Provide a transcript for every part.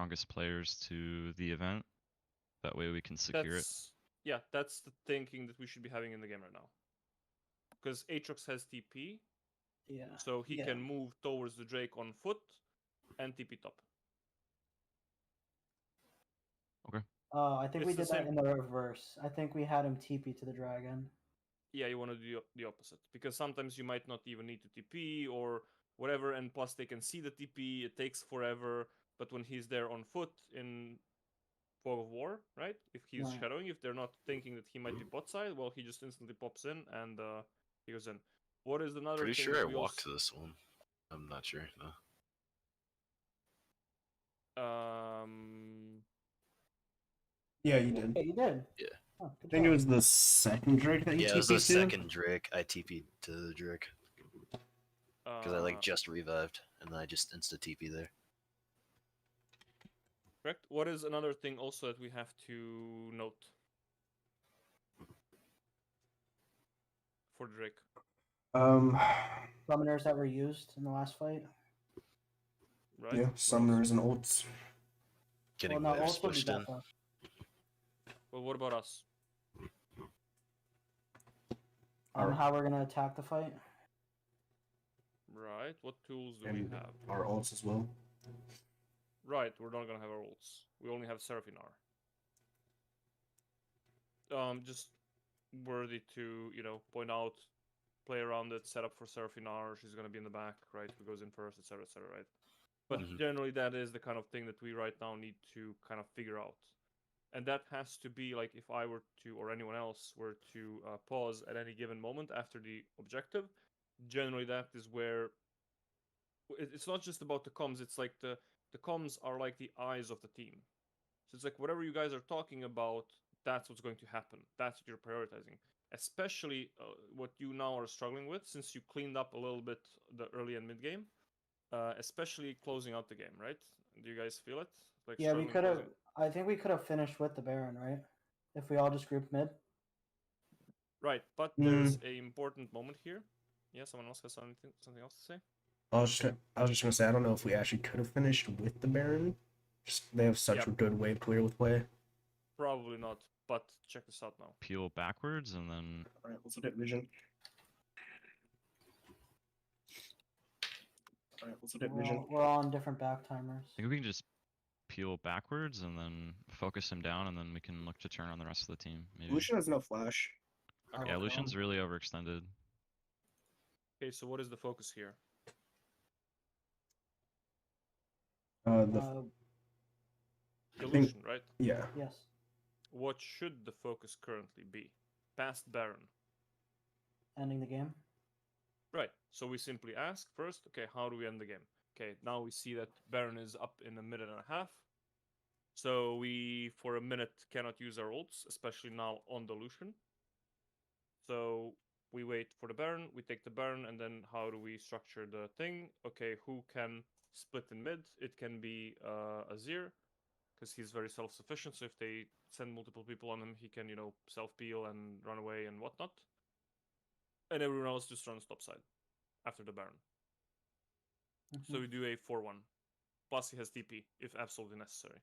strongest players to the event. That way we can secure it. Yeah, that's the thinking that we should be having in the game right now. Because Aatrox has TP, Yeah. so he can move towards the Drake on foot and TP top. Okay. I think It's we the did that same- in the reverse. I think we had him TP to the dragon. Yeah, you want to do the opposite. Because sometimes you might not even need to TP or whatever, and plus they can see the TP, it takes forever, but when he's there on foot in Fog of War, right? If he's Right. shadowing, if they're not thinking that he might be bot side, well, he just instantly pops in and he goes in. What is another Pretty thing sure that I we walked to this one. I'm not sure. No. Yeah, you did. Yeah, you did. Yeah. Oh, I good think it job. was the second Drake that you Yeah, it was the TP'd to. second Drake. I TP'd to the Drake. Because I like just revived, and then I just insta TP there. Correct. What is another thing also that we have to note for Drake? Summoners that were used in the last fight. Right? Yeah, What else? summoners and ults. Getting well, no, waves ults would be pushed in. better. Well, what about us? On how we're gonna attack the fight. Right. What tools do we And have? our ults as well. Right, we're not gonna have our ults. We only have Seraphinar. Just worthy to, point out, play around it, set up for Seraphinar. She's gonna be in the back, right? Who goes in first, etc., etc., right? But Mhm. generally, that is the kind of thing that we right now need to kind of figure out. And that has to be like if I were to, or anyone else were to pause at any given moment after the objective. Generally, that is where it's not just about the comms. It's like the comms are like the eyes of the team. So it's like whatever you guys are talking about, that's what's going to happen. That's what you're prioritizing. Especially what you now are struggling with, since you cleaned up a little bit the early and mid game. Especially closing out the game, right? Do you guys feel it? Like Yeah, we struggling could have. closing- I think we could have finished with the Baron, right? If we all just grouped mid. Right, but there's a important moment here. Yeah, someone else has something else to say. I was just gonna say I don't know if we actually could have finished with the Baron. Just they have such Yep. a good wave clear with play. Probably not, but check this out now. Peel backwards and then Alright, let's look at vision. Alright, let's look at vision. We're all on different back timers. I think we can just peel backwards and then focus him down, and then we can look to turn on the rest of the team. Maybe. Lucian has no flash. Yeah, Lucian's really overextended. Okay, so what is the focus here? Uh, Illusion, right? Yeah. yes. What should the focus currently be? Past Baron. Ending the game. Right, so we simply ask first, okay, how do we end the game? Okay, now we see that Baron is up in a minute and a half. So we, for a minute, cannot use our ults, especially now on the Lucian. So we wait for the Baron, we take the Baron, and then how do we structure the thing? Okay, who can split in mid? It can be Azir, because he's very self-sufficient, so if they send multiple people on him, he can, self-peel and run away and whatnot. And everyone else just runs topside after the Baron. So we do a 4-1. Plus he has TP, if absolutely necessary.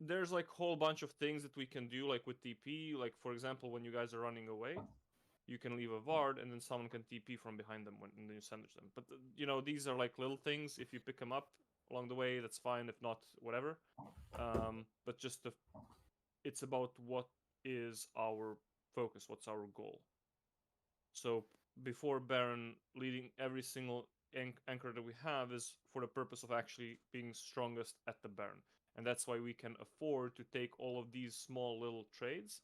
There's like a whole bunch of things that we can do, like with TP. Like, for example, when you guys are running away, you can leave a Vard, and then someone can TP from behind them when you sandwich them. But, these are like little things. If you pick them up along the way, that's fine. If not, whatever. But just it's about what is our focus, what's our goal. So before Baron, leading every single anchor that we have is for the purpose of actually being strongest at the Baron. And that's why we can afford to take all of these small little trades.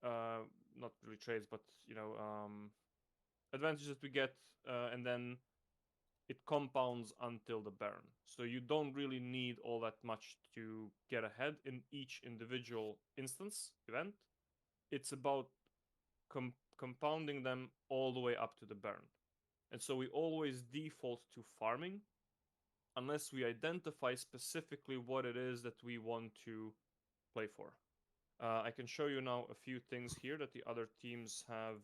Not really trades, but, advantages that we get, and then it compounds until the Baron. So you don't really need all that much to get ahead in each individual instance event. It's about compounding them all the way up to the Baron. And so we always default to farming unless we identify specifically what it is that we want to play for. I can show you now a few things here that the other teams have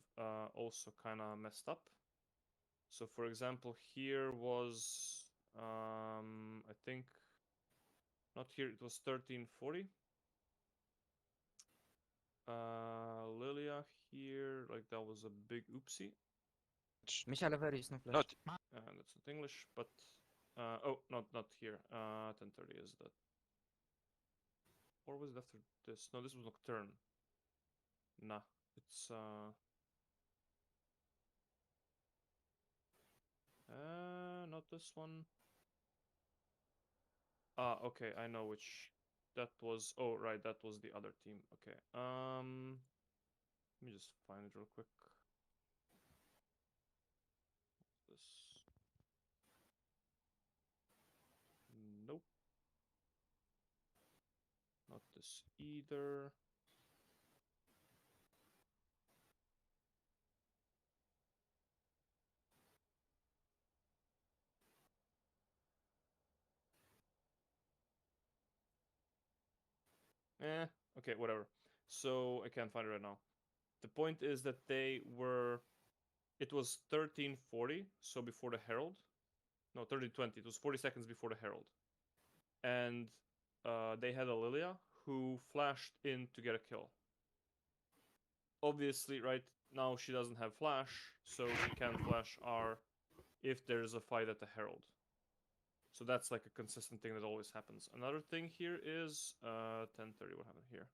also kind of messed up. So for example, here was think not here. It was 1340. Lilia here, like that was a big oopsie. مش على فارس no flash. No, That's not English, but oh, not here. 10:30 is that. Or was it after this? No, this was Nocturne. Nah, it's not this one. Ah, okay, I know which. That was. Oh, right, that was the other team. Okay. Let me just find it real quick. This. Nope. Not this either. Okay, whatever. So I can't find it right now. The point is that they were. It was 1340, so before the Herald. No, 1320. It was 40 seconds before the Herald. And they had a Lilia who flashed in to get a kill. Obviously, right now she doesn't have flash, so she can't flash R if there's a fight at the Herald. So that's like a consistent thing that always happens. Another thing here is 10:30. What happened here?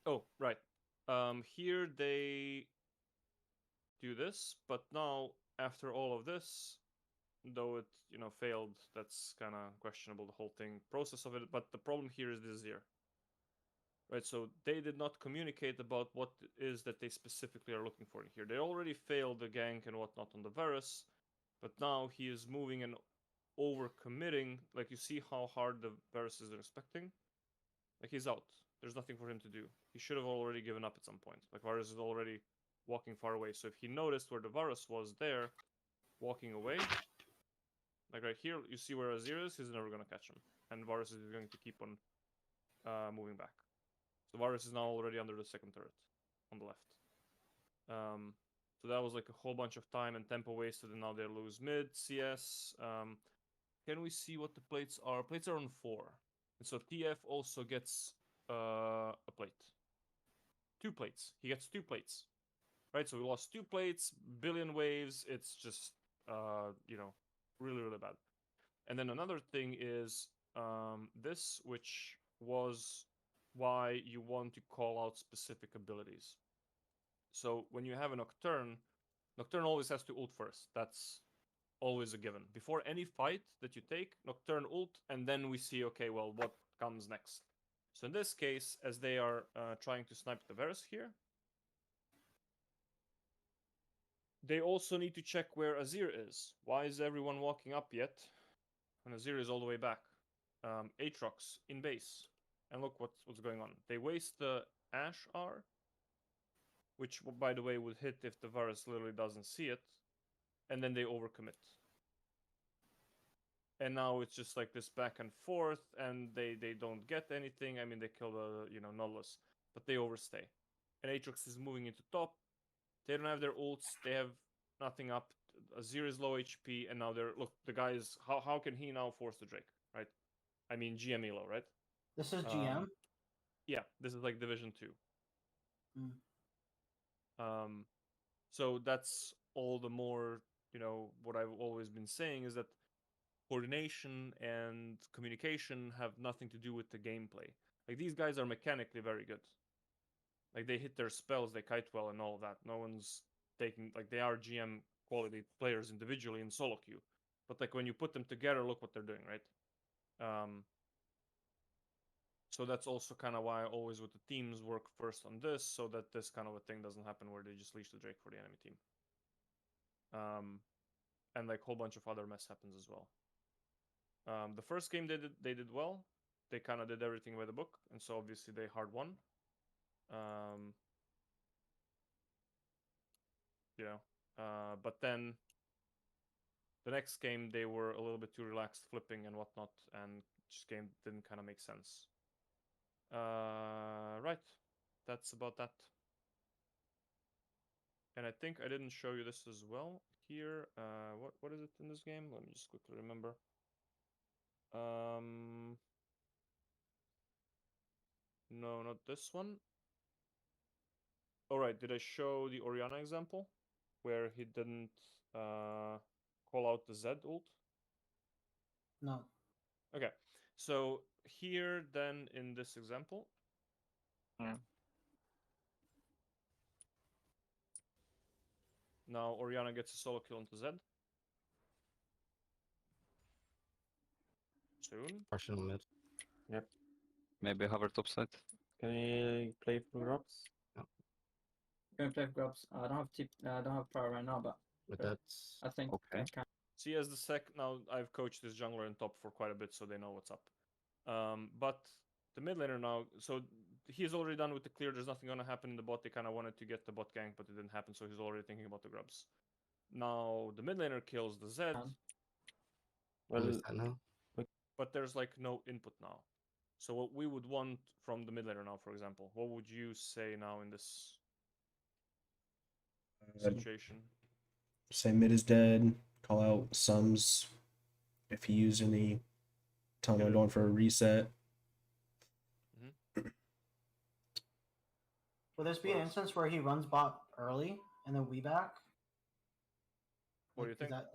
Oh, right. Here they do this, but now after all of this, though it failed, that's kind of questionable, the whole thing process of it. But the problem here is this here, right? So they did not communicate about what it is that they specifically are looking for in here. They already failed the gank and whatnot on the Varus, but now he is moving and over committing. Like you see how hard the Varus is expecting. Like he's out. There's nothing for him to do. He should have already given up at some point. Like Varus is already walking far away. So if he noticed where the Varus was there, walking away, like right here, you see where Azir is, he's never gonna catch him. And Varus is going to keep on moving back. So Varus is now already under the second turret on the left. So that was like a whole bunch of time and tempo wasted, and now they lose mid, CS. Can we see what the plates are? Plates are on 4. And so TF also gets a plate. 2 plates. He gets 2 plates. Right, so we lost 2 plates, billion waves. It's just, really, really bad. And then another thing is this, which was why you want to call out specific abilities. So when you have a Nocturne, Nocturne always has to ult first. That's always a given. Before any fight that you take, Nocturne ult, and then we see, okay, well, what comes next? So in this case, as they are trying to snipe the Varus here, they also need to check where Azir is. Why is everyone walking up yet? And Azir is all the way back. Aatrox in base. And look what's going on. They waste the Ashe R, which, by the way, would hit if the Varus literally doesn't see it. And then they overcommit. And now it's just like this back and forth, and they don't get anything. I mean, they kill the, Nullus, but they overstay. And Aatrox is moving into top. They don't have their ults. They have nothing up. Azir is low HP, and now they're... Look, the guy is... How can he now force the Drake, right? I mean, GM Elo, right? This is GM? Yeah, this is like Division 2. Mm. So that's all the more, what I've always been saying is that coordination and communication have nothing to do with the gameplay. Like, these guys are mechanically very good. Like, they hit their spells, they kite well and all of that. No one's taking... Like, they are GM quality players individually in solo queue. But, like, when you put them together, look what they're doing, right? So that's also kind of why I always with the teams work first on this, so that this kind of a thing doesn't happen where they just leash the Drake for the enemy team. And like a whole bunch of other mess happens as well. The first game they did well. They kind of did everything by the book, and so obviously they hard won. But then the next game they were a little bit too relaxed, flipping and whatnot, and just game didn't kind of make sense. Right. That's about that. And I think I didn't show you this as well here. What is it in this game? Let me just quickly remember. No, not this one. All right, did I show the Oriana example where he didn't call out the Z ult? No. Okay, so here then in this example, now Oriana gets a solo kill into Z. Soon. Partial mid. Yep. Maybe hover top side. Can we play for grubs? Yeah. Can we play for grubs? I don't have tip. I don't have power right now, but That's I think okay. I can. See, as the sec now, I've coached this jungler in top for quite a bit, so they know what's up. But the mid laner now, so he's already done with the clear. There's nothing gonna happen in the bot. They kind of wanted to get the bot gank, but it didn't happen, so he's already thinking about the grubs. Now the mid laner kills the Z, Well, Well, is that now? but there's like no input now. So what we would want from the mid laner now, for example, what would you say now in this situation? Say mid is dead. Call out sums if he used any. Tell him I'm going for a reset. Will this be an instance where he runs bot early and then we back? What do you Is think? that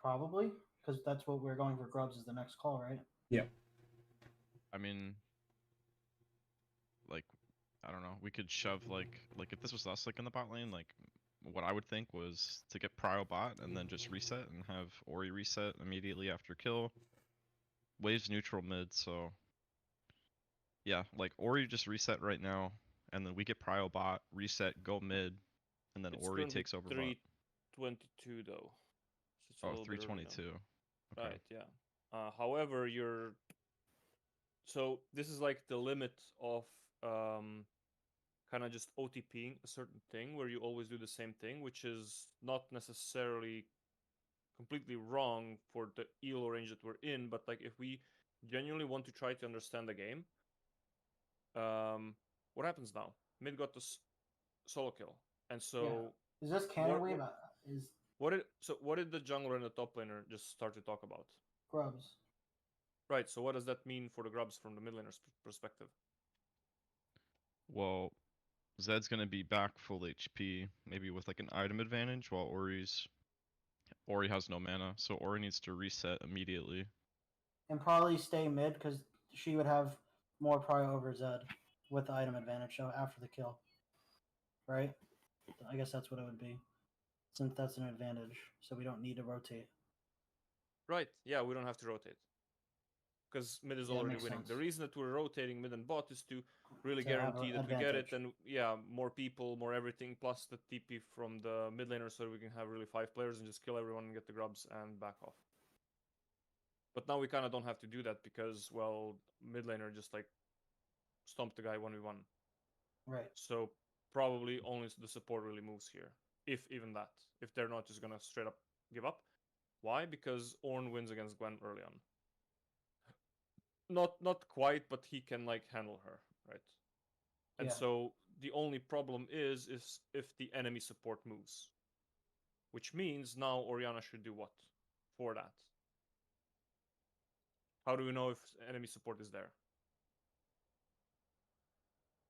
probably because that's what we're going for. Grubs is the next call, right? Yeah. I mean, like, I don't know. We could shove like if this was us like in the bot lane, like what I would think was to get prio bot and then just reset and have Ori reset immediately after kill. Waves neutral mid, so yeah, like Ori just reset right now, and then we get prio bot, reset, go mid, and then It's Ori currently takes over bot. 322 though. So it's a Oh, little bit early now. 322. Okay. Right, yeah. However, you're so this is like the limit of kind of just OTPing a certain thing where you always do the same thing, which is not necessarily completely wrong for the elo range that we're in, but like if we genuinely want to try to understand the game, what happens now? Mid got the solo kill, and so Is this cannon What- wave? what- Is what did the jungler and the top laner just start to talk about? grubs? Right. So what does that mean for the grubs from the mid laner's perspective? Well, Zed's gonna be back full HP, maybe with like an item advantage, while Ori has no mana, so Ori needs to reset immediately. And probably stay mid because she would have more prio over Zed with the item advantage. So after the kill, right? I guess that's what it would be, since that's an advantage. So we don't need to rotate. Right. Yeah, we don't have to rotate because mid is Yeah, already makes winning. sense. The reason that we're rotating mid and bot is to really To have a guarantee that we get it, advantage. and yeah, more people, more everything, plus the TP from the mid laner, so we can have really 5 players and just kill everyone and get the grubs and back off. But now we kind of don't have to do that because, well, mid laner just like stomped the guy 1v1. Right. So probably only the support really moves here, if even that. If they're not just gonna straight up give up. Why? Because Ornn wins against Gwen early on. Not quite, but he can like handle her, right? And Yeah. so the only problem is if the enemy support moves. Which means now Oriana should do what for that? How do we know if enemy support is there?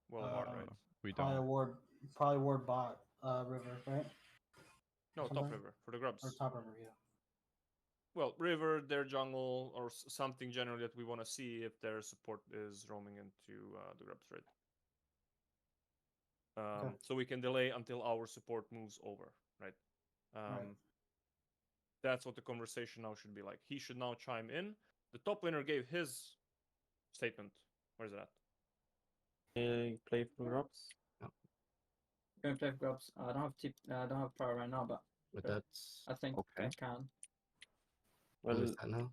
Well, hard, right? We Probably don't. ward bot river, right? No, top something? river for the grubs. Or top river, yeah. Well, river, their jungle, or something generally that we want to see if their support is roaming into the grubs, right? Okay. So we can delay until our support moves over, right? Right. That's what the conversation now should be like. He should now chime in. The top laner gave his statement. Where's that? Play for grubs. Yeah. Can we play for grubs? I don't have tip. I don't have power right now, but That's I think okay. I can. Well, Well, is that now?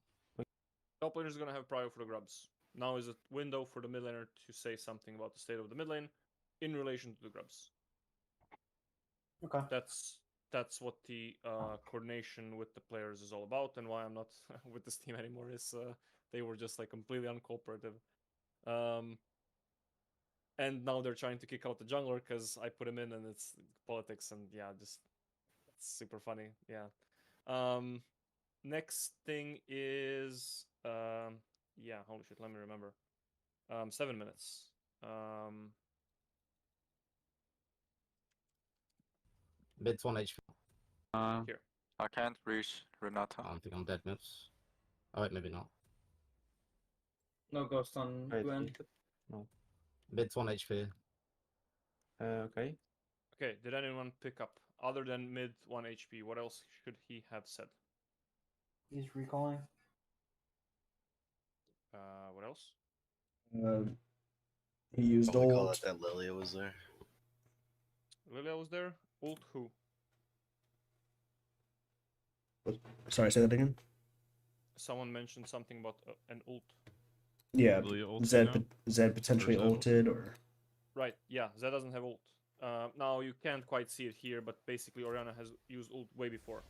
Top laner is gonna have prio for the grubs. Now is a window for the mid laner to say something about the state of the mid lane in relation to the grubs. Okay. That's what the coordination with the players is all about, and why I'm not with this team anymore is they were just like completely uncooperative. and now they're trying to kick out the jungler because I put him in, and it's politics, and yeah, just it's super funny. Yeah. Next thing is yeah, holy shit, let me remember. 7 minutes. Mid's 1 HP. Here. I can't reach Renata. I don't think I'm dead mids. Oh wait, maybe not. No ghost on Wait, Gwen. no. Mid's 1 HP. Okay. Okay, did anyone pick up other than mid 1 HP? What else should he have said? He's recalling. What else? He used Probably call ult. that Lilia was there. Lilia was there. Ult who? Sorry, say that again. Someone mentioned something about an ult. Yeah, Lilia ulted Zed, now? Zed potentially Or Zed ulted, or Right, yeah, Zed doesn't have ult. Now you can't quite see it here, but basically Orianna has used ult way before.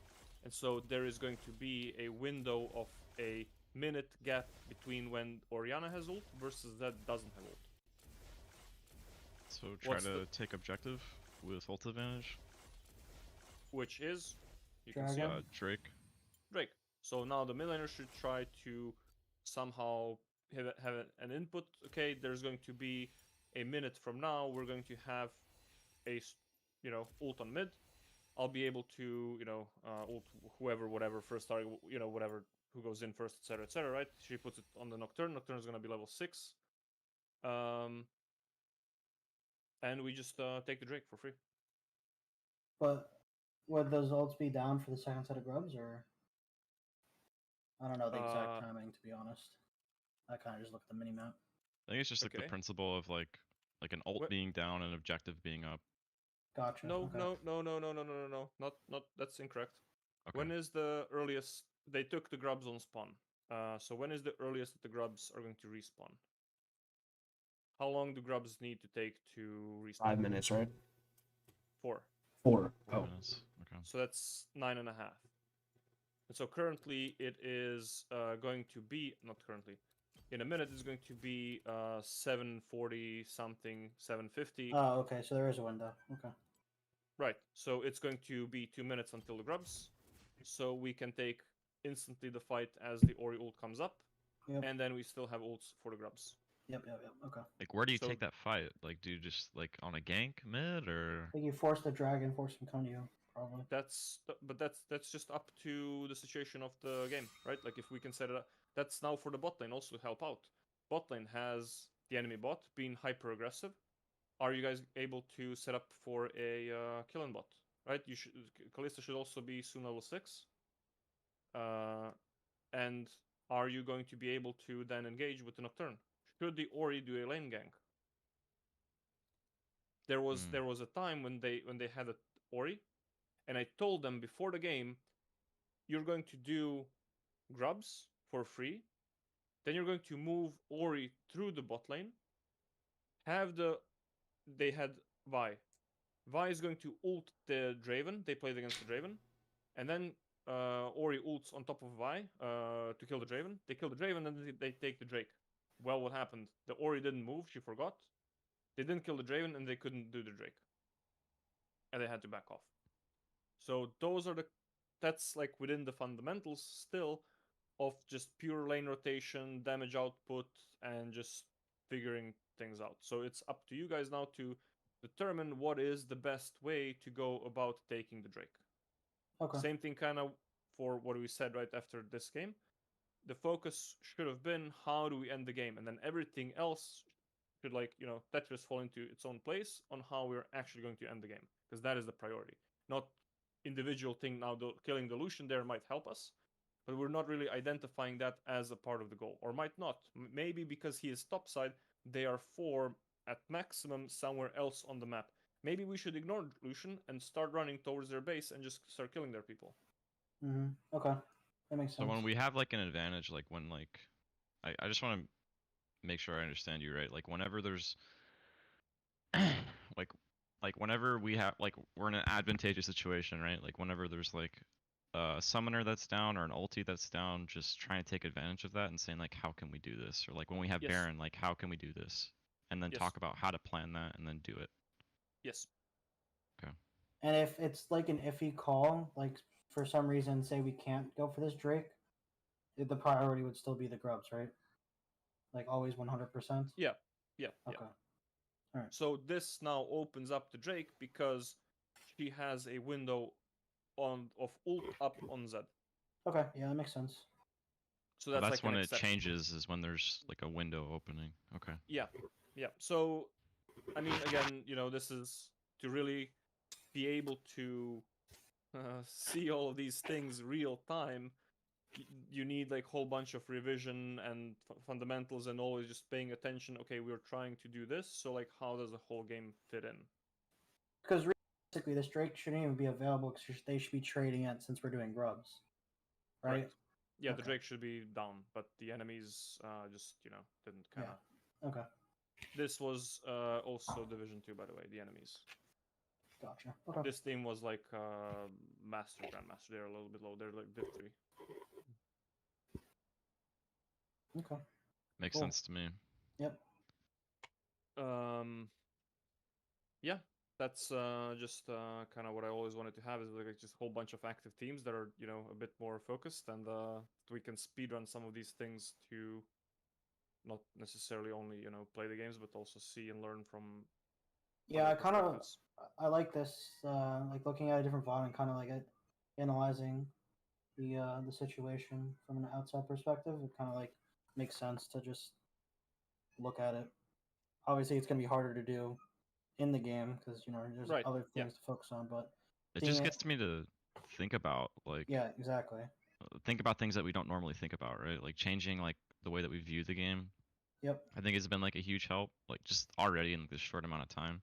And so there is going to be a window of a minute gap between when Orianna has ult versus Zed doesn't have ult. So try What's to the- take objective with ult advantage. Which is, you can see Dragon. Drake. Drake. So now the mid laner should try to somehow have an input. Okay, there's going to be a minute from now. We're going to have a, ult on mid. I'll be able to, ult whoever, whatever, first target, whatever, who goes in first, etc., right? She puts it on the Nocturne. Nocturne is going to be level 6. And we just take the Drake for free. But would those ults be down for the second set of grubs, or I don't know the exact timing, to be honest. I kind of just look at the mini map. I think it's just like Okay. the principle of like an ult What- being down and objective being up. Gotcha. No, okay. no. Not that's incorrect. Okay. When is the earliest they took the grubs on spawn? So when is the earliest that the grubs are going to respawn? How long do grubs need to take to respawn? 5 minutes, right? 4. 4. 4 Oh, minutes. Okay. So that's 9.5. And so currently it is going to be, not currently, in a minute it's going to be 7:40 something, 7:50. Oh, okay. So there is a window. Okay. Right. So it's going to be 2 minutes until the grubs. So we can take instantly the fight as the Ori ult comes up. Yep. And then we still have ults for the grubs. Yep. Okay. Like, where do you So- take that fight? Like, do you just like on a gank mid or? I think you force the dragon, force him come to you, probably. That's just up to the situation of the game, right? Like if we can set it up, that's now for the bot lane also to help out. Bot lane has the enemy bot being hyper aggressive. Are you guys able to set up for a killing bot? Right? You should. Kalista should also be soon level 6. And are you going to be able to then engage with the Nocturne? Should the Ori do a lane gank? There was a time when they had a Ori, and I told them before the game, you're going to do grubs for free, then you're going to move Ori through the bot lane. They had Vi. Vi is going to ult the Draven. They played against the Draven, and then Ori ults on top of Vi to kill the Draven. They kill the Draven, and they take the Drake. Well, what happened? The Ori didn't move. She forgot. They didn't kill the Draven, and they couldn't do the Drake, and they had to back off. So that's like within the fundamentals still of just pure lane rotation, damage output, and just figuring things out. So it's up to you guys now to determine what is the best way to go about taking the Drake. Okay. Same thing kind of for what we said right after this game. The focus should have been how do we end the game, and then everything else should, like, Tetris fall into its own place on how we're actually going to end the game, because that is the priority. Not individual thing. Now killing the Lucian there might help us, but we're not really identifying that as a part of the goal, or might not. Maybe because he is topside, they are 4 at maximum somewhere else on the map. Maybe we should ignore Lucian and start running towards their base and just start killing their people. Okay. That makes sense. So when we have like an advantage, like when like, I just want to make sure I understand you right. Like whenever there's like whenever we have like we're in an advantageous situation, right? Like whenever there's like a summoner that's down or an ulti that's down, just trying to take advantage of that and saying like, how can we do this? Or like when we have Yes. Baron, like how can we do this? and then Yes. talk about how to plan that, and then do it. Yes. And if it's like an iffy call, like for some reason, say we can't go for this Drake, the priority would still be the grubs, right? Like always 100%? Yeah. Yeah. Okay. Yeah. Alright. So this now opens up to Drake because she has a window of ult up on Z. Okay, yeah, that makes sense. So But that's that's like an when it exception. changes, is when there's like a window opening. Okay. Yeah. Yeah. So, I mean, again, you know, this is to really be able to see all of these things real time. You need like whole bunch of revision and fundamentals, and always just paying attention. Okay, we're trying to do this, so like, how does the whole game fit in? Because realistically, this Drake shouldn't even be available because they should be trading it since we're doing grubs. Right? Correct. Yeah, the Okay. Drake should be down, but the enemies just, you know, didn't kind of. Yeah. Okay. This was also Division 2, by the way, the enemies. Gotcha. Okay. This team was like Master, Grandmaster. They're a little bit low. They're like Div 3. Okay. Makes Cool. sense to me. Yep. Yeah, that's just kind of what I always wanted to have, is like just a whole bunch of active teams that are, you know, a bit more focused, and we can speedrun some of these things to not necessarily only, you know, play the games, but also see and learn from. Yeah, other I kind of perspectives. I like this, like looking at a different VOD and kind of like analyzing the situation from an outside perspective. It kind of like makes sense to just look at it. Obviously, it's gonna be harder to do in the game because you know there's Right, other yeah. things to focus on. But It seeing just gets me to think about yeah, exactly. think about things that we don't normally think about, right? Like changing like the way that we view the game. Yep. I think it's been like a huge help, like just already in this short amount of time.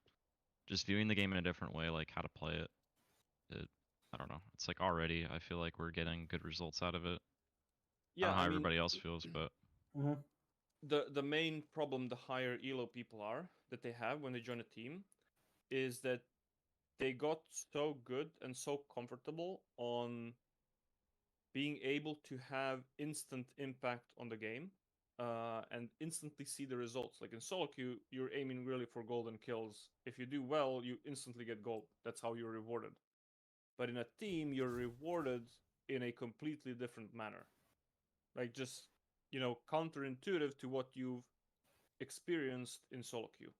Just viewing the game in a different way, like how to play it. I don't know. It's like already I feel like we're getting good results out of it. Yeah, I don't know I how mean, everybody else feels, but hmm the main problem the higher elo people are that they have when they join a team is that they got so good and so comfortable on being able to have instant impact on the game and instantly see the results. Like in solo queue, you're aiming really for golden kills. If you do well, you instantly get gold. That's how you're rewarded. But in a team, you're rewarded in a completely different manner. Like just, you know, counterintuitive to what you've experienced in solo queue.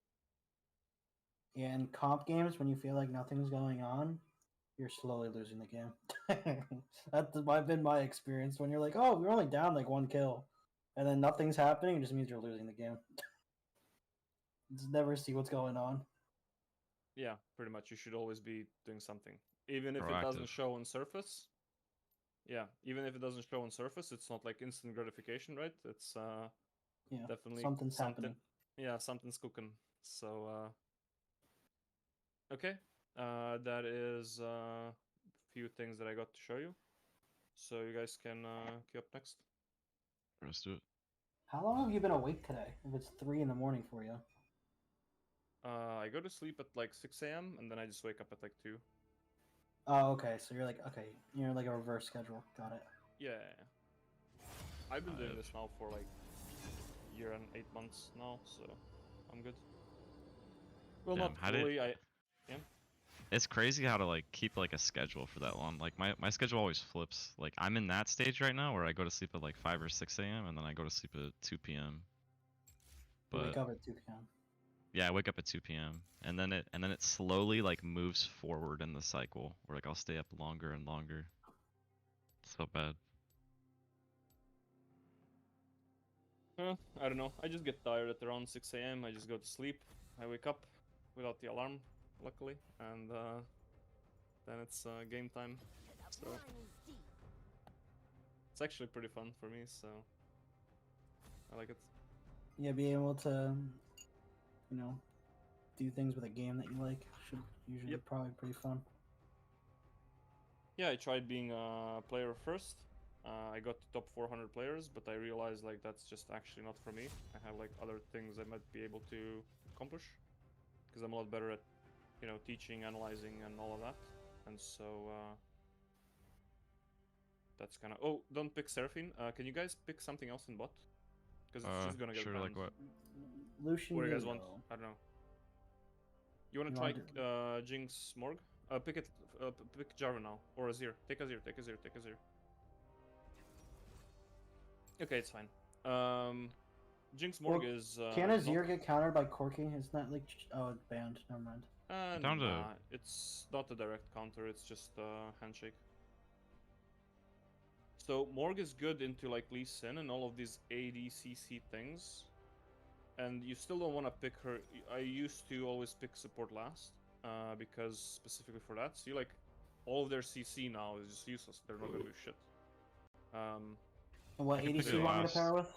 Yeah, in comp games, when you feel like nothing's going on, you're slowly losing the game. That's been my experience. When you're like, oh, we're only down like one kill, and then nothing's happening, it just means you're losing the game. Just never see what's going on. Yeah, pretty much. You should always be doing something, even if it proactive. doesn't show on surface. Yeah, even if it doesn't show on surface, it's not like instant gratification, right? It's Yeah, definitely something's something. happening. Yeah, something's cooking. So okay, that is a few things that I got to show you. So you guys can queue up next. let's do it. How long have you been awake today? If it's 3 in the morning for you. I go to sleep at like 6 a.m. and then I just wake up at like 2. Oh, okay. So you're like a reverse schedule. Got it. Yeah. I've been doing I've- this now for like a year and 8 months now, so I'm good. Well, Damn, not how did- fully. It's crazy how to like keep like a schedule for that long. Like my schedule always flips. Like I'm in that stage right now where I go to sleep at like 5 or 6 a.m. and then I go to sleep at 2 p.m. You But wake up at 2 p.m. yeah, I wake up at 2 p.m. and then it slowly like moves forward in the cycle where like I'll stay up longer and longer. It's so bad. I don't know. I just get tired at around 6 a.m. I just go to sleep. I wake up without the alarm, luckily, and then it's game time. So it's actually pretty fun for me. So I like it. Yeah, being able to, you know, do things with a game that you like should usually Yep. be probably pretty fun. Yeah, I tried being a player first. I got to top 400 players, but I realized like that's just actually not for me. I have like other things I might be able to accomplish because I'm a lot better at, you know, teaching, analyzing, and all of that. And so that's kind of. Oh, don't pick Seraphine. Can you guys pick something else in bot? Because it's just gonna get Sure, banned. like what? Lucian. What do you guys Yu want? though. I don't know. You wanna You try wanna Jinx Morg? Pick it. Pick Jarvan now or Azir. Take Azir. Take Azir. Take Azir. Okay, it's fine. Jinx Morg Well, is. Can not- Azir get countered by Corki? Isn't that like oh it's banned? Never mind. Down to- Nah, it's not a direct counter. It's just a handshake. So Morg is good into like Lee Sin and all of these ADCC things, and you still don't want to pick her. I used to always pick support last, because specifically for that. See, like all of their CC now is just useless. They're not gonna do shit. And what I can pick ADC it you want me to last. pair with?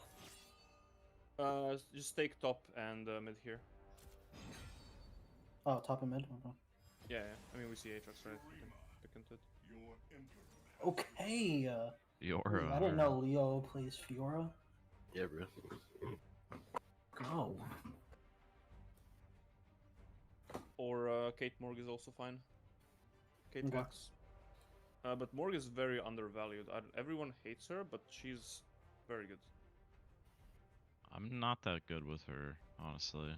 Just take top and mid here. Oh, top and mid. Okay. Yeah, I mean we see Aatrox, right? We can pick into it. Okay. Fiora. I didn't know Leo plays Fiora. Yeah, bro. Go. Or Kate Morg is also fine. Kate Okay. Lux. But Morg is very undervalued. Everyone hates her, but she's very good. I'm not that good with her, honestly.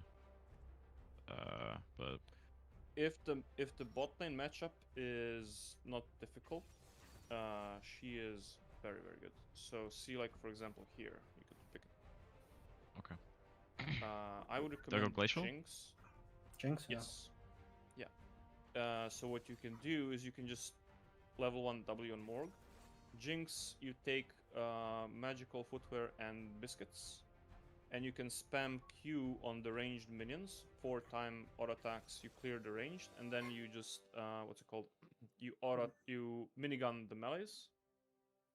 But If the bot lane matchup is not difficult, she is very good. So see, like for example here, you could pick it. okay. I would go recommend Glacial? Jinx. Jinx. Yeah. Yes. Yeah. So what you can do is you can just level 1 W on Morg. Jinx, you take magical footwear and biscuits, and you can spam Q on the ranged minions. 4-time auto attacks, you clear the ranged, and then you just what's it called? You minigun the melees,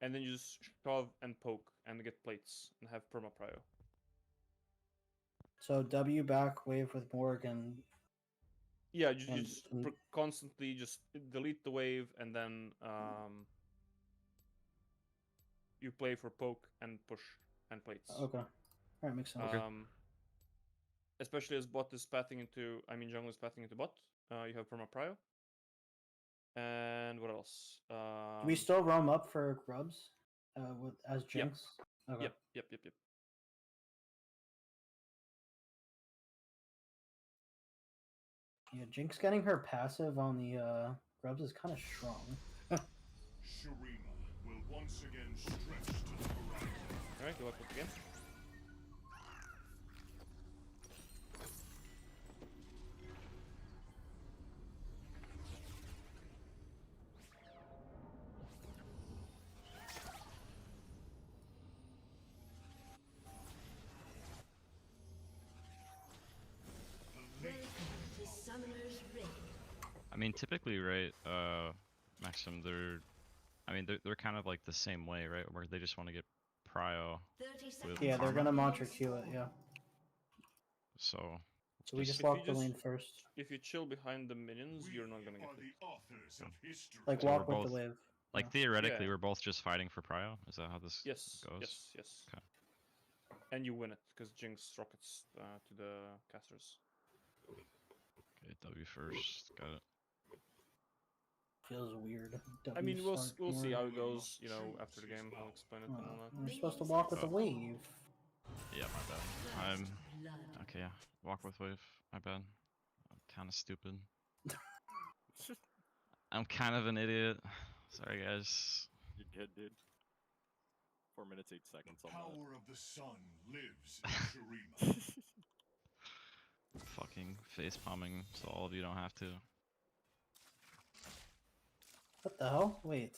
and then you just shove and poke and get plates and have perma prio. So W back wave with Morgan. Yeah, you And- just and- constantly just delete the wave, and then you play for poke and push and plates. Okay. Alright, makes sense. Especially as bot is pathing into, I mean jungle is pathing into bot. You have perma prio. And what else? Do we still roam up for grubs? As Jinx? Okay. Yep. Yeah, Jinx getting her passive on the grubs is kind of strong. Shurima will once again stretch to the horizon. Alright, good luck with the game. I mean, typically, right, Maxim, they're kind of like the same way, right? Where they just want to get prio. With Yeah, they're armor. gonna Mantra Q it, yeah. So So we just If you walk the just- lane first. If you chill behind the minions, you're not gonna We get are hit. the authors of history. Like So walk we're with the both- wave. like Yeah. theoretically, Yeah. we're both just fighting for prio. Is that how this Yes, goes? yes. Okay. And you win it because Jinx rockets to the casters. Okay, W first. Got it. Feels weird. I mean, we'll start we'll see more. how it goes. You know, after the game, I'll explain it and all that. We're supposed to walk with the wave. Yeah, my bad. I'm okay. Yeah, walk with wave. My bad. I'm kind of stupid. I'm kind of an idiot. Sorry, guys. You're good, dude. 4 minutes, 8 seconds on Power of the sun lives in Shurima. Fucking face palming, so all of you don't have to. What the hell? Wait.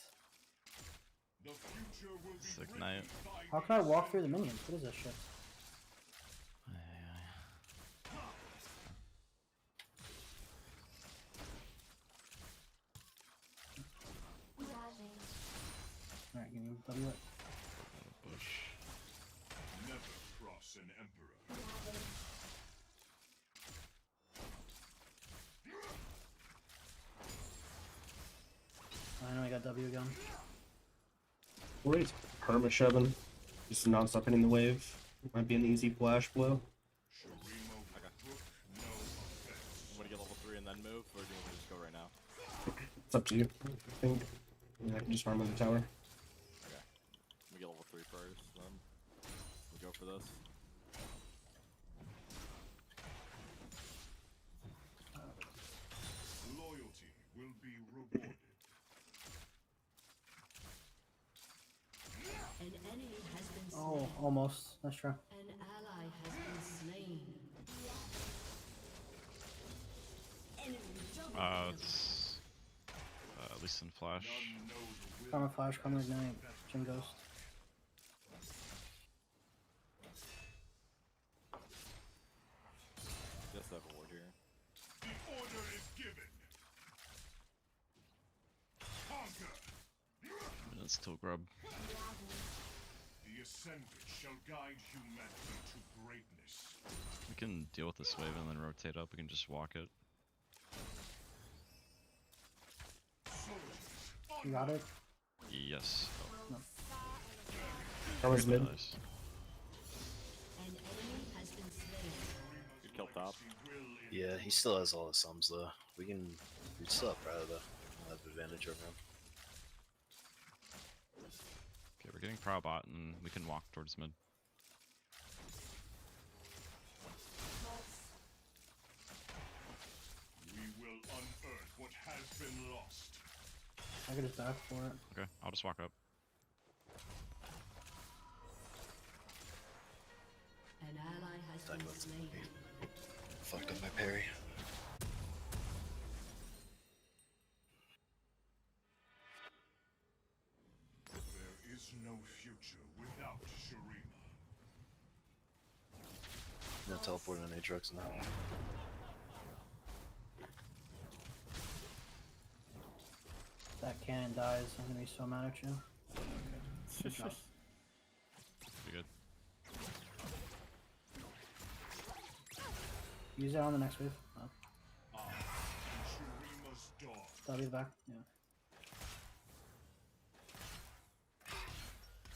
The future will be Sick written night. by How can I walk through the minions? What is this shit? Alright, give me W it. Bush. never cross an emperor. I know I got W again. Great. Perma shoving. Just non-stop hitting the wave. Might be an easy flash blow. Shurima will brook no offense. You want to get level 3 and then move, or do you want me to just go right now? It's up to you. I think. Yeah, I can just farm on the tower. Okay. Let me get level 3 first, then we go for this. almost. That's true. An ally has been slain. It's at least in flash. Karma Flash, Karma Ignite, Jin Ghost. Just have a ward here. The order is given. Conquer. It's still grub. The ascendant shall guide humanity to greatness. We can deal with this wave and then rotate up. We can just walk it. You got it? Yes. No. Karma's mid. Nice. An enemy has been slain. Good kill top. Yeah, he still has all the sums though. We still have Prado though. We'll have advantage over him. Okay, we're getting Prow bot and we can walk towards mid. We will unearth what has been lost. I could just back for it. Okay, I'll just walk up. An ally has Time been left. slain. Fucked up my parry. There is no future without Shurima. No teleport on Aatrox now. That cannon dies, I'm gonna be so mad at you. Good job. Pretty good. Use it on the next wave. Oh, Shurima's dawn. that'll be the back. Yeah.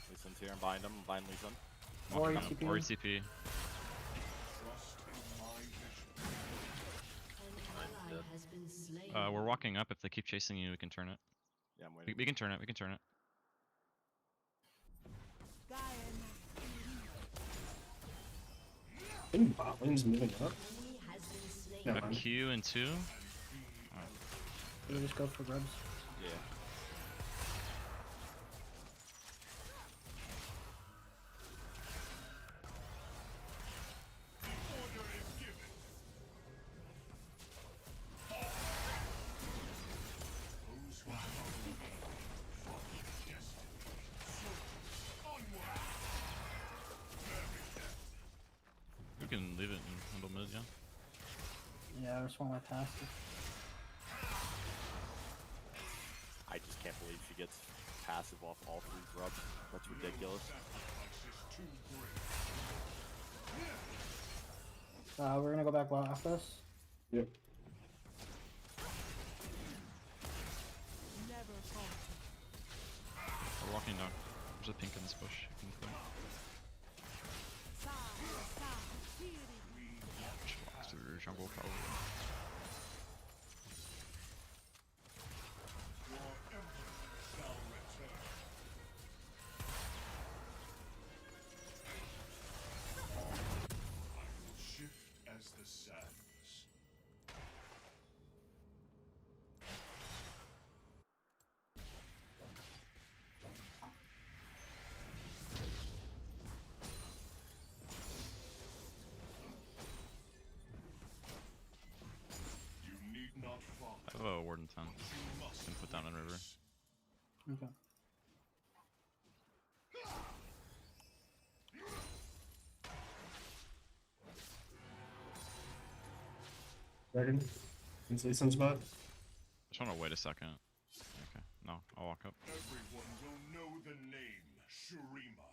Lee Sin's here and bind him. Bind Lee Sin. Or Walking up. ETP. Or ETP. Trust in my vision. An ally has been slain. We're walking up. If they keep chasing you, we can turn it. Yeah, I'm waiting. We can turn it. We can turn it. I think bot lane's moving up. Enemy has been slain. Never A mind. Q and 2. You just go for grubs. Yeah. Order is given. Those who follow me follow destiny. Onward. Very death. We can leave it in middle mid, yeah. Yeah, I just want my passive. I just can't believe she gets passive off all 3 grubs. That's ridiculous. Sacrifice is too great. We're gonna go back well after this. Yep. We're walking down. There's a pink in this bush. You can clear. Just walk through jungle probably. Your emperor shall return. I will shift as the sands. You need not follow. I have a ward in 10. You must Can put down in river. focus. Okay. Dragon. Into Lee Sin's bot. Just want to wait a second. Okay. No, I'll walk up. Everyone will know the name Shurima.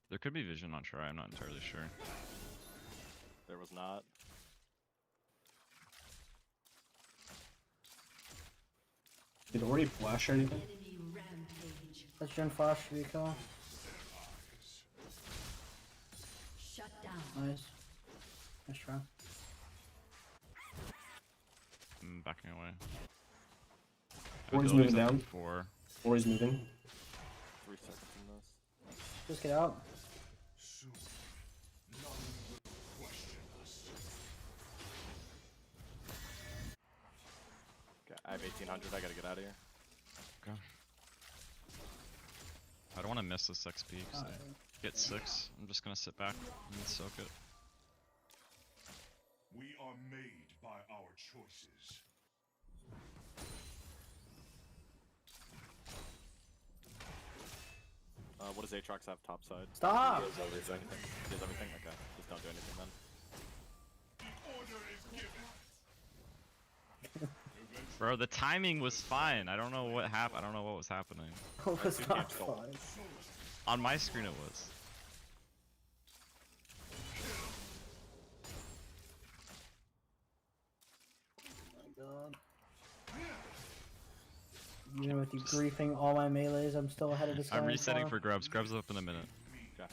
There could be vision on Try. I'm not entirely sure. There was not. Did Ori flash or anything? Enemy rampage. Let's Jin Flash, Rico. Shut down. Nice. Nice try. I'm backing away. Ori's Abilities moving up down. to 4. Ori's moving. 3 seconds in this. Just get out. Soon, none will question us. Okay, I have 1800. I gotta get out of here. Okay. How do don't want to miss this XP. 'Cause I get 6. I'm just gonna sit back and soak it. We are made by our choices. What does Aatrox have top side? Stop! He does everything. He does everything? Okay, just don't do anything then. Order is given. Bro, the timing was fine. I don't know what happened. I don't know what was happening. It was two not camps gold. fun. On my screen, it was. Oh my god. Even with you griefing all my melees, I'm still ahead of this guy. I'm resetting far. for Grubs. Grubs up in a minute. Okay.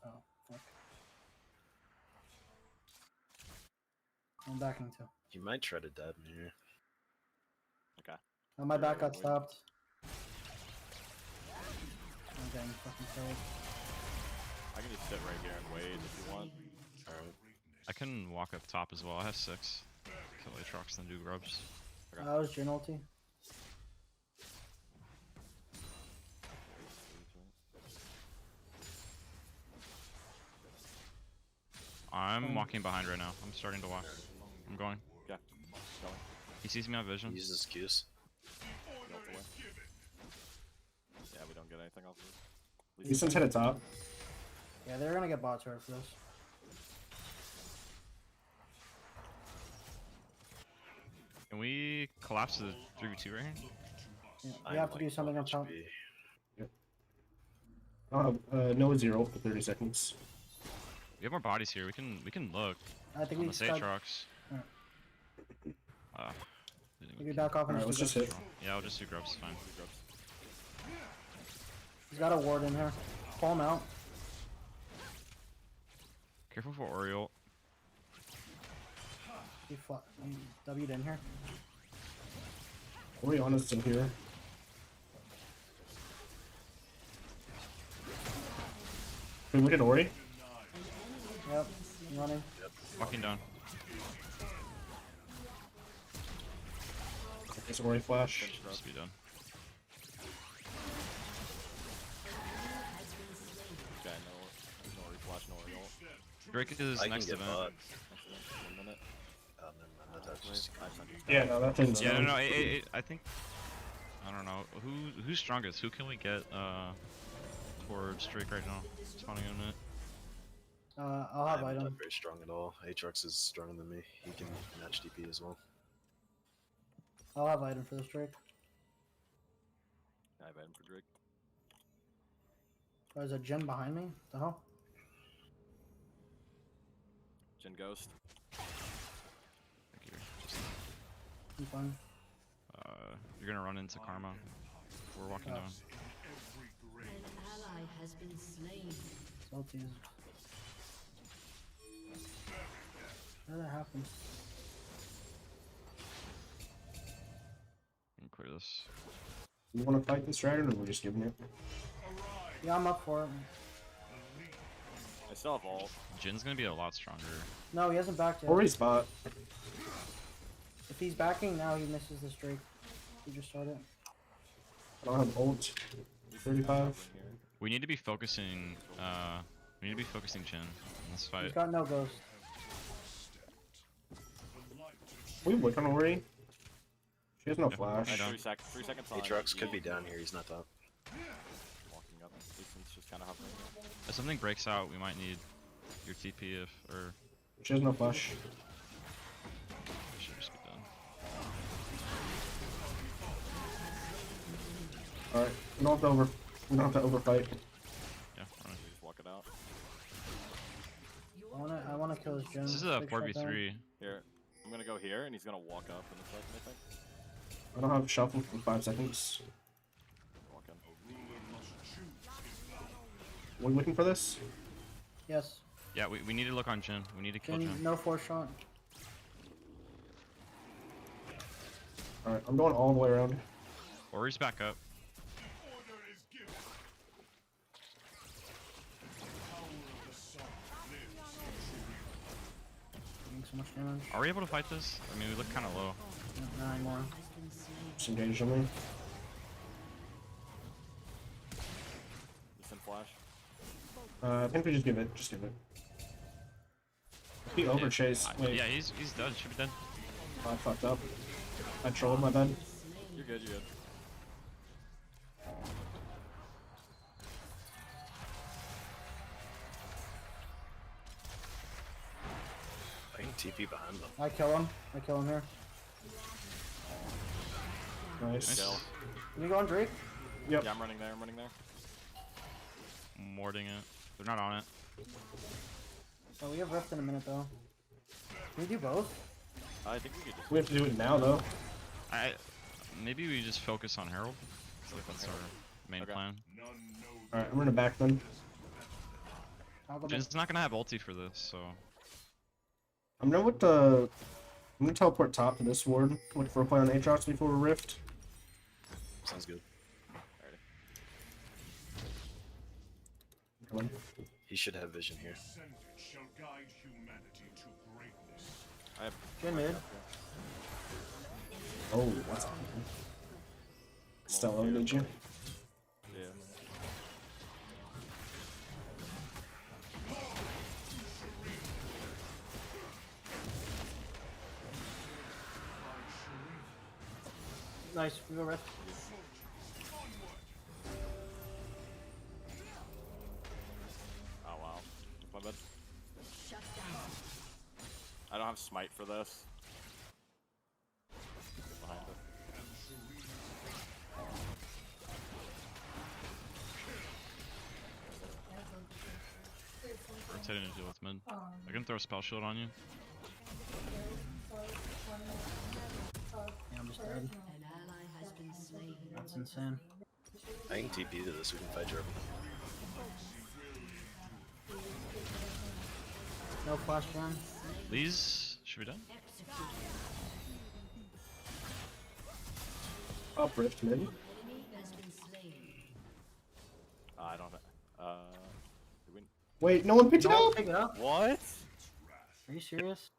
Oh, fuck. I'm backing too. You might try to dab me here. Okay. Oh, my back got stopped. I'm getting fucking killed. I can just sit right here and wait if you want. Alright. I can walk up top as well. I have 6. Kill Aatrox, then do Grubs. Okay. That was Jhin ulti. I'm walking behind right now. I'm starting to walk. I'm going. Okay. Going. He sees me on vision. He uses Qs. Yeah, we don't get anything off of this. Lee Sin's hit at top. Yeah, they're gonna get bot turret for this. Can we collapse the 3v2 right here? Yeah, I we am have to do like something low up top. HP. Noah 0 for 30 seconds. We have more bodies here. We can look. I think On we the got. Aatrox. Alright. Didn't We even can back off and Alright, let's just just do hit. Yeah, I'll just do Grubs. Fine. Grubs. He's got a ward in here. Pull him out. Careful for Oriole. He W'd in here. Oriana's in here. Can we look at Ori? Yep, I'm running. Walking down. There's Ori flash. Just be done. Okay, no reflash, no Oriole. Drake is I can next get event. bot. 1 minute. Oh, never mind. That's just... Yeah, no, that thing's Yeah, done. no, I think. I don't know. Who's strongest? Who can we get towards Drake right now? Spawning in a minute. I'll have I'm item. not very strong at all. Aatrox is stronger than me. He can match DP as well. I'll have item for this Drake. I have item for Drake. Oh, there's a Jhin behind me? The hell? Jhin Ghost. Thank you. Just, I'm fine. you're gonna run into Karma. We're walking down. An ally has been slain. Salties. How did that happen? We can clear this. You want to fight this dragon, or we're just giving it? Yeah, I'm up for it. I still have ult. Jin's gonna be a lot stronger. No, he hasn't backed yet. Ori's bot. If he's backing now, he misses this Drake. He just started. I don't have ult. 35. We need to be focusing. We need to be focusing Jin in this He's fight. got no ghost. We look on Ori. She has no Yeah, flash. I don't. 3 seconds on. Aatrox could be down here. He's not top. Walking up. Lee's just kind of hovering. If something breaks out, we might need your TP or She has no flash. we should just be done. Alright, we don't have to we don't have to overfight. Yeah, run it. We just walk it out. I wanna kill this Jhin. This is a Big shot down. 4v3. Here. I'm gonna go here, and he's gonna walk up in a second, I think. I don't have shuffle for 5 seconds. Walk in. Are we looking for this? Yes. Yeah, we need to look on Jin. We need to kill Jhin, Jin. no force shot. Alright, I'm going all the way around. Ori's back up. Doing so much damage. Are we able to fight this? I mean, we look kind of low. Not anymore. Just engaged on me. I think we just give it. Just give it. He over chase. Wait, Yeah, he's dead. Should be dead. I fucked up. I trolled, my bad. You're good, you're good. I can TP behind them. I kill him. I kill him here. Nice. Kill. Can you go on Drake? Yep. Yeah, I'm running there, I'm running there. I'm warding it. They're not on it. Oh, we have Rift in a minute though. Can we do both? I think we could just... We have to do it now, though. Maybe we just focus on Herald. I feel like that's our main Okay. plan. Alright, I'm gonna back them. I'll go back. Jin's not gonna have ulti for this, so I'm gonna teleport top to this ward. Look for a play on Aatrox before we rift. Sounds good. Come on. He should have vision here. Ascended shall guide humanity to greatness. I have... Jin mid. Oh, what's happening? Stella, did you? Yeah. Nice. We go Rift. Oh wow. My bad. Shut down. I don't have smite for this. Behind it. rotating to deal with mid. I can throw a spell shield on you. Yeah, I'm just dead. An ally has been slain. That's insane. I can TP to this, we can fight Jeremy. No flash John. These should be done. Up rift mid. Enemy has been slain. I don't know. Do we... Wait, no one picked it up? Pick it up. What? Are you serious?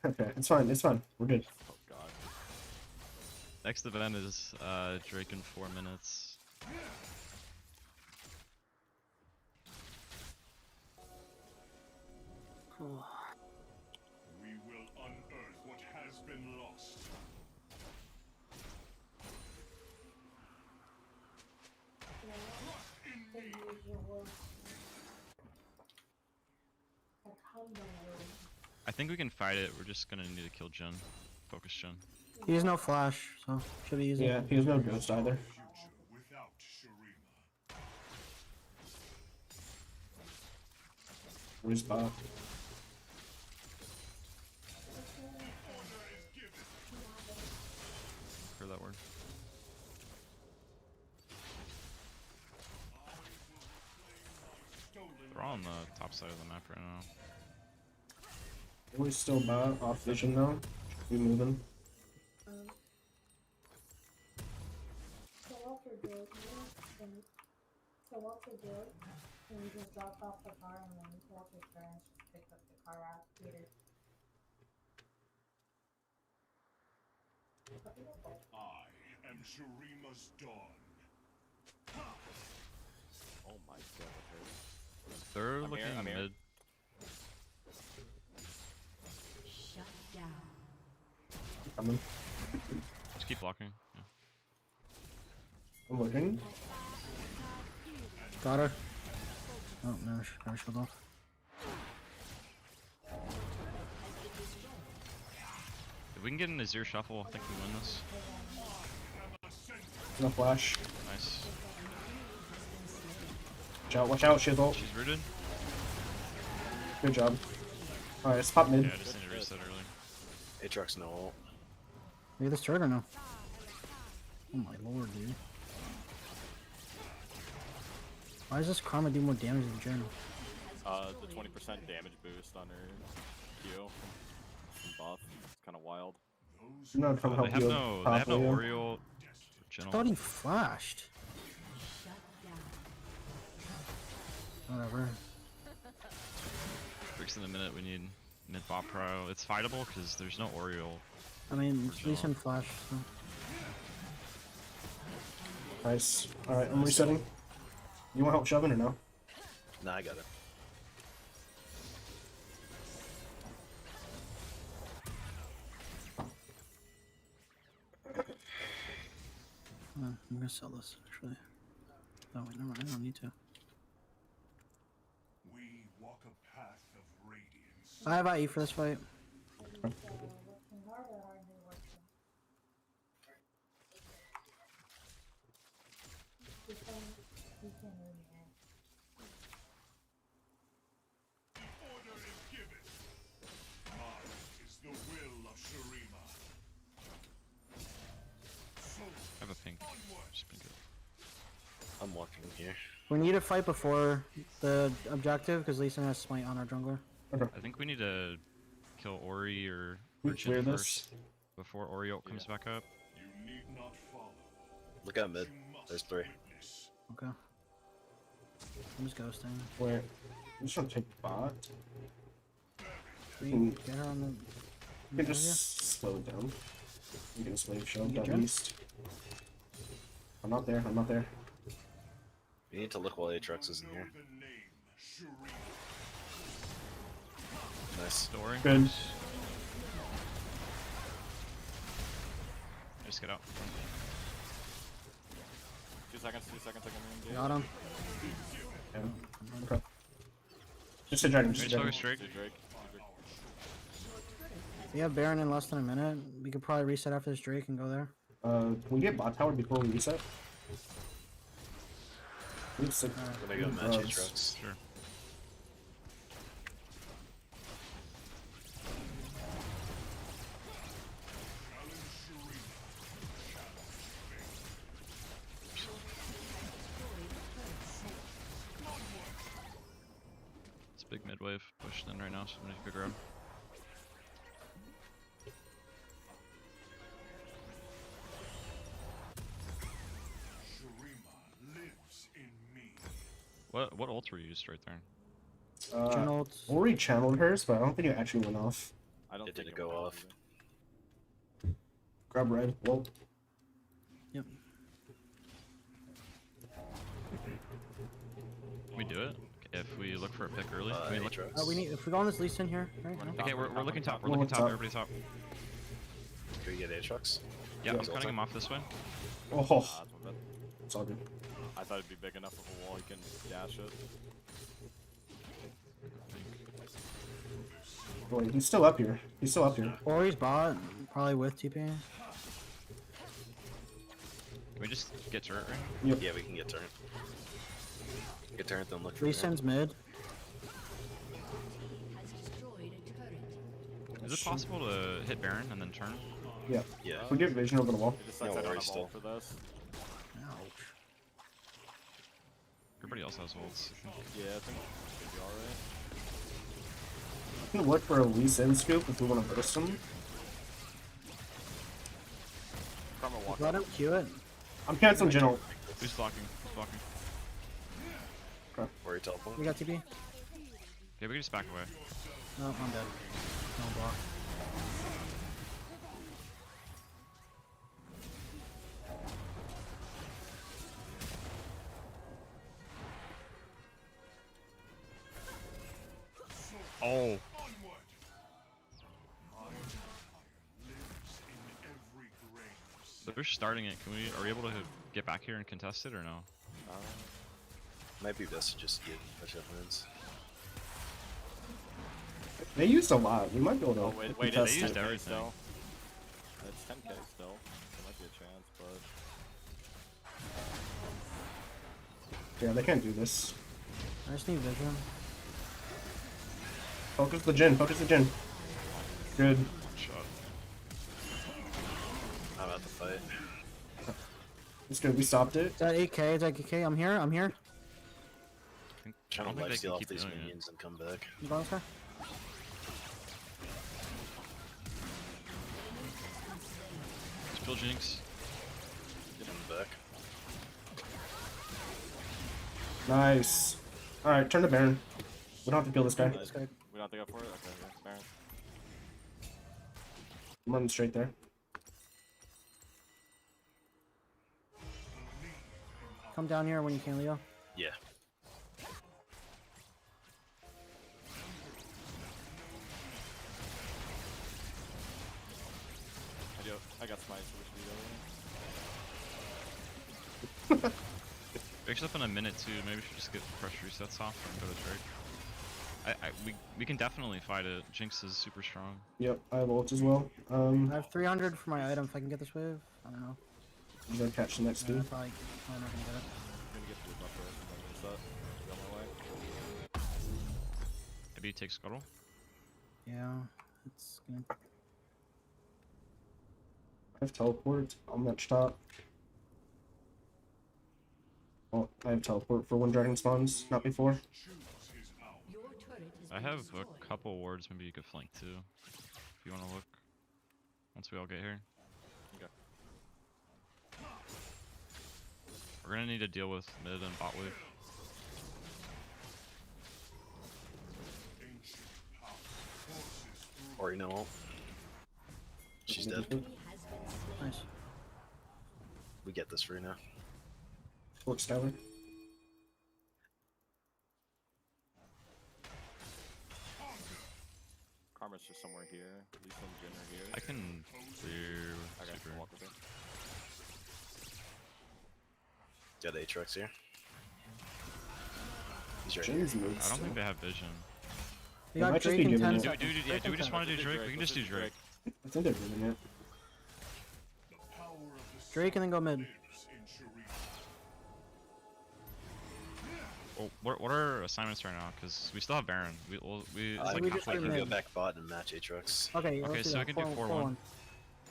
Okay, it's fine, it's fine. We're good. Oh god. Next event is Drake in 4 minutes. We will unearth what has been lost. I think we can fight it. We're just gonna need to kill Jin. Focus Jin. He has no flash, so should be easy. Yeah, he has no ghost either. Future without Shurima. Where's Bob? Heard that word. They're all on the top side of the map right now. We're still bot off vision though. We moving. So what to do? Can you just drop off the car and then walk your friends pick up the car after? I am Shurima's dawn. Oh my god. They're I'm looking here, I'm here. mid. Shut down. Coming. Just keep blocking. Yeah. I'm looking. Got her. Oh no, she got her shield off. If we can get an Azir shuffle, I think we win this. No flash. Nice. Watch out, she's ult. She's rooted. Good job. Alright, let's pop mid. Yeah, I just need to reset early. Aatrox no ult. We get this turret or no? Oh my lord, dude. Why does this Karma do more damage than Jen? The 20% damage boost on her Q from buff. It's kind of wild. No, come help They have you no properly. Oriole. I thought he flashed. Whatever. Breaks in a minute. We need mid bot pro. It's fightable because there's no Oriole. I mean, at least in flash. So. Nice. Alright, I'm resetting. You want help shoving or no? Nah, I got it. I'm gonna sell this actually. Oh wait, never mind. I don't need to. We walk a path of radiance. I have IE for this fight. Working hard or hardly working? You can hear me, right? Order is given. Mine is the will of Shurima. I have a pink. Just pink it. I'm walking here. We need to fight before the objective because Lee Sin has smite on our jungler. I think we need to kill Ori or We Jhin clear this. first before Ori ult comes back up. You need not follow. Look at mid. You must There's 3. witness. Okay. I'm just ghosting. Where? I'm just gonna take bot. We Hmm. get her on the. You can just slow it down. You can slave shove Get at Jhin? least. I'm not there. I'm not there. You need to look while Aatrox is in here. The name Shurima. Nice. Story. Good. Just get out. 2 seconds, I can engage. Got him. Yeah. Okay. Just a dragon. Just a Mage dragon. focus Drake. See Drake. We have Baron in less than a minute. We could probably reset after this Drake and go there. Can we get bot tower before we reset? We need to I'm gonna go match Aatrox. Sure. It's a big mid wave pushing in right now, so I'm gonna figure out. Shurima lives in me. What ult were you used right there? Jhin ult. Ori channeled hers, but I don't think it actually went off. I don't It think didn't go went out off. either. Grab red. Well, Yep. Can we do it? If we look for a pick early? Can we look? Aatrox. We need. If we go on this Lee Sin here, right? Running No? Okay, top, we're running looking top. We're We're looking top. top. Everybody top. Can we get Aatrox? Yeah, I'm He's cutting ulting. him off this way. oh, That's what that- it's all good. I thought it'd be big enough of a wall you can dash it. Wait, he's still up here. He's still up here. Ori's bot, probably with TP. Can we just get turret right? Yep. Yeah, we can get turret. Get turret, then look for Lee there. Sin's mid. Has destroyed a turret. Is it possible to hit Baron and then turn? Yeah. Yeah. If we get vision over the wall. It just No sucks I don't worries have still. ult for this. Everybody else has ults. Yeah, I think it should be alright. We can look for a Lee Sin scoop if we want to burst him. Karma walk. Let him Q it. I'm canceling General. Who's blocking? Who's blocking? Ori teleport. We got TP. Okay, we can just back away. No, I'm dead. No block. Oh. Onward. My empire lives in every grave. They're starting it. Can we? Are we able to get back here and contest it or no? Might be best to just get push up wins. They used a lot. We might be able to. Oh wait, contest it's used 10k everything. still. It's 10k still. There might be a chance, but Yeah, they can't do this. I just need vision. Focus the Jhin. Focus the Jhin. Good. Shot. I'm at the fight. It's good. We stopped it. It's at 8k. It's at 8k. I'm here. I'm here. I Trying don't to think they lifesteal can off keep these doing it. minions and come back. You got this guy? Spill Jinx. Get him back. Nice. Alright, turn to Baron. We don't have to kill this guy. we don't have to go for it. Okay, yeah, Baron. I'm running straight there. Come down here when you can, Leo. Yeah. I got smite, so we should be Drake's up in a minute too. Maybe we should just get fresh resets off and go to Drake. We can definitely fight it. Jinx is super strong. Yep, I have ult as well. I have 300 for my item if I can get this wave. I don't know. I'm gonna catch the next Yeah, dude. I'm not gonna get it. I'm gonna get through buffer and then reset. Be on my way. Maybe you take Scuttle. Yeah, it's good. I have teleport. I'm match top. Oh, I have teleport for when dragon spawns, not before. Your turret has I been have destroyed. a couple wards. Maybe you could flank too, if you want to look. Once we all get here. Okay. We're gonna need to deal with mid and bot wave. Or you know, she's dead. Enemy has been slain. Nice. We get this for now. Works, Skyler. Karma's just somewhere here. Lisa and Jin are here. I can clear. Okay, super. I'll walk with her. Got Aatrox here. He's right Jin's here. moved I don't think still. they have vision. We They got might just Drake be in giving 10 it- Do, seconds. do, yeah, do we just want to do Drake? We can just do Let's Drake. I think they're doing it. Drake and then go mid. Well, what are assignments right now? Because we still have Baron. It's we like just halfway do We can through. go mid. back bot and match Aatrox. Okay, Okay, let's do so we that. can do 4-1.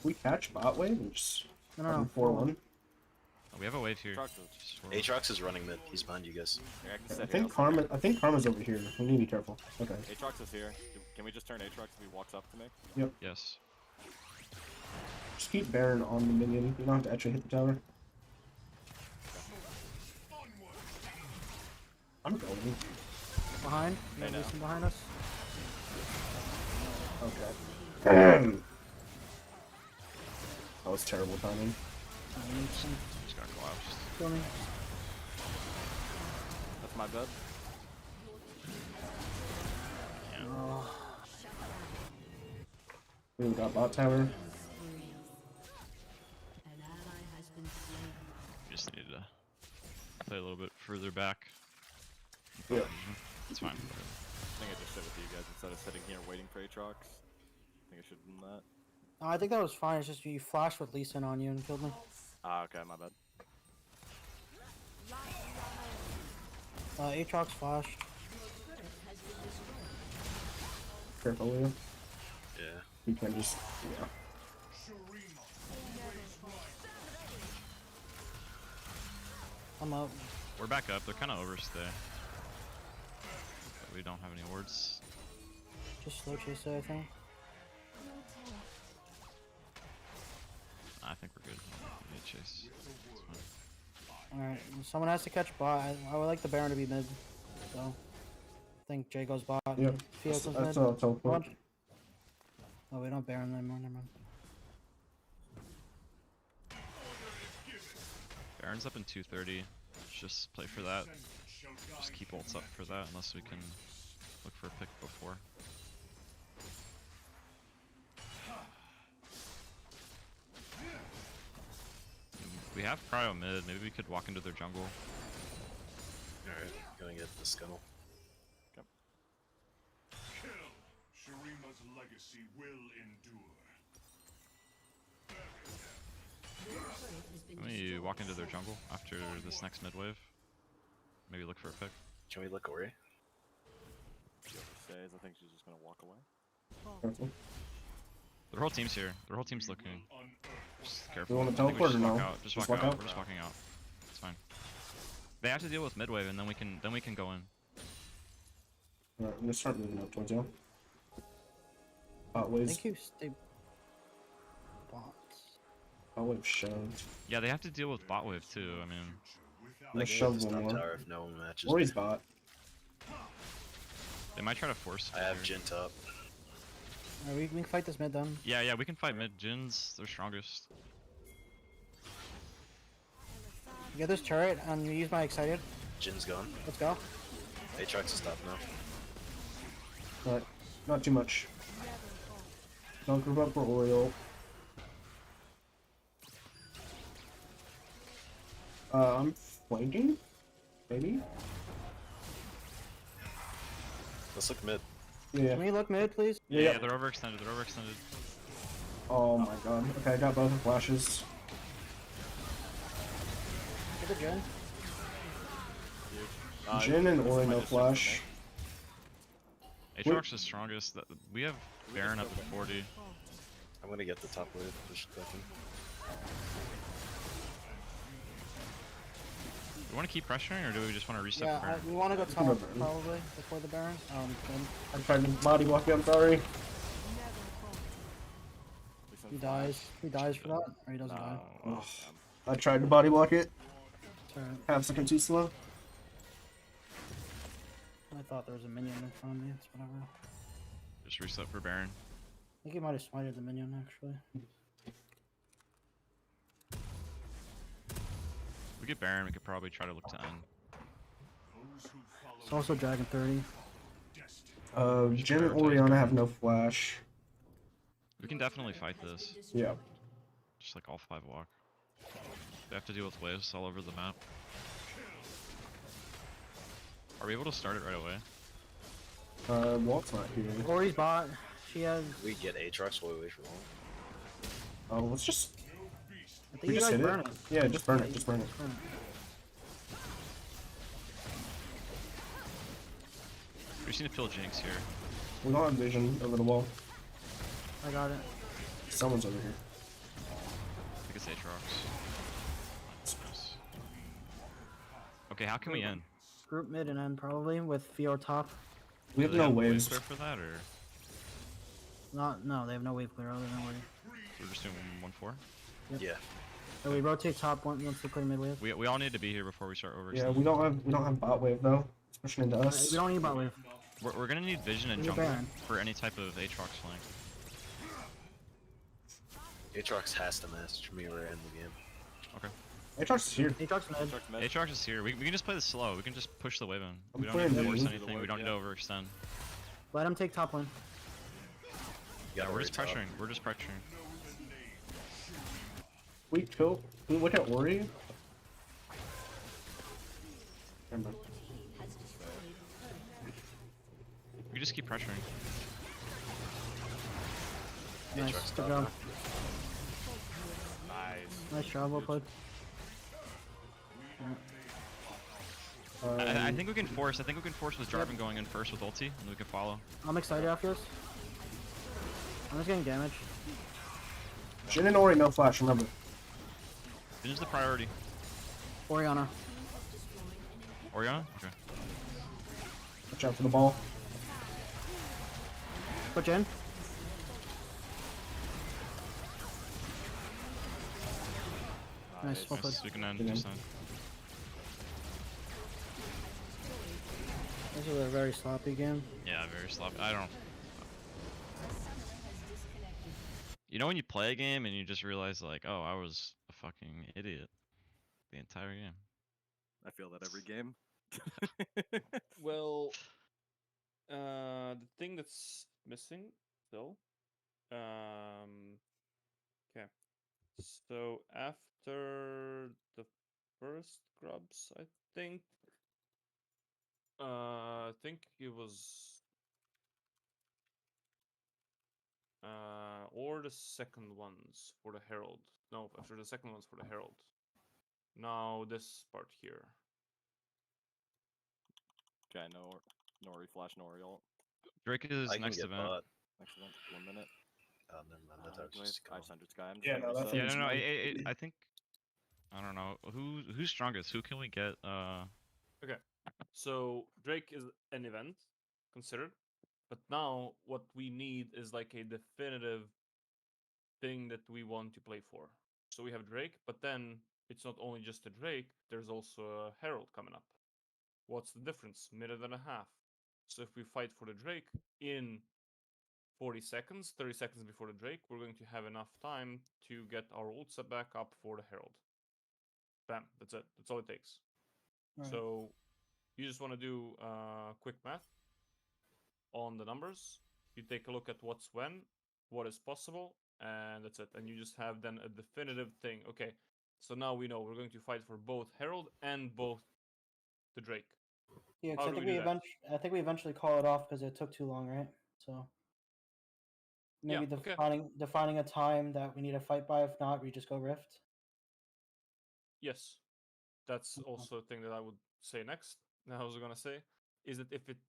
We catch bot wave and just No, 4-1. Oh, we have a wave here. Aatrox is- Just 4-1. Aatrox is running mid. He's behind you guys. Here, I can I sit here. think I'll sit Karma's over here. We need to be careful. Okay. here. Aatrox is here. Can we just turn Aatrox if he walks up to me? Yes. Just keep Baron on the minion. You don't have to actually hit the tower. I'm going. Behind. You Hey, got now. Lucian behind us. Okay. That was terrible timing. Just got collapsed. Kill me. That's my bed. Oh, We got bot tower. An ally has been slain. We just needed to play a little bit further back. Yeah. It's fine. I think I just sit with you guys instead of sitting here waiting for Aatrox. I think I should have done that. no, I think that was fine. It's just you flashed with Lee Sin on you and killed me. Ah, okay, my bad. Aatrox flashed. Careful, Leo. Yeah. You can just. Yeah. I'm up. We're back up. They're kind of overstay. But we don't have any wards. Just slow chase it, I think. I think we're good. We need chase. It's fine. Alright, someone has to catch bot. I would like the Baron to be mid. So, I think Jay goes bot. Yep. and Theo That's goes mid. teleport. What? Oh, we don't Baron anymore. Never mind. Baron's up in 230. Just play for that. Just keep ults up for that unless we can look for a pick before. We have Cryo mid. Maybe we could walk into their jungle. Alright, gonna get the scuttle. Kill. Shurima's legacy will endure. Your turret has been Let me destroyed. walk into their jungle after this next mid wave. Maybe look for a pick. Can we look Ori? She overstays. I think she's just gonna walk away. Careful. Their whole team's here. Their whole team's looking. Just careful. We wanna I think we teleport just or walk no? out. Just Just walk walk out. out? We're just walking out. It's fine. They have to deal with mid wave, and then we can go in. Alright, I'm gonna start moving up towards you. Bot waves. Thank you, stay bots. Bot wave shoved. Yeah, they have to deal with bot wave too. I mean, I'm gonna I can shove get this one top more. tower if no one matches. Ori's bot. they might try to force. I have here. Jin top. Alright, we can fight this mid then. Yeah, we can fight mid. Jin's their strongest. Get this turret and use my excited. Jin's gone. Let's go. Aatrox is top now. Alright, not too much. Don't group up for Oriole. I'm flanking? Maybe? Let's look mid. Yeah. Can we look mid, please? Yeah, they're overextended. They're overextended. Oh my god. Okay, I got both the flashes. Get the gen. Jin and Ori my no distance flash. Aatrox is strongest. We have Baron up at 40. I'm gonna get the top wave. Just clicking. Do we want to keep pressuring, or do we just want to reset Yeah, the Baron? we want to go top Baron. probably before the Baron. Then I tried to body block you, I'm sorry. he dies. He dies for that, or he doesn't die. Ugh. I tried to body block it. It's alright. Half second too slow. I thought there was a minion in front of me. It's whatever. Just reset for Baron. I think he might have smited the minion actually. If we get Baron, we could probably try to look to end. It's also Dragon 30. Jin and Oriana have no flash. We can definitely fight this. Yeah. Just like all 5 walk. They have to deal with waves all over the map. Are we able to start it right away? Walt's not here. Ori's bot. She has. We get Aatrox way away from home. Oh, let's just. I think We you just guys hit burn it? it. Yeah, just burn it, just burn it. Burn it. We just need to kill Jinx here. We don't have vision over the wall. I got it. Someone's over here. I think it's Aatrox. Okay, how can we end? Group mid and end probably with Fior top. We have Do they no wave waves. clear for that, or No, they have no wave clear other than Ori. we're just doing 1-4? Yep. Yeah. So we rotate top once they clear mid wave. We all need to be here before we start overextending. Yeah, we don't have bot wave though. It's pushing into us. We don't need bot wave. We're gonna need vision and We need jungle Baron. for any type of Aatrox flank. Aatrox has to message me where I end the game. Okay. Aatrox is here. Aatrox mid. Aatrox is here. We can just play this slow. We can just push the wave in. I'm We don't need to playing force vision. anything. We don't need to overextend. Let him take top lane. Yeah, we're Ori just top. pressuring. We're just pressuring. We kill. Can we look at Ori? Never mind. We just keep pressuring. Nice. Aatrox Good top. job. Nice. Nice job. Well played. I think we can force. I think we can force with Jarvan going in first with ulti, and we can follow. I'm excited after this. I'm just getting damage. Jin and Ori no flash, remember. Vision's the priority. Oriana. Oriana? Okay. Watch out for the ball. Put in. Nice. Well played. Nice. We can end. Good Just end. end. This is a very sloppy game. Yeah, very sloppy. I don't. You know when you play a game and you just realize like, oh, I was a fucking idiot the entire game. I feel that every game. Well, the thing that's missing still. Okay. So after the first grubs, I think it was or the second ones for the Herald. No, after the second ones for the Herald. Now this part here. Okay, no Nori flash, Nori ult. Drake is I can next get event. bot. Excellent. 1 minute. Oh, never mind. I thought it was just a call. 500 Sky. I'm just Yeah, gonna no, that's reset. Yeah, no, It's I think. I don't know who's strongest. Who can we get? Okay, so Drake is an event considered, but now what we need is like a definitive thing that we want to play for. So we have Drake, but then it's not only just a Drake. There's also a Herald coming up. What's the difference? Minute and a half. So if we fight for the Drake in 40 seconds, 30 seconds before the Drake, we're going to have enough time to get our ults back up for the Herald. Bam, that's it. That's all it takes. Right. So you just want to do quick math on the numbers. You take a look at what's when, what is possible, and that's it. And you just have then a definitive thing. Okay, So now we know we're going to fight for both Herald and both the Drake. Yeah, 'cause How I do think we we do that? I think we eventually call it off because it took too long, right? So maybe Yeah, okay. defining a time that we need to fight by. If not, we just go Rift. Yes, that's Okay. also a thing that I would say next. I was gonna say is that if it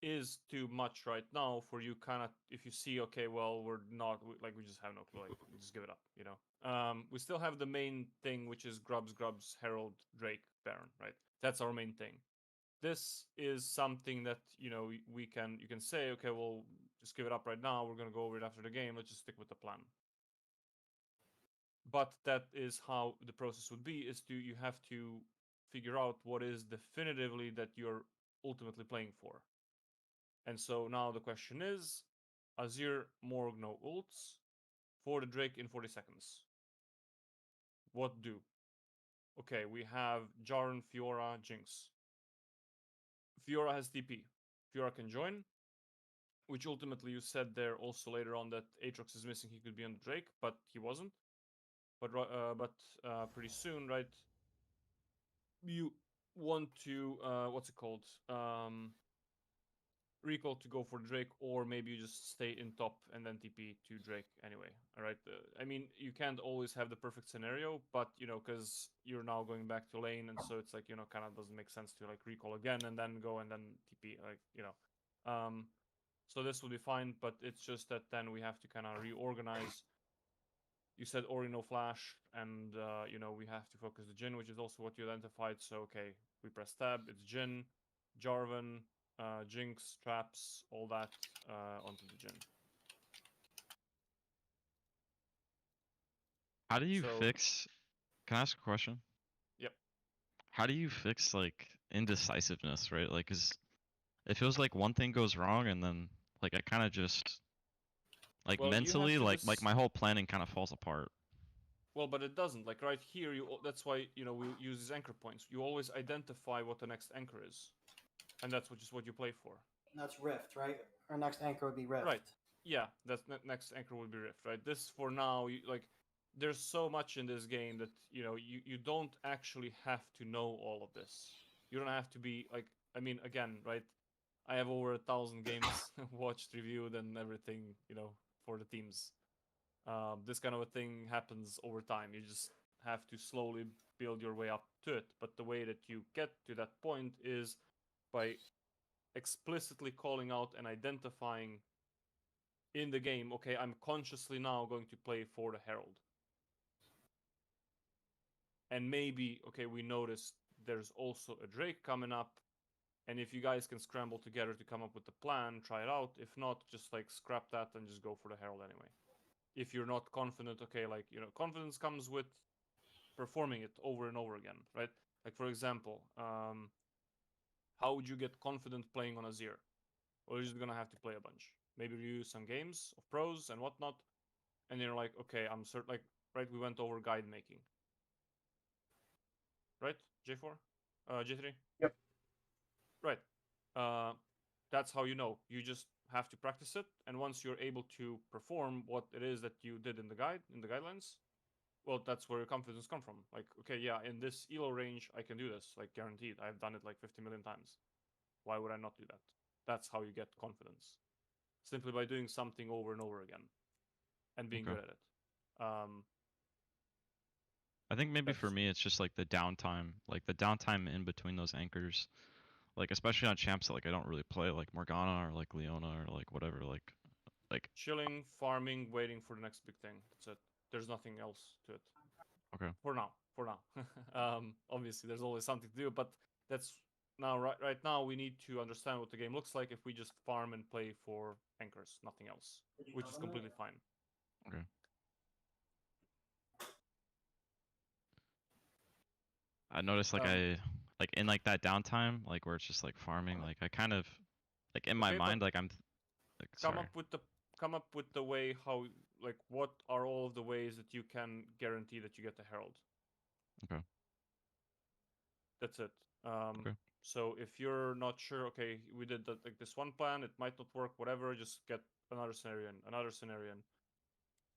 is too much right now for you, kind of, if you see, okay, well, we're not like we just have no clue, like just give it up, you know. We still have the main thing, which is Grubs, Herald, Drake, Baron, right? That's our main thing. This is something that you know you can say, okay, well, just give it up right now. We're gonna go over it after the game. Let's just stick with the plan. But that is how the process would be: is you have to figure out what is definitively that you're ultimately playing for. And so now the question is, Azir, Morg, no ults for the Drake in 40 seconds. What do? Okay, we have Jaren, Fiora, Jinx. Fiora has TP. Fiora can join, which ultimately you said there also later on that Aatrox is missing. He could be on the Drake, but he wasn't. But pretty soon, right? You want to what's it called? Recall to go for Drake, or maybe you just stay in top and then TP to Drake anyway. All right. I mean, you can't always have the perfect scenario, but you know, because you're now going back to lane, and so it's like, you know, kind of doesn't make sense to like recall again and then go and then TP, like, you know. So this will be fine, but it's just that then we have to kind of reorganize. You said Ori no flash, and you know, we have to focus the Jhin, which is also what you identified. So okay, we press tab. It's Jhin, Jarvan, Jinx, traps, all that onto the Jhin. How do you So- fix? Can I ask a question? Yep. How do you fix like indecisiveness, right? Like, 'cause it feels like one thing goes wrong and then like I kind of just like Well, you have mentally to like my whole planning kind of falls apart. Well, but it doesn't. Like right here, that's why, you know, we use these anchor points. You always identify what the next anchor is, and that's what you play for. That's Rift, right? Our next anchor would be Rift. Right. Yeah, that's next anchor would be Rift, right? This for now, like, there's so much in this game that you know you don't actually have to know all of this. You don't have to be like, I mean, again, right? I have over 1,000 games watched, reviewed, and everything, you know, for the teams. This kind of a thing happens over time. You just have to slowly build your way up to it. But the way that you get to that point is by explicitly calling out and identifying in the game, okay, I'm consciously now going to play for the Herald. And maybe, okay, we notice there's also a Drake coming up. And if you guys can scramble together to come up with a plan, try it out. If not, just like scrap that and just go for the Herald anyway. If you're not confident, okay, like, you know, confidence comes with performing it over and over again, right? Like, for example, how would you get confident playing on Azir? Well, you're just gonna have to play a bunch. Maybe review some games of pros and whatnot, and you're like, okay, I'm certain. Like, right? We went over guide making, right? J4, J3. Yep. Right. That's how you know. You just have to practice it, and once you're able to perform what it is that you did in the guidelines, well, that's where your confidence come from. Like, okay, yeah, in this elo range, I can do this, like guaranteed. I've done it like 50 million times. Why would I not do that? That's how you get confidence, simply by doing something over and over again, and being Okay. good at it. I think maybe for That's- me it's just like the downtime in between those anchors. Like especially on champs that like I don't really play, like Morgana or like Leona or like whatever, like Chilling, farming, waiting for the next big thing. That's it. There's nothing else to it. okay. For now. Obviously, there's always something to do, but that's now right now we need to understand what the game looks like if we just farm and play for anchors, nothing else, which is completely fine. Okay. I noticed like like in like that downtime, like where it's just like farming, like I kind of like in my Okay, but mind, like I'm like sorry. come up with the way how, like, what are all of the ways that you can guarantee that you get the Herald. Okay. That's it. Okay. So if you're not sure, okay, we did that, like this one plan, it might not work, whatever, just get another scenario and another scenario. And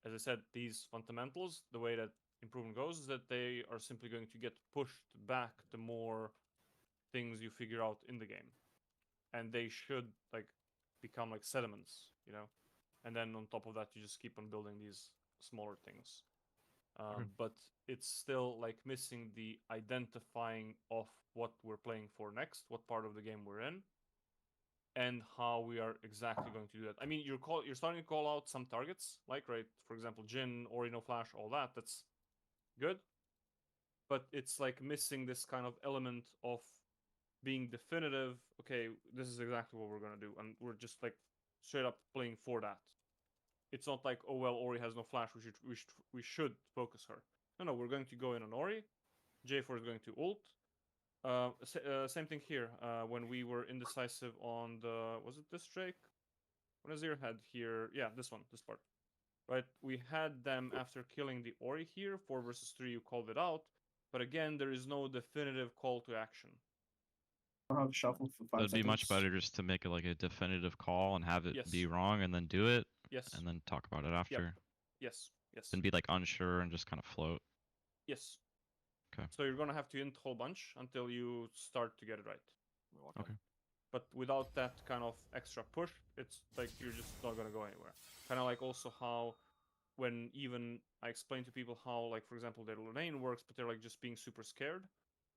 as I said, these fundamentals, the way that improvement goes is that they are simply going to get pushed back the more things you figure out in the game, and they should like become like sediments, you know. And then on top of that, you just keep on building these smaller things. But it's still like missing the identifying of what we're playing for next, what part of the game we're in, and how we are exactly going to do that. I mean, you're starting to call out some targets, like, right, for example, Jhin, Ori, no Flash, all that. That's good. But it's like missing this kind of element of being definitive. Okay, this is exactly what we're gonna do, and we're just like straight up playing for that. It's not like, oh well, Ori has no Flash, we should focus her. No, we're going to go in on Ori. J4 is going to ult. Same thing here. When we were indecisive on the, was it this Drake? What is your head here? Yeah, this one, this part. Right, we had them after killing the Ori here, 4 versus 3, you called it out. But again, there is no definitive call to action. I'll have shuffle for 5 It'd be much seconds. better just to make it like a definitive call and have it Yes. be wrong and then do it. Yes. And then talk about it after. Yes. Then be like unsure and just kind of float. Yes. Okay. So you're gonna have to int a whole bunch until you start to get it right. Okay. But without that kind of extra push, it's like you're just not gonna go anywhere. Kind of like also how when even I explain to people how, like, for example, their lane works, but they're like just being super scared.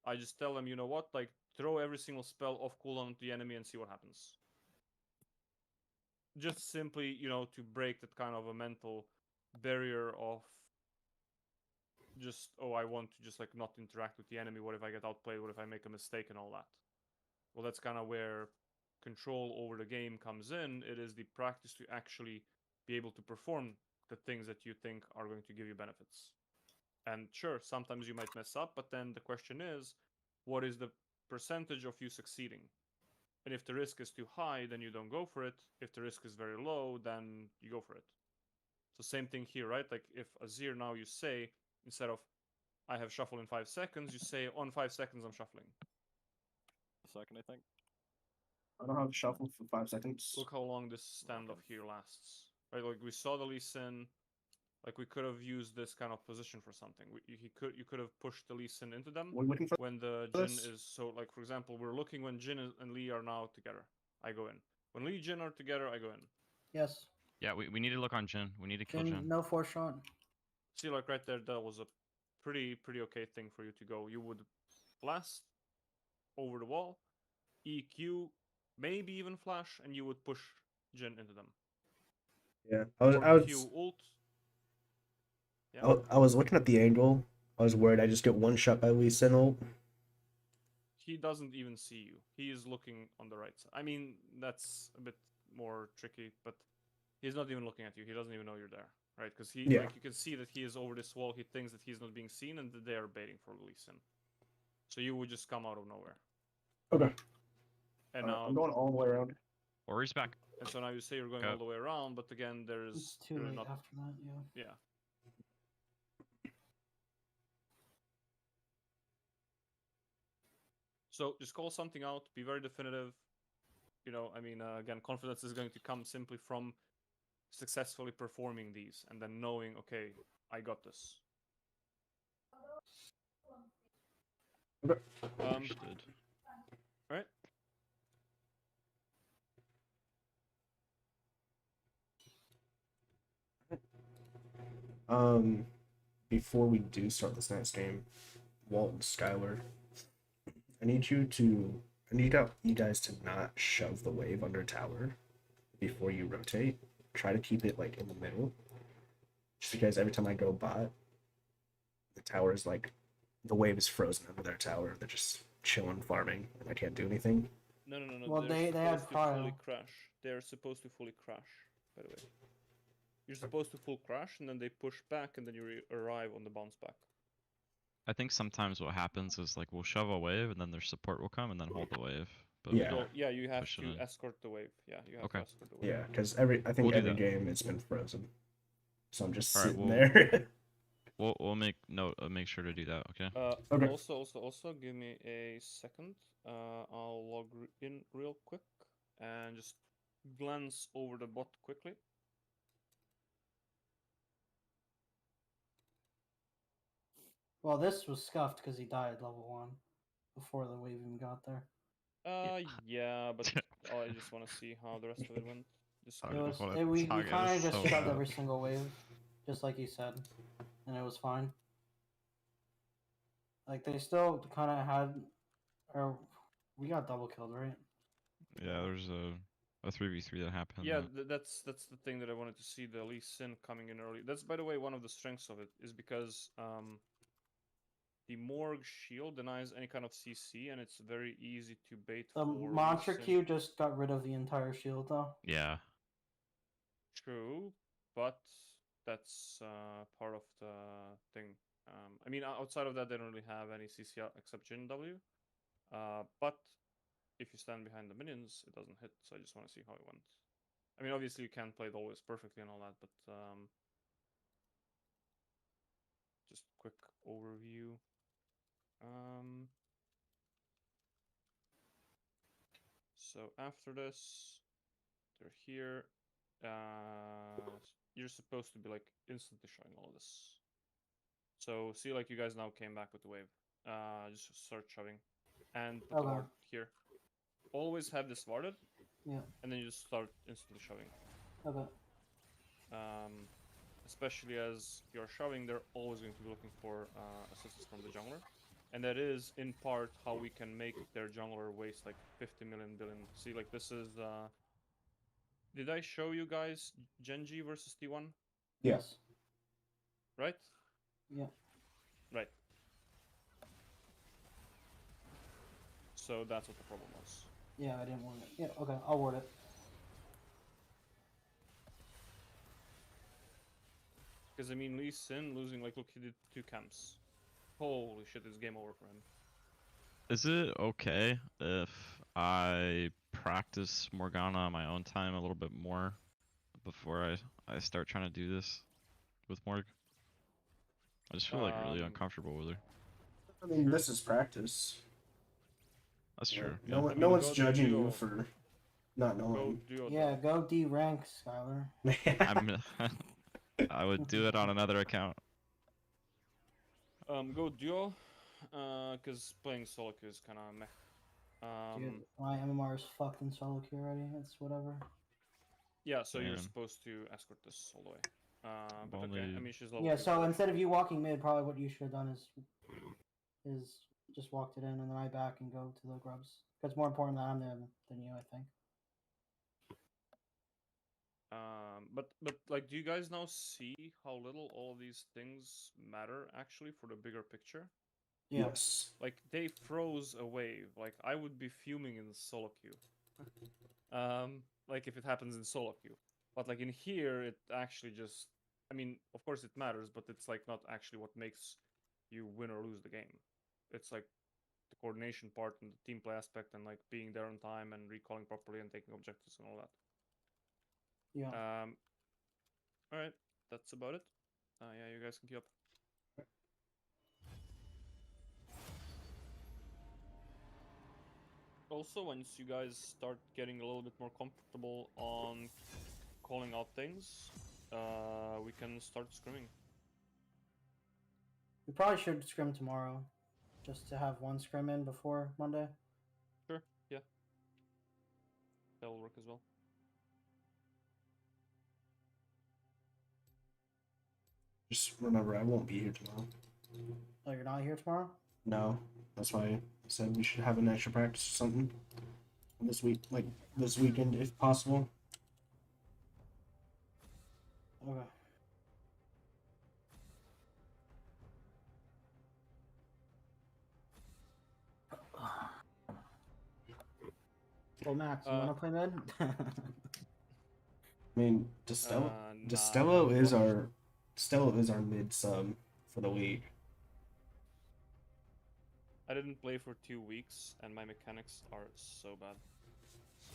I just tell them, you know what, like throw every single spell off cooldown to the enemy and see what happens. Just simply, you know, to break that kind of a mental barrier of just, oh, I want to just like not interact with the enemy. What if I get outplayed? What if I make a mistake and all that? Well, that's kind of where control over the game comes in. It is the practice to actually be able to perform the things that you think are going to give you benefits. And sure, sometimes you might mess up, but then the question is, what is the percentage of you succeeding? And if the risk is too high, then you don't go for it. If the risk is very low, then you go for it. So same thing here, right? Like if Azir now you say, instead of I have shuffle in 5 seconds, you say on 5 seconds I'm shuffling. A second, I think. I don't have shuffle for 5 seconds. Look how long this standoff here lasts. Right, like we saw the Lee Sin. Like we could have used this kind of position for something. You could have pushed the Lee Sin into them We're looking for when the Jhin is so. Like for example, we're looking when Jhin and Lee are now together. I go in. When Lee Jhin are together, I go in. Yes. Yeah, we need to look on Jhin. We need to kill Jhin. No force shot. See, like right there, that was a pretty okay thing for you to go. You would blast over the wall, EQ, maybe even flash, and you would push Jhin into them. Yeah, I was ult. Yeah. I was looking at the angle. I was worried I just get one shot by Lee Sin ult. He doesn't even see you. He is looking on the right side. I mean, that's a bit more tricky, but he's not even looking at you. He doesn't even know you're there, right? Because he, like, you can see that he is over this wall. He thinks that he's not being seen, and that they are baiting for Lee Sin. So you would just come out of nowhere. Okay. And now I'm going all the way around. Ori's back. And so now you say you're going all the way around, but again, there's It's too late not. after that. Yeah. Yeah. So just call something out, be very definitive. You know, I mean, again, confidence is going to come simply from successfully performing these and then knowing, okay, I got this. Understood. All right. Before we do start this next game, Walt and Skylar, I need you guys to not shove the wave under tower before you rotate. Try to keep it like in the middle. Just because every time I go bot, the tower is like, the wave is frozen under their tower. They're just chilling, farming, and I can't do anything. No. Well, they have fully crash. They're supposed to fully crash, by the way. You're supposed to full crash, and then they push back, and then you arrive on the bounce back. I think sometimes what happens is like we'll shove a wave and then their support will come and then hold the wave. But Yeah. So, yeah, you have push it to in. escort the wave. Yeah, you have Okay. to escort the wave. Yeah, because I think We'll do every that. game it's been frozen, so I'm just All right, sitting we'll- there. We'll make note. Make sure to do that. Okay. Okay. Also, give me a second. I'll log in real quick and just glance over the bot quickly. Well, this was scuffed because he died level 1 before the wave even got there. Yeah, but I just want to see how the rest of it went. Just Sorry, It quick. was. what It, we Saga kind is of just so shoved bad. every single wave, just like you said, and it was fine. Like they still kind of had, or we got double killed, right? Yeah, there's a 3v3 that happened. Yeah, that- that's the thing that I wanted to see, the Lee Sin coming in early. That's, by the way, one of the strengths of it, is because the Morgue shield denies any kind of CC, and it's very easy to bait The for Lee Mantra Sin. Q just got rid of the entire shield, though. Yeah. True, but that's part of the thing. I mean, outside of that, they don't really have any CC except Jin W. But if you stand behind the minions, it doesn't hit. So I just want to see how it went. I mean, obviously you can't play it always perfectly and all that, but just quick overview. So after this, they're here. You're supposed to be like instantly showing all of this. So see, like you guys now came back with the wave. Just start shoving, and put the ward here. Always have this warded. Yeah. And then you just start instantly shoving. Okay. Especially as you're shoving, they're always going to be looking for assistance from the jungler. And that is, in part, how we can make their jungler waste like 50 million billion. See, like this is... Did I show you guys Genji versus T1? Yes. Right? Yeah. Right. So that's what the problem was. Yeah, I didn't want it. Yeah, okay, I'll ward it. Because, I mean, Lee Sin losing, like, look, he did 2 camps. Holy shit, it's game over for him. Is it okay if I practice Morgana on my own time a little bit more before I start trying to do this with Morg? I just feel like really uncomfortable with her. I mean, this is practice. That's true. No, Yeah. one, I no mean, one's go judging duo. you for not knowing. Yeah, go D rank, Skylar. I would do it on another account. Go duo, because playing solo queue is kind of meh. Dude, my MMR is fucked in solo queue already. It's whatever. Yeah, so you're Man. supposed to escort this all the way. But Only- okay, I mean, she's level Yeah, 2, so instead of you walking mid, probably what you should have done is just walked it in and then I back and go to the grubs. It's more important that I'm there than you, I think. But like, do you guys now see how little all of these things matter actually for the bigger picture? Yeah. Yes. Like, they froze a wave. Like, I would be fuming in solo queue. Like if it happens in solo queue. But like in here, it actually just, I mean, of course it matters, but it's like not actually what makes you win or lose the game. It's like the coordination part and the team play aspect and like being there on time and recalling properly and taking objectives and all that. Yeah. Alright, that's about it. Yeah, you guys can keep up. Also, once you guys start getting a little bit more comfortable on calling out things, we can start scrimming. We probably should scrim tomorrow, just to have one scrim in before Monday. Sure, yeah. That will work as well. Just remember, I won't be here tomorrow. Oh, you're not here tomorrow? No, that's why I said we should have an extra practice or something this week, like this weekend, if possible. Okay. Well, Max, you wanna play mid? I mean, Destello Nah, is our mid sub for the week. I didn't play for 2 weeks, and my mechanics are so bad. So,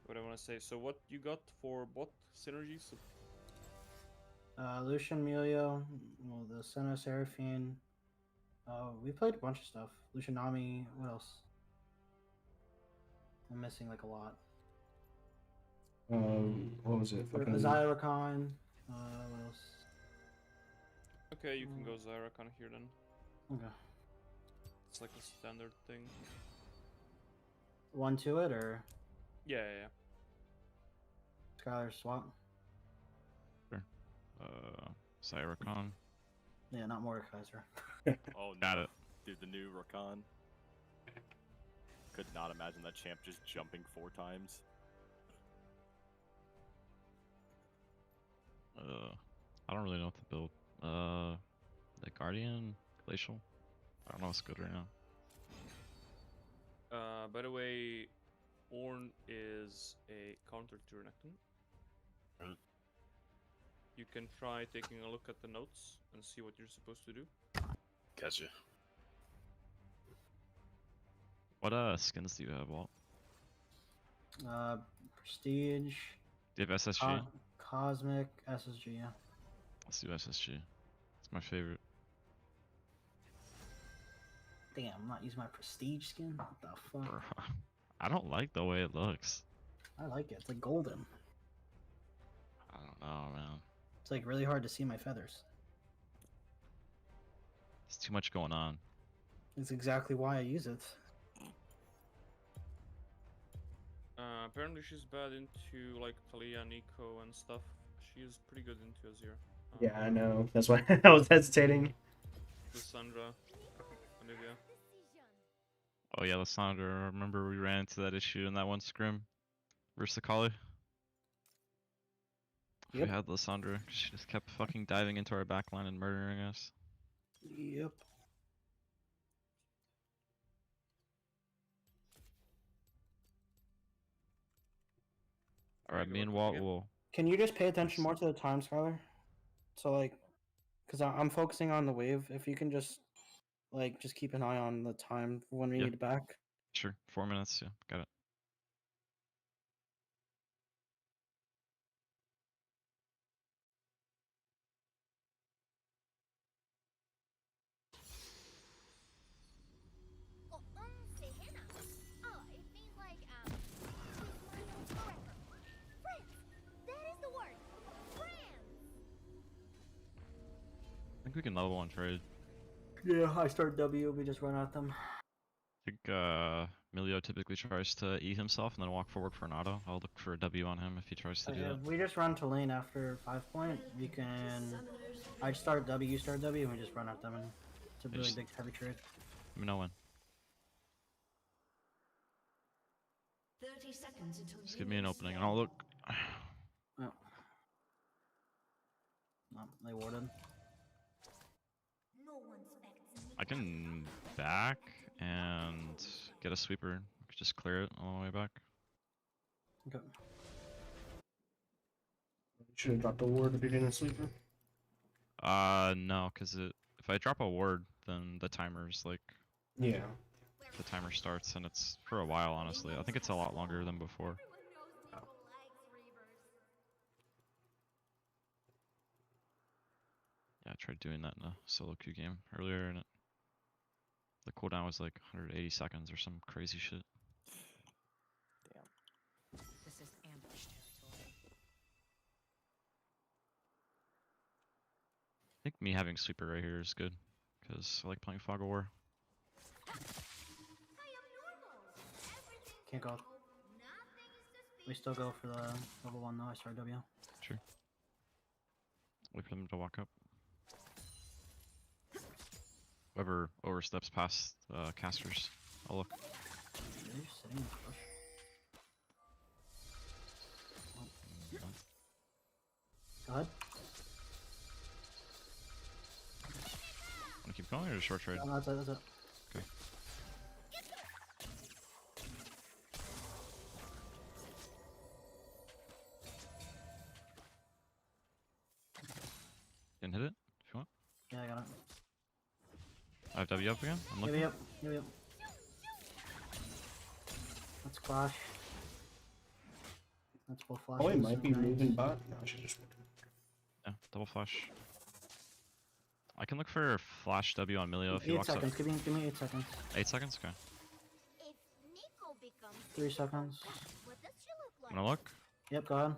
what I want to say. So, what you got for bot synergies? Lucian, Melio, well, the Senna, Seraphine. We played a bunch of stuff. Lucian, Nami, what else? I'm missing like a lot. What was it? Fucking Zyrakan. What else? Okay, you can go Zyrakan here then. Okay. It's like a standard thing. One to it or Yeah, yeah, yeah. Skylar swap? Cyricon. Yeah, not Mordekaiser. Oh, no. Got it. Dude, the new Rakan. Could not imagine that champ just jumping 4 times. I don't really know what to build. The Guardian, Glacial. I don't know what's good right now. By the way, Ornn is a counter to Renekton. Right. You can try taking a look at the notes and see what you're supposed to do. Gotcha. What skins do you have, Walt? Prestige. Do you have SSG? Cosmic, SSG, yeah. Let's do SSG. It's my favorite. Damn, I'm not using my Prestige skin? What the fuck? I don't like the way it looks. I like it. It's like golden. I don't know, man. It's like really hard to see my feathers. There's too much going on. That's exactly why I use it. Apparently she's bad into like Talia, Nico, and stuff. She is pretty good into Azir. Yeah, I know. That's why I was hesitating. Lissandra, Olivia. Oh yeah, Lissandra. Remember we ran into that issue in that one scrim versus Akali? Yep. We had Lissandra. She just kept fucking diving into our backline and murdering us. Yep. Alright, me and Walt will... Can you just pay attention more to the time, Skylar? So like, because I'm focusing on the wave. If you can just, like, just keep an eye on the time when we Yeah. need back. Sure, 4 minutes, yeah, got it. I think we can level 1 trade. Yeah, I start W. We just run at them. I think Milio typically tries to E himself and then walk forward for an auto. I'll look for a W on him if he tries to do that. We just run to lane after 5 point. We can. I start W, you start W, and we just run at them. And it's a really big heavy trade. Let me know when. 30 seconds until Just give me an opening and I'll look. Oh. No, they warded. I can back and get a sweeper. I could just clear it all the way back. Okay. Should have dropped a ward if you're getting a sleeper. No, because if I drop a ward, then the timer's like... Yeah. The timer starts and it's for a while, honestly. I think it's a lot longer than before. Yeah, I tried doing that in a solo queue game earlier and the cooldown was like 180 seconds or some crazy shit. Damn. This is ambush territory. I think me having sweeper right here is good, because I like playing Fog of War. Can't go. We still go for the level 1 though. I start W. Sure. Wait for them to walk up. Whoever oversteps past casters, I'll look. They're just sitting in the bush. Go ahead. Wanna keep going or short trade? No, that's it, that's it. Okay. Can hit it if you want. Yeah, I got it. I have W up again? I'm looking. Yep. Let's clash. Let's both flash. Oh, it might be moving bot. No, I should just. Yeah, double flash. I can look for flash W on Milio if he 8 walks seconds. up. Give me 8 seconds. 8 seconds? Okay. 3 seconds. I'm gonna look. Yep, go ahead.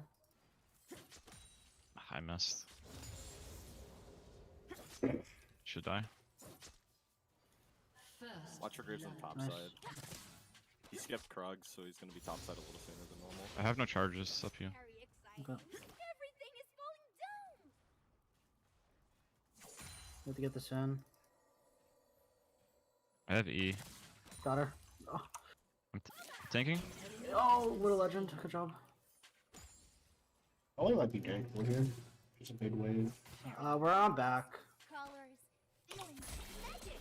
I missed. Should die. Watch your Graves on top Nice. side. He skipped Krug, so he's gonna be top side a little sooner than normal. I have no charges. It's up to you. Okay. Everything is falling down. We have to get this in. I have E. Got her. Oh, Tanking? oh what a legend. Good job. Only might be gankable here. Just a big wave. We're on back. Colors, feelings, magic.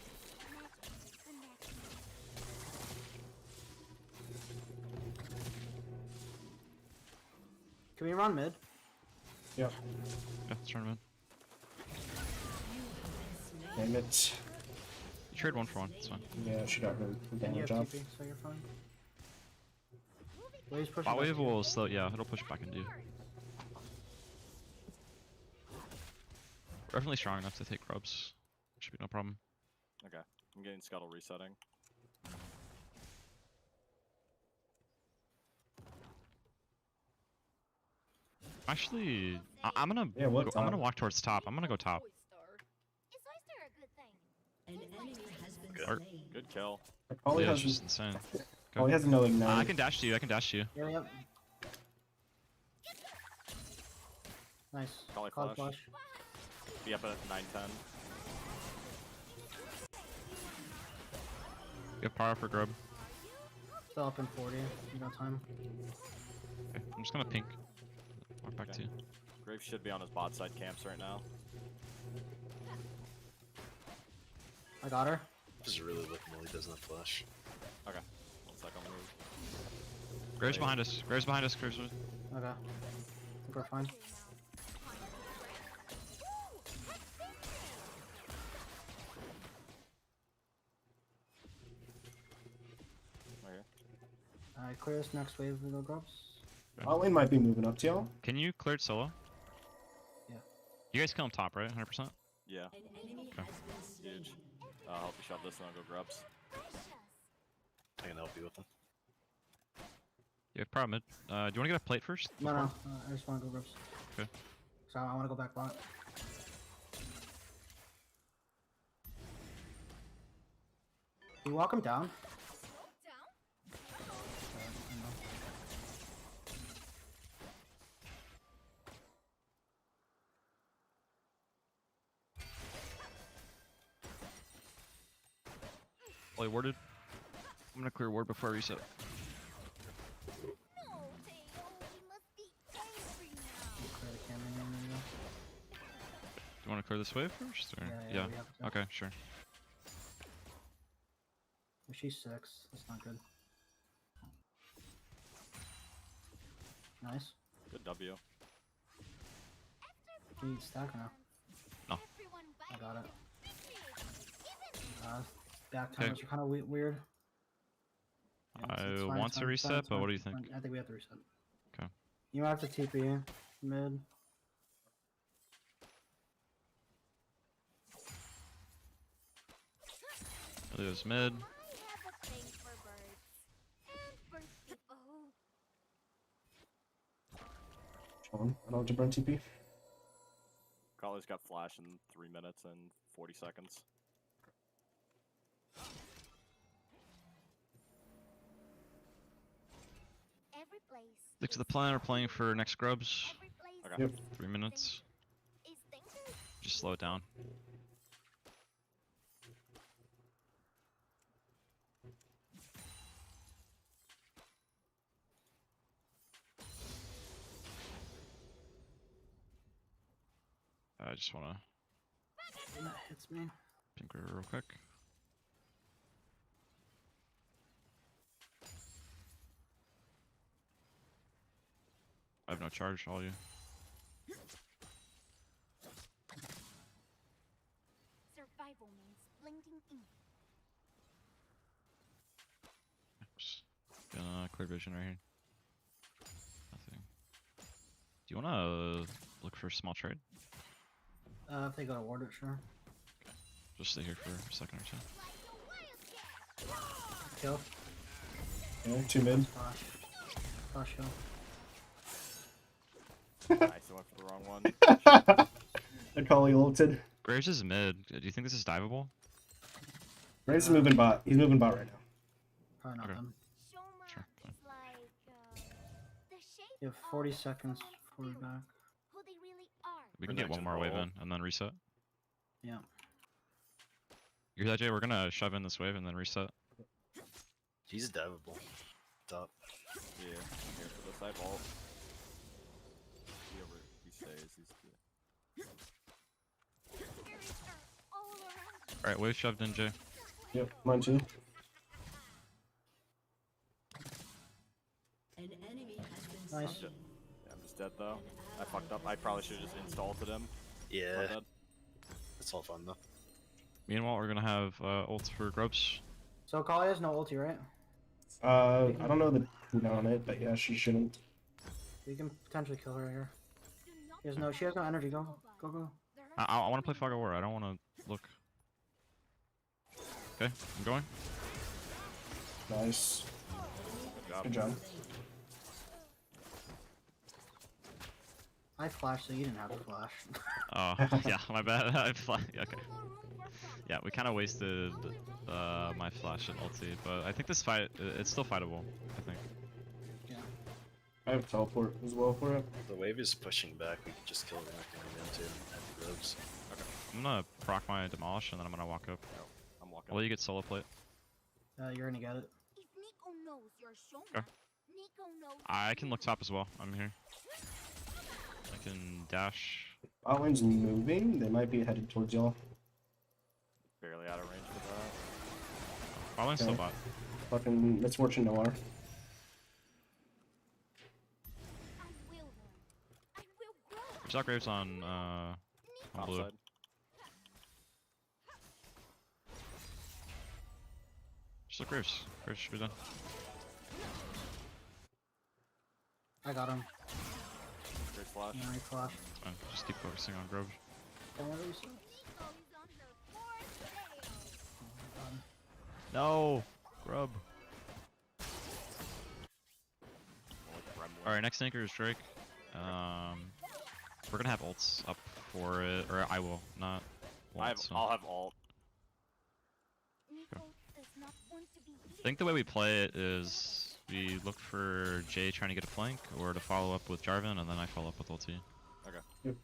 Can we run mid? Yep. Yeah, let's run mid. Damn it. You trade 1 for 1. It's fine. Yeah, she got her And you damage have up. TP, so you're fine. Wave's pushing Bot back wave in. will slow. Yeah, it'll push back into you. We're definitely strong enough to take grubs. Should be no problem. Okay, I'm getting Scuttle resetting. Actually, I'm gonna. Yeah, what I'm gonna top? walk towards top. I'm gonna go top. Is oyster a good thing? An enemy has been Or- slain. Good kill. Probably Yeah, it's has just insane. probably has no ignite. I can dash to you. I can dash to you. Yeah, yep. Nice. Collie Cloud flash. Be up at 9-10. You have power for grub. Still up in 40. You got time. Okay, I'm just gonna pink. Walk back to you. Graves should be on his bot side camps right now. I got her. Just really looking while he doesn't have flash. Okay, 1 second move. Graves behind us. Graves behind us. Graves. Okay. I think we're fine. Right here. Alright, clear this next wave. We go grubs. Bot lane might be moving up to y'all. Can you clear it solo? Yeah. You guys kill him top, right? 100%. Yeah, An enemy Okay. has been slain. huge. I'll help you shove this and I'll go grubs. I can help you with them. You have power mid. Do you want to get a plate first? No, no. I just want to go grubs. Okay. So I want to go back bot. Can you walk him down? I know. Fully warded. I'm gonna clear ward before I reset. No, Teo, we must be angry now. Clear the cannon in there. Do you want to clear this wave first? Or? Yeah, we have to. Okay, sure. She's 6. That's not good. Nice. Good W. Can you stack or no? No. I got it. Back Okay. timers are kind of weird. Yeah, I it's fine, want it's to fine, it's reset, fine, it's but what fine, do you it's fine. think? I think we have to reset. Okay. You might have to TP mid. Leo's mid. I have a thing for birds. And for people. Sean, I don't have to burn TP. Collie's got flash in 3 minutes and 40 seconds. Every place. Stick to the plan. We're playing for next grubs. Every place Okay. Yep. 3 minutes. is dangerous. Just slow it down. I just wanna That hits me. pink her real quick. I have no charge, all you. Survival means blending in. Oops. Gonna clear vision right here. Nothing. Do you wanna look for a small trade? If they go to ward it, sure. Just stay here for a second or two. Kill. Yeah, 2 mid. Flash. Flash kill. Nice, I went for the wrong one. I call he ulted. Graves is mid. Do you think this is diveable? Graves is moving bot. He's moving bot right now. Probably not Okay. them. Sure. Fine. You have 40 seconds before we back. We can We're get one next more wave roll. in and then reset. Yeah. You hear that, Jay? We're gonna shove in this wave and then reset. He's diveable. Top. Yeah, I'm here for this. I have ult. He stays. He's good. Alright, wave shoved in, Jay. Yep, mine too. An enemy has been Nice. slain. Yeah, I'm just dead though. I fucked up. I probably should have just installed him. Yeah. My bad. That's all fun though. Meanwhile, we're gonna have ults for Grubs. So Kali has no ulti, right? I don't know the cooldown on it, but yeah, she shouldn't. We can potentially kill her here. She has no energy. Go. I want to play Fog of War. I don't want to look. Okay, I'm going. Nice. Good job. Good job. I flashed, so you didn't have to flash. Oh, yeah, my bad. Okay. Yeah, we kind of wasted my flash and ulti, but I think this fight, it's still fightable, I think. Yeah. I have teleport as well for it. The wave is pushing back. We can just kill Renekton again too. And Grubs. I'm gonna proc my Demolish, and then I'm gonna walk up. I'm walking. I'll let you get solo plate. You're gonna get it. Okay. I can look top as well. I'm here. I can dash. Bot lane's moving. They might be headed towards y'all. Barely out of range for that. Bot lane's still Okay. bot. Fucking Misfortune Noir. We saw Graves on blue. Topside. Just look Graves. Graves should be done. I got him. Great flash. Yeah, I flashed. It's fine. Just keep focusing on Grove. No! Grub. Alright, next anchor is Drake. We're gonna have ults up for it, or I will, not want, so. I'll have ult. I think the way we play it is we look for Jay trying to get a flank, or to follow up with Jarvan, and then I follow up with ulti. Okay. Yep.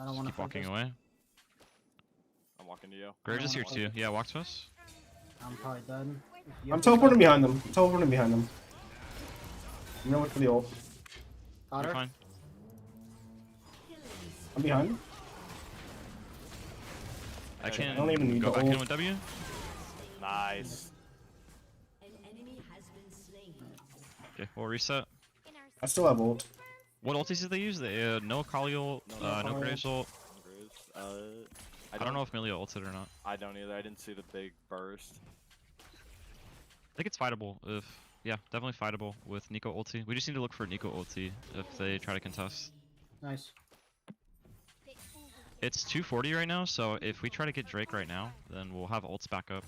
I don't want to Keep walking away. I'm walking to you. Graves is here wanna- too. Yeah, walk to us. I'm probably dead. I'm teleporting behind them. Teleporting behind them. I'm gonna look for the ult. Got You're her. fine. I'm behind them. I can don't even need go the back in ult. with W. Nice. An enemy has been slain. Okay, we'll reset. I still have ult. What ultis did they use? They no Kali ult, no Kali Graves ult. Graves. I don't know if Millia ulted or not. I don't either. I didn't see the big burst. I think it's fightable. Yeah, definitely fightable with Nico ulti. We just need to look for Nico ulti if they try to contest. Nice. It's 240 right now, so if we try to get Drake right now, then we'll have ults back up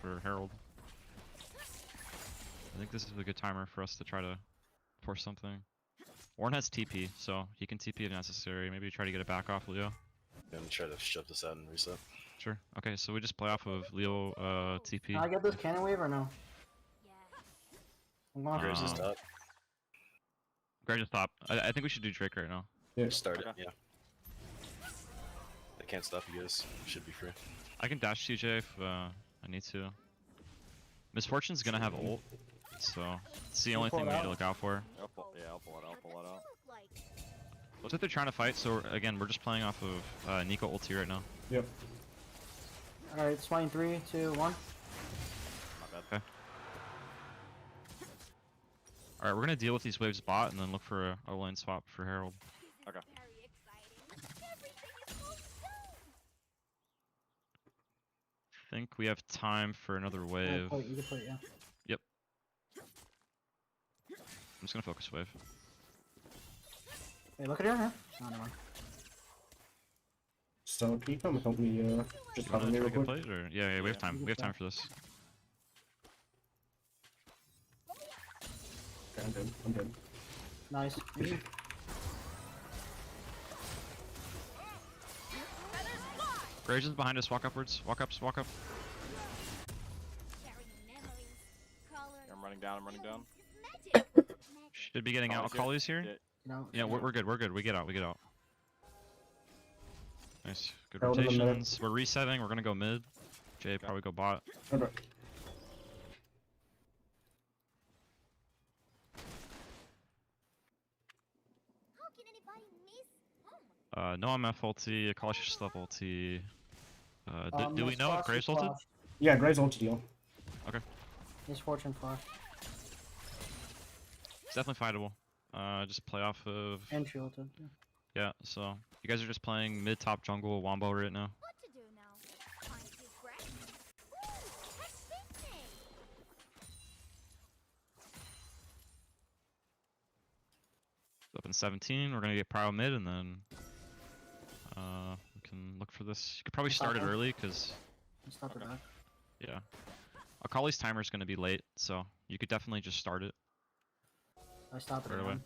for Herald. I think this is a good timer for us to try to force something. Warren has TP, so he can TP if necessary. Maybe try to get it back off Leo. I'm gonna try to shove this out and reset. Sure. Okay, so we just play off of Leo TP. Can I get this cannon wave or no? I'm going Graves is Um, top. Great to stop. I think we should do Drake right now. Yeah. Start it, Okay. yeah. I can't stop you guys. Should be free. I can dash TJ if I need to. Misfortune's gonna have ult, so it's the only thing we need to look out for. I'll pull it out. Looks like they're trying to fight, so again, we're just playing off of Nico ulti right now. Yep. Alright, swine 3, 2, 1. My bad. Okay. Alright, we're gonna deal with these waves bot and then look for a lane swap for Herald. Okay. I think we have time for another wave. You can play it, yeah. Yep. I'm just gonna focus wave. Hey, look at her, huh? Oh, never mind. So can you come help me just You cover wanna me try real to get quick? played, or yeah, we have time. you We have can time for this. Yeah, I'm good. I'm good. Nice. Graves is behind us. Walk upwards. Walk up. Walk up. I'm running down. I'm running down. Should be getting out. Akali's Akali's here. Yeah. No, Yeah, we're good. We're good. We get out. We get out. Nice. Good Herald in a minute. rotations. We're resetting. We're gonna go mid. Jay probably go bot. Okay. No MF ulti. Akali should still have ulti. Do we Miss know if Flash Graves is ulted? flash. Yeah, Graves ulti deal. Misfortune flash. It's definitely fightable. Just play off of. And she ulted. Yeah. Yeah. So you guys are just playing mid top jungle wombo right now. Up in 17, we're gonna get Prio mid, and then we can look for this. You could probably start it early, cause Stop it back. yeah, Akali's timer is gonna be late, so you could definitely just start it I stop it right away. again.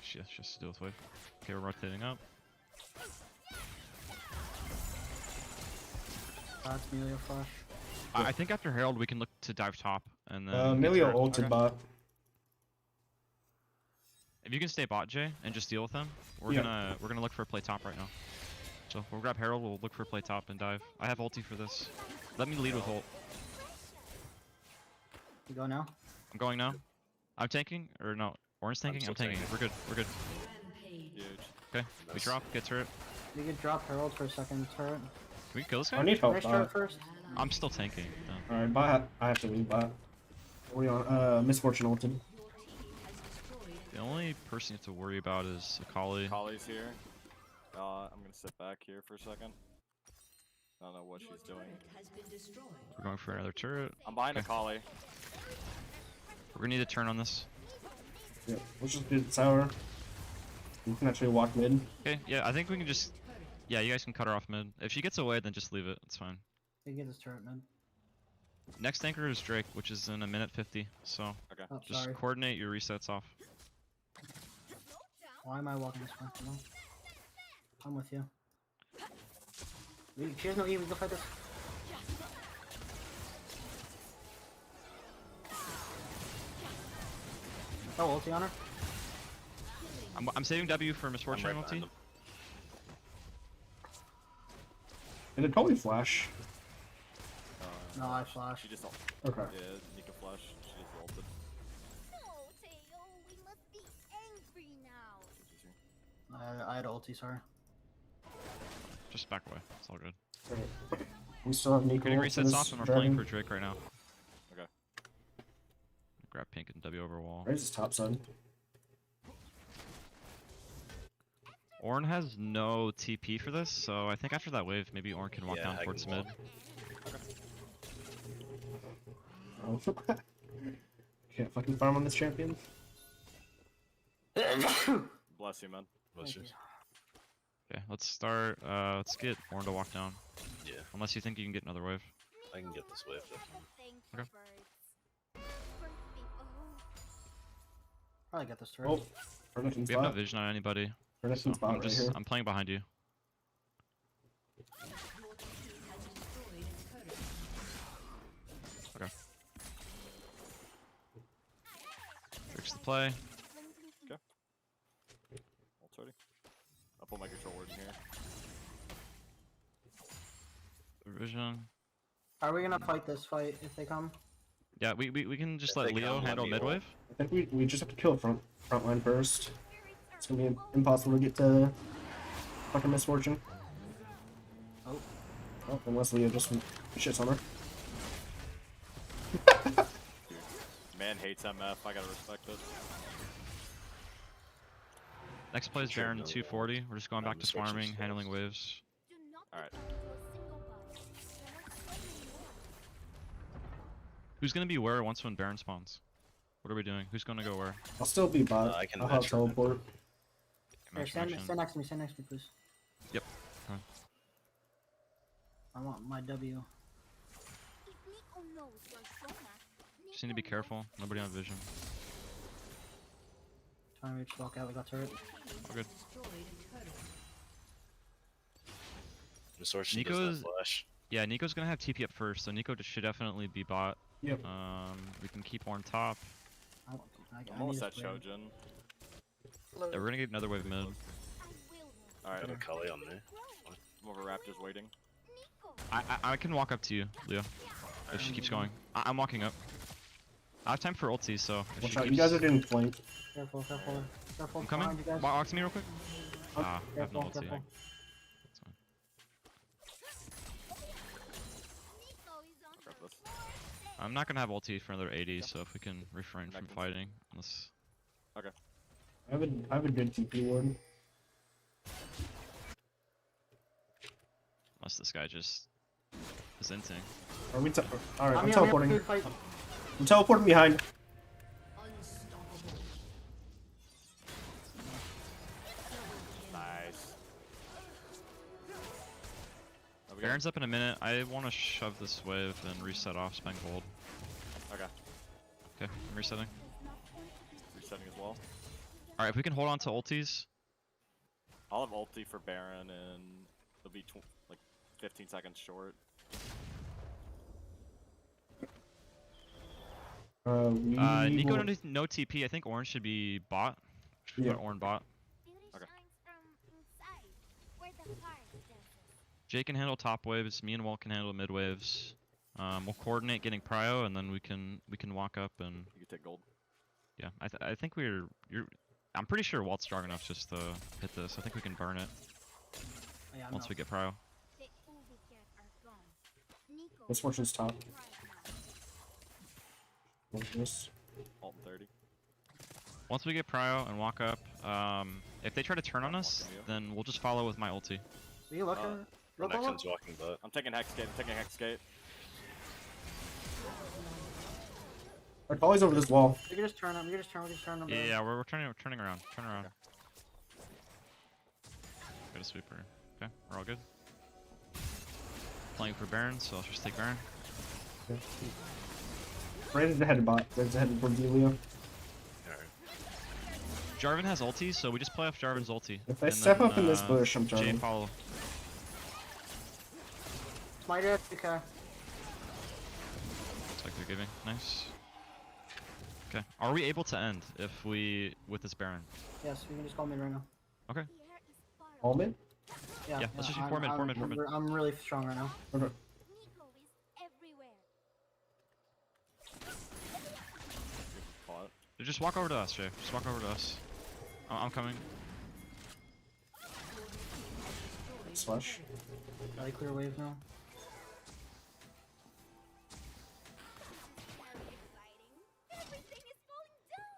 She has to deal with wave. Okay, we're rotating up. That's Amelia flash. I think after Herald we can look to dive top, and then Emilio get turret. ulted bot. If you can stay bot, Jay, and just deal with them, we're gonna look for a play top right now. So we'll grab Herald, we'll look for a play top and dive. I have ulti for this. Let me lead with ult. You go now? I'm going now. I'm tanking, or no, Orange tanking? I'm tanking. We're good, we're good. Huge. Okay, we drop, get turret. You can drop Herald for a second turret. Can we kill this guy? I need help Finish bot. turret first. I'm still tanking. No. Alright, bot. I have to leave bot. What are we on? Misfortune ulted. The only person you have to worry about is Akali. Akali's here. I'm gonna sit back here for a second. I don't know what she's doing. We're going for another turret. I'm behind Akali. We're gonna need a turn on this. Yeah, let's just do the sour. You can actually walk mid. Okay, yeah, I think we can just... Yeah, you guys can cut her off mid. If she gets away, then just leave it. It's fine. You get this turret, man. Next anchor is Drake, which is in a minute 50. So Okay. Oh, just sorry. coordinate your resets off. Why am I walking this way? No. I'm with you. She has no E, we go fight this. Oh, ulti on her. I'm saving W for Misfortune right ulti. behind him. And it probably flash. No, I flash. She just ult. Okay. Yeah, Nika flash. She just ulted. I had ulti, sorry. Just back away. It's all good. Alright. We still have Nico Getting ult for resets this off, and we're dragon. playing for Drake right now. Okay. Grab pink and W over wall. Raise his top side. Ornn has no TP for this, so I think after that wave, maybe Ornn can walk Yeah, down I towards can mid. Oh. Can't fucking farm on this champion. Bless you, man. Bless you. Okay, let's start. Let's get Ornn to walk down. Yeah, Unless you think you can get another wave. I can get this wave definitely. Okay. Probably get this turret. Oh, Furnishing's We have no bot. vision on anybody. So Furnishing's bot I'm right just here. I'm playing behind you. Okay. Drake's the play. Ult's ready. I'll put my controller in here. Vision. Are we gonna fight this fight if they come? Yeah, we can just If let they Leo come, let handle me mid ult. wave. I think we just have to kill front line first. It's gonna be impossible to get to fucking Misfortune. Oh. Oh, unless Leo just shits on her. Man hates MF. I gotta respect it. Next play is Sure, Baron no. 240. We're just going back to Misfortune's swarming, close. handling waves. Alright. Who's gonna be where once when Baron spawns? What are we doing? Who's gonna go where? I'll still be bot. I can I'll have match her. teleport. Here, Match stand, action. stand next to me, stand next to me, please. Yep. Come I want my W. Just need to be careful. Nobody on vision. Time to reach, walk out. We got turret. All good. The Sorcerer doesn't Nico's have flash. Yeah, Nico's gonna have TP up first, so Nico should definitely be bot. Yep. We can keep on top. I'm almost at Shojin. Yeah, we're gonna get another wave mid. Alright, Got a Kali on me. I'm over Raptors waiting. I can walk up to you, Leo, if she keeps going. I'm walking up. I have time for ulti, so if Watch she out, keeps... you guys are getting flanked. Careful, careful, careful. I'm coming. behind you guys. Walk to me real quick. Oh, I have no careful, ulti. careful. That's fine. Grab this. I'm not gonna have ulti for another 80, so if we can refrain from fighting, unless... Okay. I have a good TP ward. Unless this guy just is inting. Are we? All right, I'm here, teleporting. good fight. I'm teleporting behind. Nice. Baron's up in a minute. I want to shove this wave and reset off, spend gold. Okay. Okay, I'm resetting. Resetting as well. Alright, if we can hold on to ultis. I'll have ulti for Baron and it'll be like 15 seconds short. Nico no TP. I think Orange should be bot. Should Yeah. put Orange bot. Okay. Jake can handle top waves. Me and Walt can handle mid waves. We'll coordinate getting prio, and then we can walk up and. You can take gold. Yeah, I think I'm pretty sure Walt's strong enough just to hit this. I think we can burn it Yeah, once we get prio. Let's watch this top. Watch this. Alt 30. Once we get prio and walk up, if they try to turn on us, then we'll just follow with my ulti. Are you looking? Look, look, Renekton's walking bot. I'm taking Hex Gate. I'm taking Hex Gate. Our Kali's over this wall. You can just turn them. You can just turn them. Yeah, we're turning around. Turn around. Okay. Got a sweeper. Okay, we're all good. Playing for Baron, so I'll just take Baron. Okay. Brandon's ahead of bot. Brandon's ahead for Leo. Jarvan has ulti, so we just play off Jarvan's ulti. If I and step then, up in this bush, I'm Jay Jarvan. follow. Smite it. Okay. Looks like they're giving. Nice. Okay. Are we able to end with this Baron? Yes, we can just call me right now. Okay. All mid? Yeah. Yeah, let's just do 4 mid, 4 mid, 4 mid. I'm really strong right now. Okay. Caught. Just walk over to us, Jay. Just walk over to us. I'm coming. Slash. Got a clear wave now.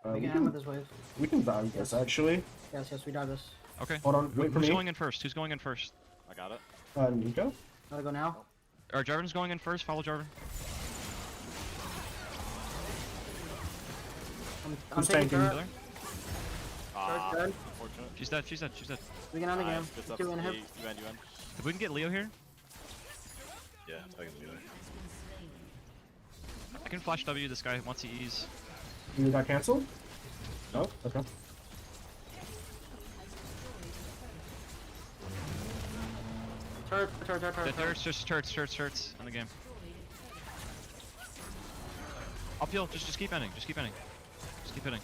We can end with this wave. We can dive this actually. Yes, we dive this. Okay. Hold on, wait for Who's me. going in first? Who's going in first? I got it. Nico? Gotta go now. Alright, Jarvan's going in first. Follow Jarvan. I'm Who's taking tanking? turret. Ah, dead. unfortunate. She's dead. She's dead. She's dead. We can end the game. Nice, good stuff. Two in him. You end. If we can get Leo here, Yeah, I can do it. I can flash W this guy once he E's. You got cancelled? No? Okay. Turret. The turrets, just turrets in the game. Uphill, just keep ending. Just keep ending. Just keep hitting.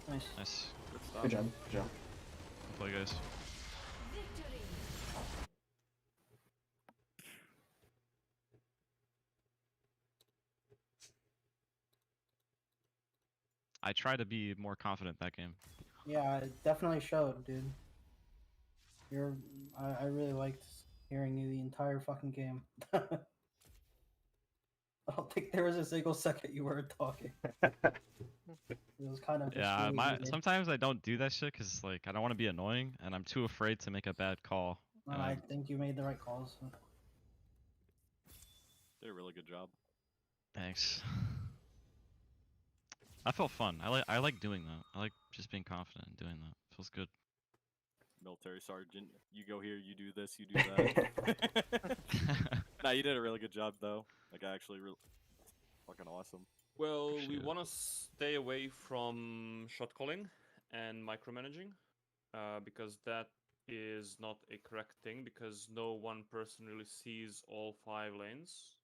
Nice. Nice. Good stuff. Good job. Good job. Good play, guys. I try to be more confident that game. Yeah, it definitely showed, dude. I really liked hearing you the entire fucking game. I don't think there was a single second you weren't talking. It was kind of Yeah, extremely sometimes I don't do that shit because like I don't want to be annoying and I'm too afraid to make a bad call. well, I think you made the right calls. Did a really good job. Thanks. I felt fun. I like doing that. I like just being confident and doing that. Feels good. Military sergeant, you go here, you do this, you do that. Nah, you did a really good job though. Like actually, fucking awesome. Well, we Appreciate it. want to stay away from shot calling and micromanaging, because that is not a correct thing, because no one person really sees all 5 lanes.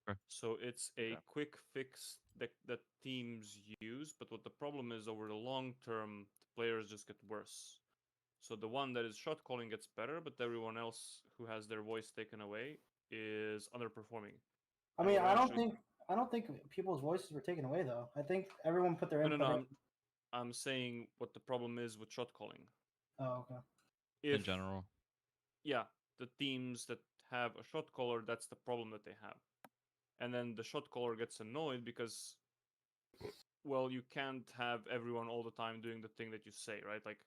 Okay. So it's a Okay. quick fix that teams use, but what the problem is, over the long term, the players just get worse. So the one that is shot calling gets better, but everyone else who has their voice taken away is underperforming. I And mean, what actually- I don't think people's voices were taken away though. I think everyone put their No, input. no, I'm saying what the problem is with shot calling. Oh, okay. If In general. yeah, the teams that have a shot caller, that's the problem that they have. And then the shot caller gets annoyed because, well, you can't have everyone all the time doing the thing that you say, right? Like,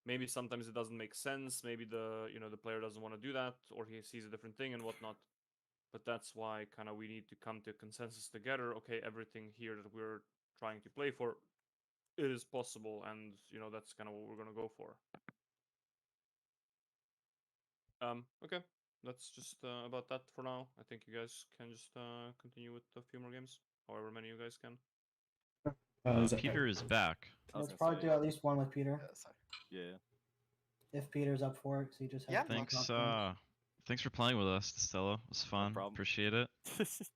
maybe sometimes it doesn't make sense. Maybe the player doesn't want to do that, or he sees a different thing and whatnot. But that's why kind of we need to come to a consensus together. Okay, everything here that we're trying to play for, it is possible, and that's kind of what we're gonna go for. Okay, that's just about that for now. I think you guys can just continue with a few more games, however many you guys can. Peter is back. Let's probably do at least one with Peter. Yeah. If Peter's up for it, because he just has Thanks for playing with us, Stella. It was fun. problem. Appreciate it.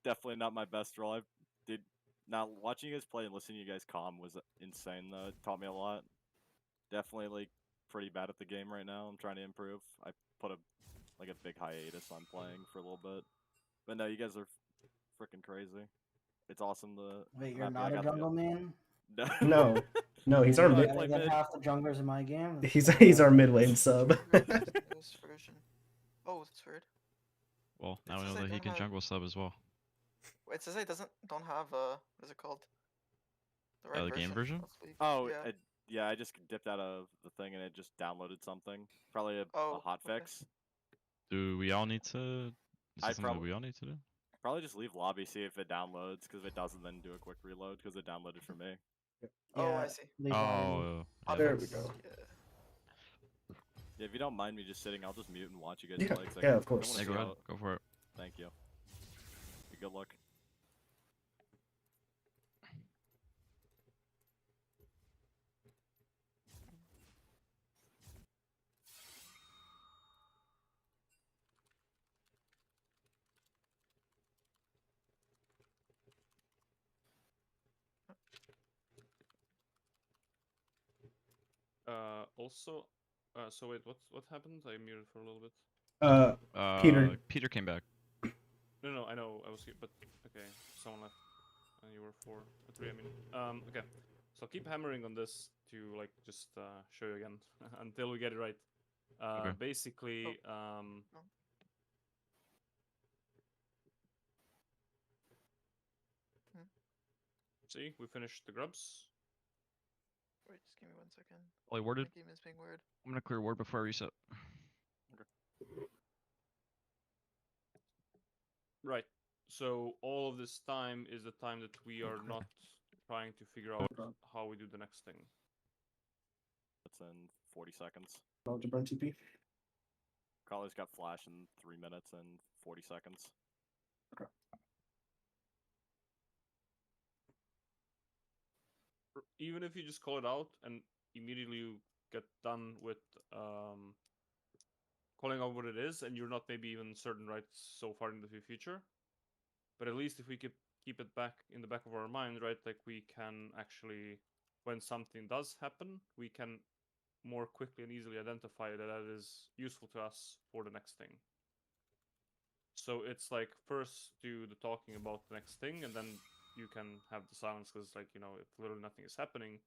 Definitely not my best role. Now watching you guys play and listening to you guys calm was insane though. It taught me a lot. Definitely like pretty bad at the game right now. I'm trying to improve. I put a big hiatus on playing for a little bit. But no, you guys are freaking crazy. It's awesome to Wait, I'm you're happy not I a got the- jungle main? No, he's our No, I mid. play Better than mid. half the junglers in my game. He's our mid lane sub. This version. Oh, that's weird. Well, It now we says know I that he don't can have- jungle sub as well. Wait, it says I don't have what is it called? The game version? of League. Oh, yeah. yeah, I just dipped out of the thing and it just downloaded something. Probably a Oh, hot okay. fix. Do we all need to? Is I this something that we all need to do? Probably just leave lobby, see if it downloads, because if it doesn't, then do a quick reload, because it downloaded for me. Oh, I see. Oh, yeah. There we go. Yeah, if you don't mind me just sitting, I'll just mute and watch you guys Yeah, play. 'Cause yeah, I of course. wanna Yeah, see go ahead. how- Go for it. Thank you. Good luck. Also, so wait, what happened? I muted for a little bit. Peter. Peter came back. No, I know I was here, but okay, someone left, and you were 3. I mean, okay. So I'll keep hammering on this to like just show you again until we get it right. Okay. Basically, see, we finished the grubs. Wait, just give me 1 second. Oh, I warded. My game is being weird. I'm gonna clear ward before I reset. Right. So all of this time is the time that we are not trying to figure out how we do the next thing. That's in 40 seconds. To burn TP. Carly's got flash in 3 minutes and 40 seconds. Even if you just call it out and immediately you get done with calling out what it is, and you're not maybe even certain right so far into the future, but at least if we keep it back in the back of our mind, right, like we can actually, when something does happen, we can more quickly and easily identify that is useful to us for the next thing. So it's like first do the talking about the next thing, and then you can have the silence, because like if literally nothing is happening,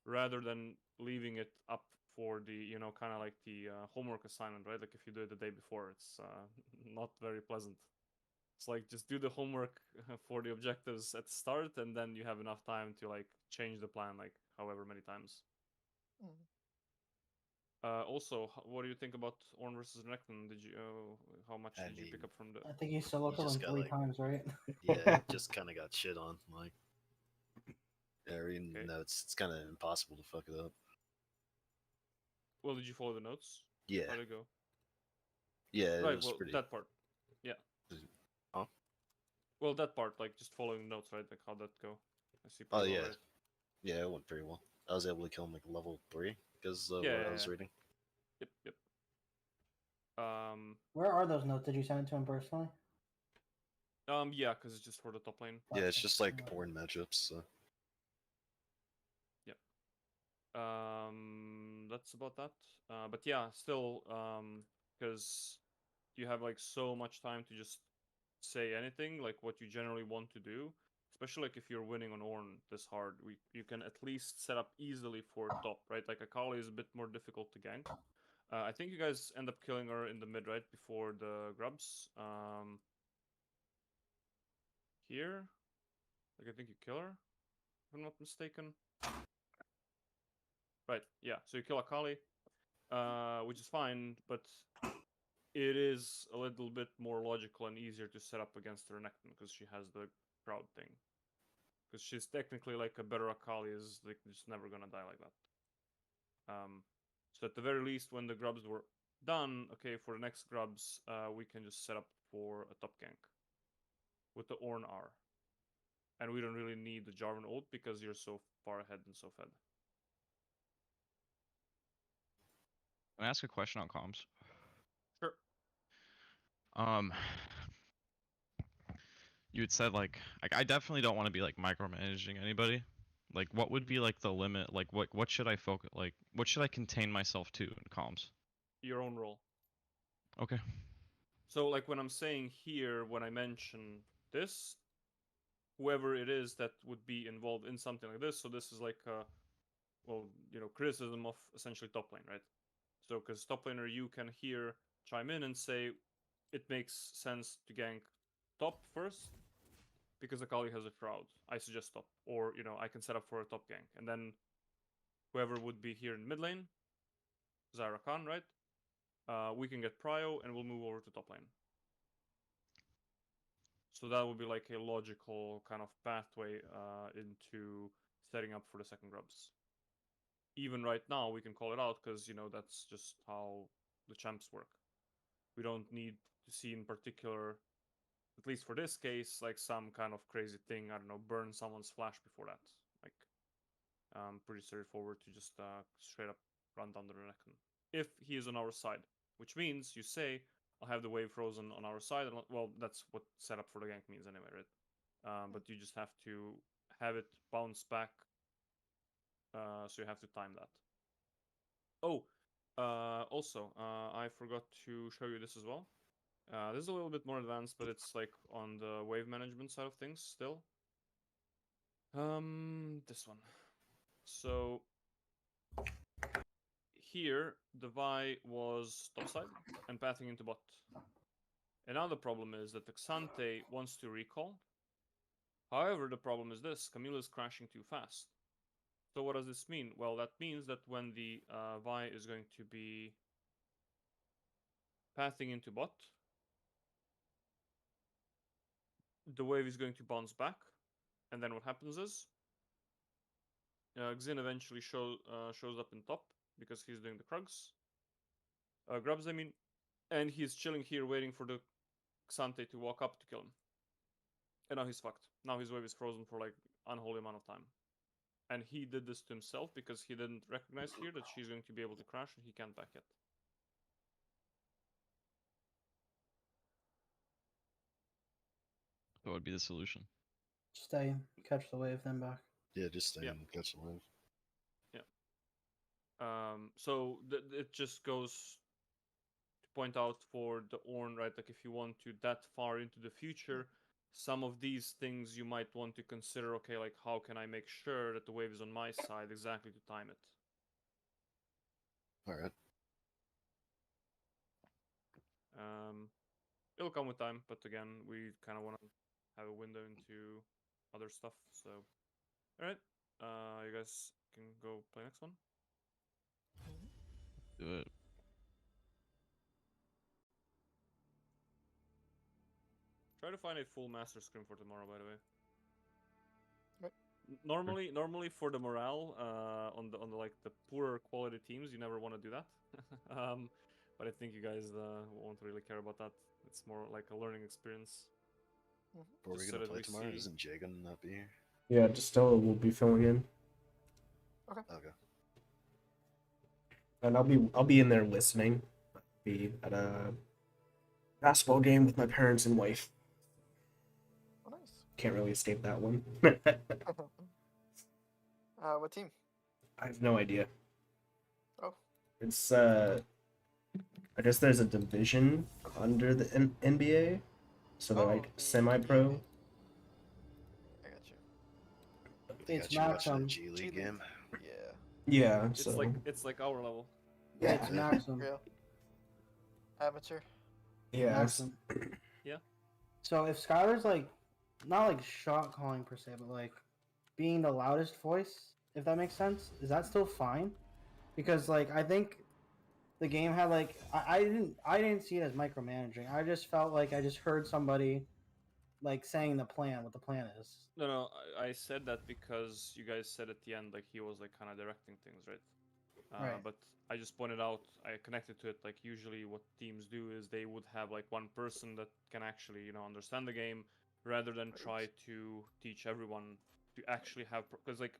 rather than leaving it up for the kind of like the homework assignment, right? Like if you do it the day before, it's not very pleasant. It's like just do the homework for the objectives at the start, and then you have enough time to like change the plan like however many times. Also, what do you think about Ornn versus Renekton? Did you how much did you pick up from the? I think he solo killed him 3 times, right? Yeah, just kind of got shit on. Like, yeah, reading the notes, it's kind of impossible to fuck it up. Well, did you follow the notes? Yeah. How'd it go? Yeah, right. it was Well, pretty. that part. Yeah. Huh? Well, that part, like just following the notes, right? Like how'd that go? I see Oh pretty well, yeah, right? yeah, it went very well. I was able to kill him like level 3 because of Yeah, what yeah, I was yeah. reading. Yep. Where are those notes? Did you send it to him personally? Yeah, because it's just for the top lane. Yeah, it's just like Okay. Ornn matchups. So. Yep. That's about that. But yeah, still, because you have like so much time to just say anything, like what you generally want to do. Especially like if you're winning on Ornn this hard, you can at least set up easily for top, right? Like Akali is a bit more difficult to gank. I think you guys end up killing her in the mid, right? Before the grubs. Here. Like, I think you kill her, if I'm not mistaken. Right, yeah. So you kill Akali, which is fine, but it is a little bit more logical and easier to set up against her Renekton because she has the crowd thing. Because she's technically like a better Akali, is like just never gonna die like that. So at the very least, when the grubs were done, okay, for the next grubs, we can just set up for a top gank with the Ornn R. And we don't really need the Jarvan ult because you're so far ahead and so fed. Can I ask a question on comms? Sure. You had said like I definitely don't want to be like micromanaging anybody. Like, what would be like the limit? Like, what should I focus? Like, what should I contain myself to in comms? Your own role. Okay. So, like when I'm saying here, when I mention this, whoever it is that would be involved in something like this, so this is like, well, you know, criticism of essentially top lane, right? So, because top laner, you can here chime in and say, it makes sense to gank top first, because Akali has a crowd. I suggest top. Or, you know, I can set up for a top gank. And then whoever would be here in mid lane, Zyra Khan, right? We can get prio and we'll move over to top lane. So that would be like a logical kind of pathway into setting up for the second grubs. Even right now, we can call it out because, you know, that's just how the champs work. We don't need to see in particular, at least for this case, like some kind of crazy thing. I don't know, burn someone's flash before that. Like, pretty straightforward to just straight up run down the Renekton. If he is on our side, which means you say, I'll have the wave frozen on our side. And, well, that's what setup for the gank means anyway, right? But you just have to have it bounce back. So you have to time that. Oh, also, I forgot to show you this as well. This is a little bit more advanced, but it's like on the wave management side of things still. This one. So here, the Vi was topside and pathing into bot. And now the problem is that the Xante wants to recall. However, the problem is this, Camille is crashing too fast. So what does this mean? Well, that means that when the Vi is going to be pathing into bot, the wave is going to bounce back. And then what happens is, Xin eventually shows up in top because he's doing the grubs, I mean, and he's chilling here waiting for the Xante to walk up to kill him. And now he's fucked. Now his wave is frozen for like unholy amount of time. And he did this to himself because he didn't recognize here that she's going to be able to crash and he can't back it. What would be the solution? Stay, catch the wave, then back. Yeah, just stay Yeah. and catch the wave. Yeah. So it just goes to point out for the Ornn, right? Like if you want to that far into the future, some of these things you might want to consider. Okay, like how can I make sure that the wave is on my side exactly to time it? All right. It'll come with time, but again, we kind of want to have a window into other stuff. So, all right, you guys can go play next one. Do it. Try to find a full master scrim for tomorrow, by the way. Right. Normally for the morale, on the like the poorer quality teams, you never want to do that. But I think you guys won't really care about that. It's more like a learning experience. What are we Just gonna so that play we tomorrow? see- Isn't Jay gonna not be here? Yeah, Distella will be filling in, Okay. and I'll be in there listening. Be at a basketball game with my parents and wife. Oh, nice. Can't really escape that one. What team? I have no idea. Oh. It's I guess there's a division under the NBA, so they're like semi-pro. I got you. They It's got you watching a Maxim. G League game. Yeah. Yeah, It's so like our level. yeah, It's Maxim. Real. Amateur. yeah. Maxim. Yeah. So if Skylar's like, not like shot calling per se, but like being the loudest voice, if that makes sense, is that still fine? Because like I think the game had like I didn't see it as micromanaging. I just felt like I just heard somebody like saying the plan, what the plan is. No, I said that because you guys said at the end like he was like kind of directing things, right? Right. But I just pointed out, I connected to it, like usually what teams do is they would have like one person that can actually, understand the game rather than try to teach everyone to actually have, because like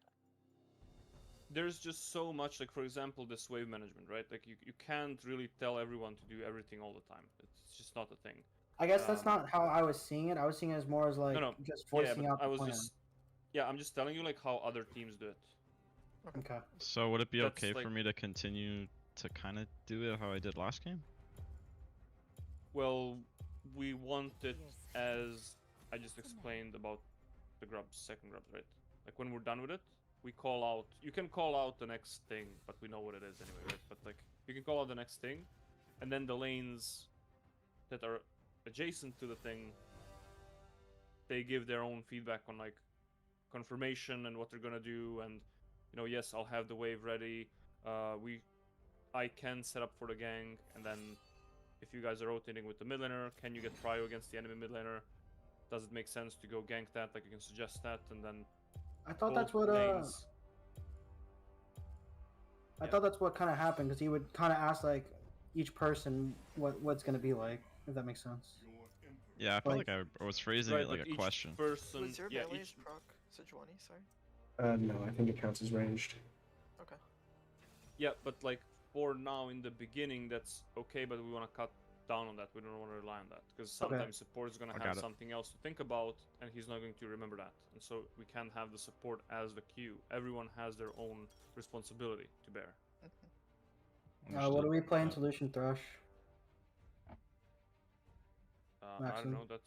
there's just so much, like for example, this wave management, right? Like you can't really tell everyone to do everything all the time. It's just not a thing. I guess that's not how I was seeing it. I was seeing it as more as like No, just yeah, voicing but out I the was plan. I'm just telling you like how other teams do it. Okay. So would it be That's okay like- for me to continue to kind of do it how I did last game? Well, we want it as I just explained about the grubs, second grubs, right? Like when we're done with it, we call out. You can call out the next thing, but we know what it is anyway, right? But like you can call out the next thing, and then the lanes that are adjacent to the thing, they give their own feedback on like confirmation and what they're gonna do, and yes, I'll have the wave ready. I can set up for the gang, and then if you guys are rotating with the mid laner, can you get prio against the enemy mid laner? Does it make sense to go gank that? Like you can suggest that, and then I thought both that's what lanes. I thought that's what kind of happened because he would kind of ask like each person what's gonna be like, if that makes sense. Yeah, I felt Like- like I was phrasing Right, it like but a each question. person, Was your yeah, melee's each proc Sejuani? Sorry. No, I think it counts as ranged. Okay. Yeah, but like for now in the beginning, that's okay, but we want to cut down on that. We don't want to rely on that because Okay. sometimes support is going I to got have it. something else to think about, and he's not going to remember that. And so we can't have the support as the queue. Everyone has their own responsibility to bear. What do we play in Uh, Solution Thrush? I Maxim? don't know.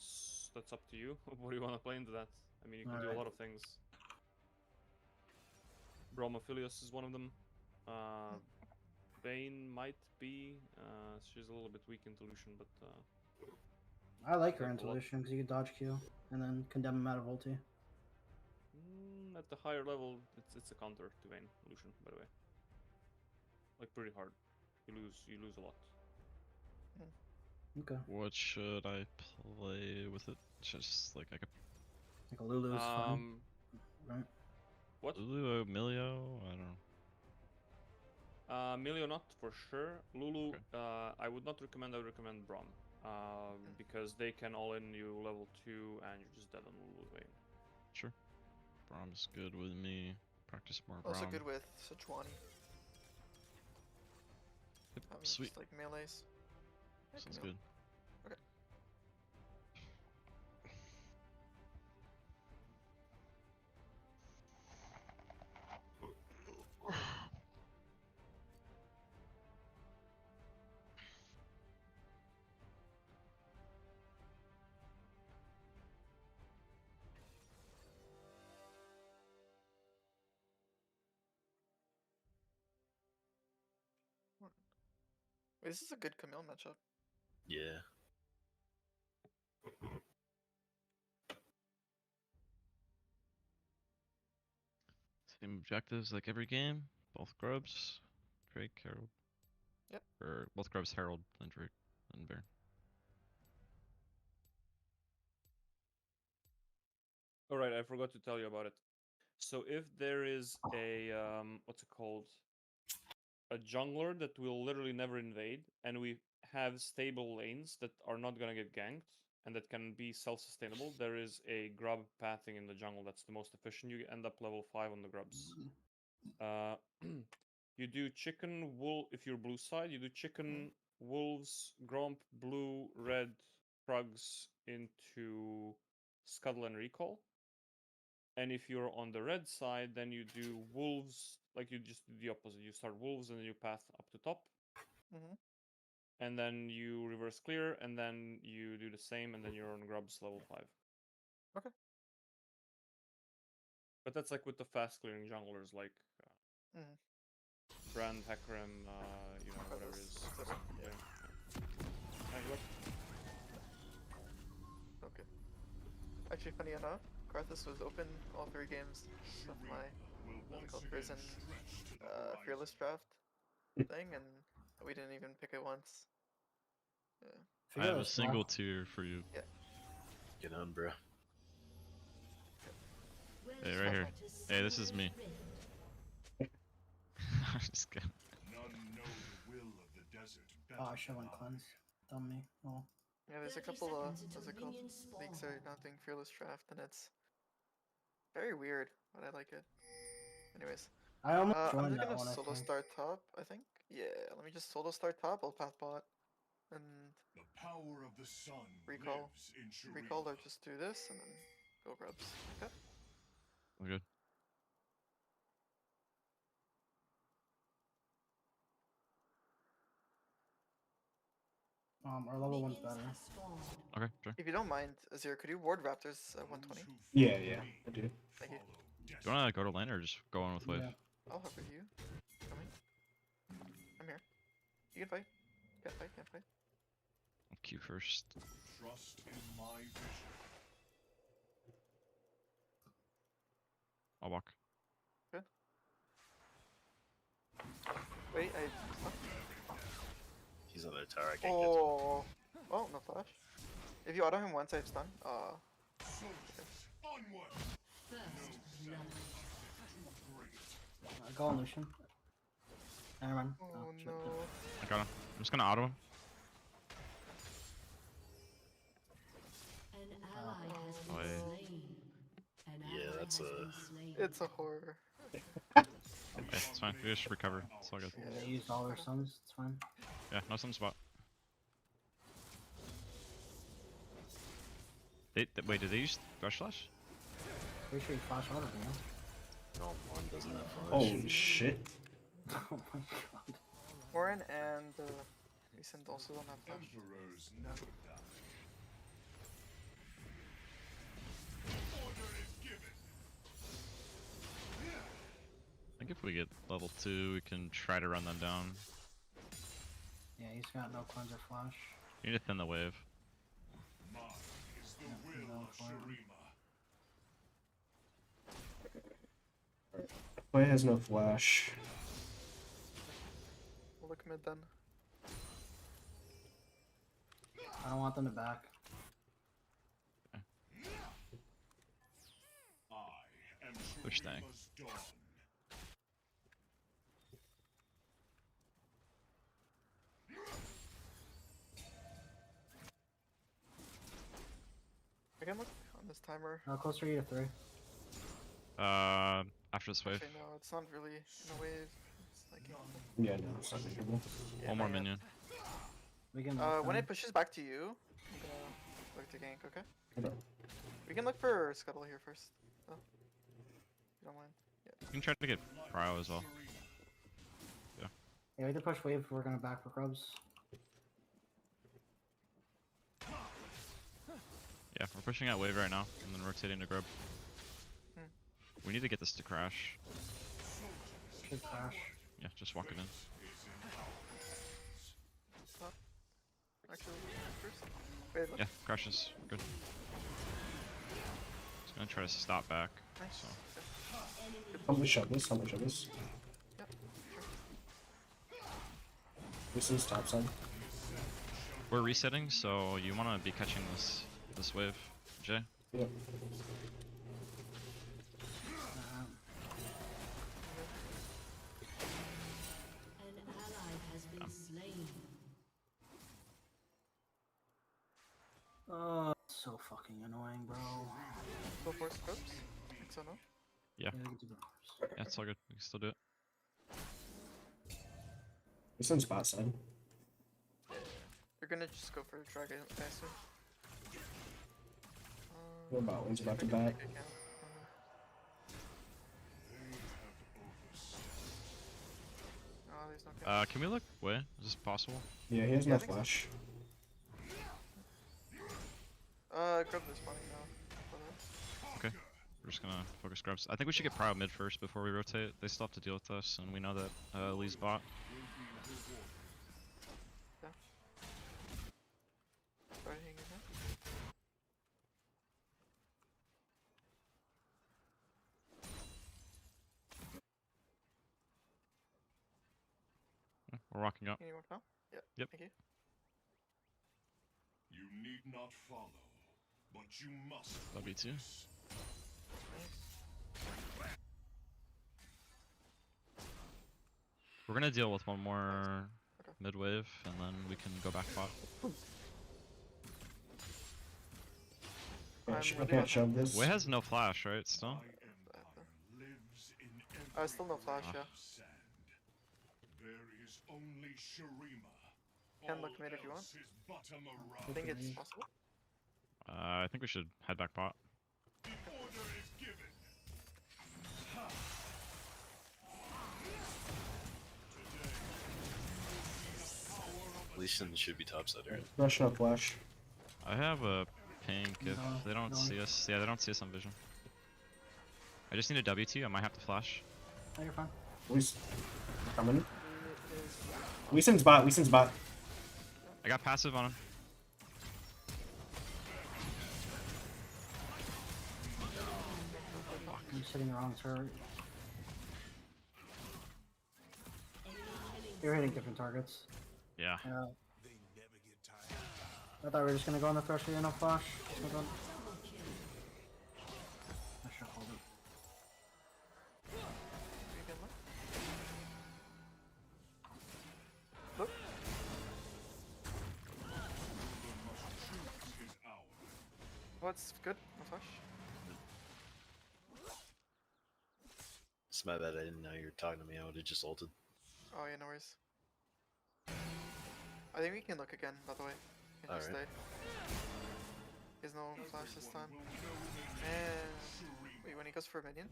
That's up to you. What do you want to play into that? I mean, you can do a Alright. lot of things. Bromophilius is one of them. Bane might be. She's a little bit weak into Lucian, but I like her in Like a lot. Solution because you can dodge Q and then condemn him out of ulti. at the higher level, it's a counter to Vayne Lucian, by the way. Like pretty hard. You lose a lot. Okay. What should I play with it? Just like I could Like a Lulu is fun, right? What? Lulu, Emilio, I don't know. Milio not for sure. Lulu, I would not recommend. I would recommend Braum, because they can all in you level 2 and you're just dead on Lulu Vayne. Sure. Brahm's good with me. Practice more Also Braum. good with Sejuani. Yep, Having sweet. just like melees. Yeah, Sounds Camille. good. Okay. Wait, this is a good Camille matchup. Yeah. Same objectives like every game. Both Grubs, Drake, Herald. Yep. Or both Grubs, Herald, and Drake, and Baron. Alright, I forgot to tell you about it. So if there is a what's it called? A jungler that will literally never invade, and we have stable lanes that are not gonna get ganked, and that can be self-sustainable, there is a grub pathing in the jungle that's the most efficient. You end up level 5 on the grubs. You do chicken, wool, if you're blue side, you do chicken, wolves, gromp, blue, red, Krugs into scuttle and recall. And if you're on the red side, then you do wolves, like you just do the opposite. You start wolves and then you path up to top. And then you reverse clear, and then you do the same, and then you're on grubs level 5. Okay. But that's like with the fast clearing junglers, like Brand, Hecarim, you know, whatever it is. Yeah. Okay. Actually, funny enough, Karthus was open all 3 games of my what's it called, prison fearless draft thing, and we didn't even pick it once. Yeah. I have a single tier for you. Yeah. Get on, bro. Hey, right here. Hey, this is me. I'm just kidding. None know the will of the desert better. Oh, I should have cleanse. Dumb me. Oh. Yeah, there's a couple of what's it called, leagues that are not doing fearless draft, and it's very weird, but I like it. Anyways, I almost I'm joined just that gonna one, I solo think. start top, I think. Yeah, let me just solo start top. I'll path bot, and The power of the sun recall, lives in Shurima. recall, or just do this and then go grubs. Okay. We're good. Our level 1's better. Okay, sure. If you don't mind, Azir, could you ward Raptors at 120? Yeah, I do. Thank you. Do you wanna go to lane or just go on with wave? Yeah. I'll hover you. Coming. I'm here. You can fight. Can't fight, can't fight. I'll Q first. Trust in my vision. I'll walk. Good. Wait, He's on the tower. I can't oh, well, no flash. If you auto him once, I have stun. Go on, Lucian. Never mind. Oh shit. no. I got him. I'm just gonna auto him. An ally has been Wait. slain. An Yeah, ally that's has a- been slain. It's a horror. Okay, it's fine. We just recover. It's all good. Yeah, they used all their suns. It's fine. Yeah, no sun spot. Wait, did they use Rush Slash? Pretty sure you flash out of them. No, one doesn't have flash. Holy shit. Oh my god. Warren and Recent also don't have flash. Emperors never die. Order is given. I think if we get level 2, we can try to run them down. Yeah, he's got no cleanse or flash. You need to thin the wave. Mine is the will of Shurima. Play has no flash. We'll look mid then. I don't want them to back. I am Push tank. Shurima's dawn. I can look on this timer. How close are you to 3? After this wave. Actually, no, it's not really in a wave. It's like Yeah, no, it's not measurable. yeah, One more not yet. minion. We can When it pushes back to you, I'm gonna look to gank, okay? Okay. We can look for Scuttle here first. Oh. If you don't mind. Yeah. You can try to get Cryo as well. Yeah, we can push wave if we're gonna back for grubs. Yeah, we're pushing out wave right now, and then rotating to grub. We need to get this to crash. Should crash. Yeah, just walk it in. Actually, first. Wait, look. Yeah, crashes. Good. Just gonna try to stop back. Nice. So. How much shove this? How much shove this? Yep, sure. This is top side. We're resetting, so you want to be catching this wave, Jay. Yep. An ally has been slain. fucking annoying, bro. Go for Scrims? I think so, no? Yeah. We can do the Yeah, it's all good. We can still do it. This one's bot side. We're gonna just go for a dragon, I assume. What bot one's see about if to I can back? pick a camp. Oh, there's no camp. Can we look away? Is this possible? Yeah, he has Yeah, I no think so. flash. Grab this money now. Okay. We're just gonna focus grabs. I think we should get Prio mid first before we rotate. They still have to deal with us, and we know that Lee's bot. Yeah. Start hanging now. Yeah, we're walking up. Any more now? Yeah. Yep. Thank you. You need not follow, but you must. W2. We're gonna deal with one more mid wave, and then we can go back bot. I can't shove this. Wei has no flash, right? Still. Still no flash, yeah. There is only Shurima. Can look mid if you want. I think it's possible. I think we should head back bot. The order is given. Lee Sin should be topside, right? Rush no flash. I have a pink if No, they don't no. see us. Yeah, they don't see us on vision. I just need a W2. I might have to flash. Oh, you're fine. We's coming. Lee Sin's bot. Lee Sin's bot. I got passive on him. I'm just hitting the wrong turret. You're hitting different targets. Yeah. Yeah. I thought we were just gonna go on the threshold and no flash. Hold on. I should hold it. You can look. Look. What's good? No flash. It's my bad. I didn't know you were talking to me. I would have just ulted. Oh yeah, no worries. I think we can look again, by the way. Can just Alright. stay. There's no flash this time. And wait, when he goes for a minion?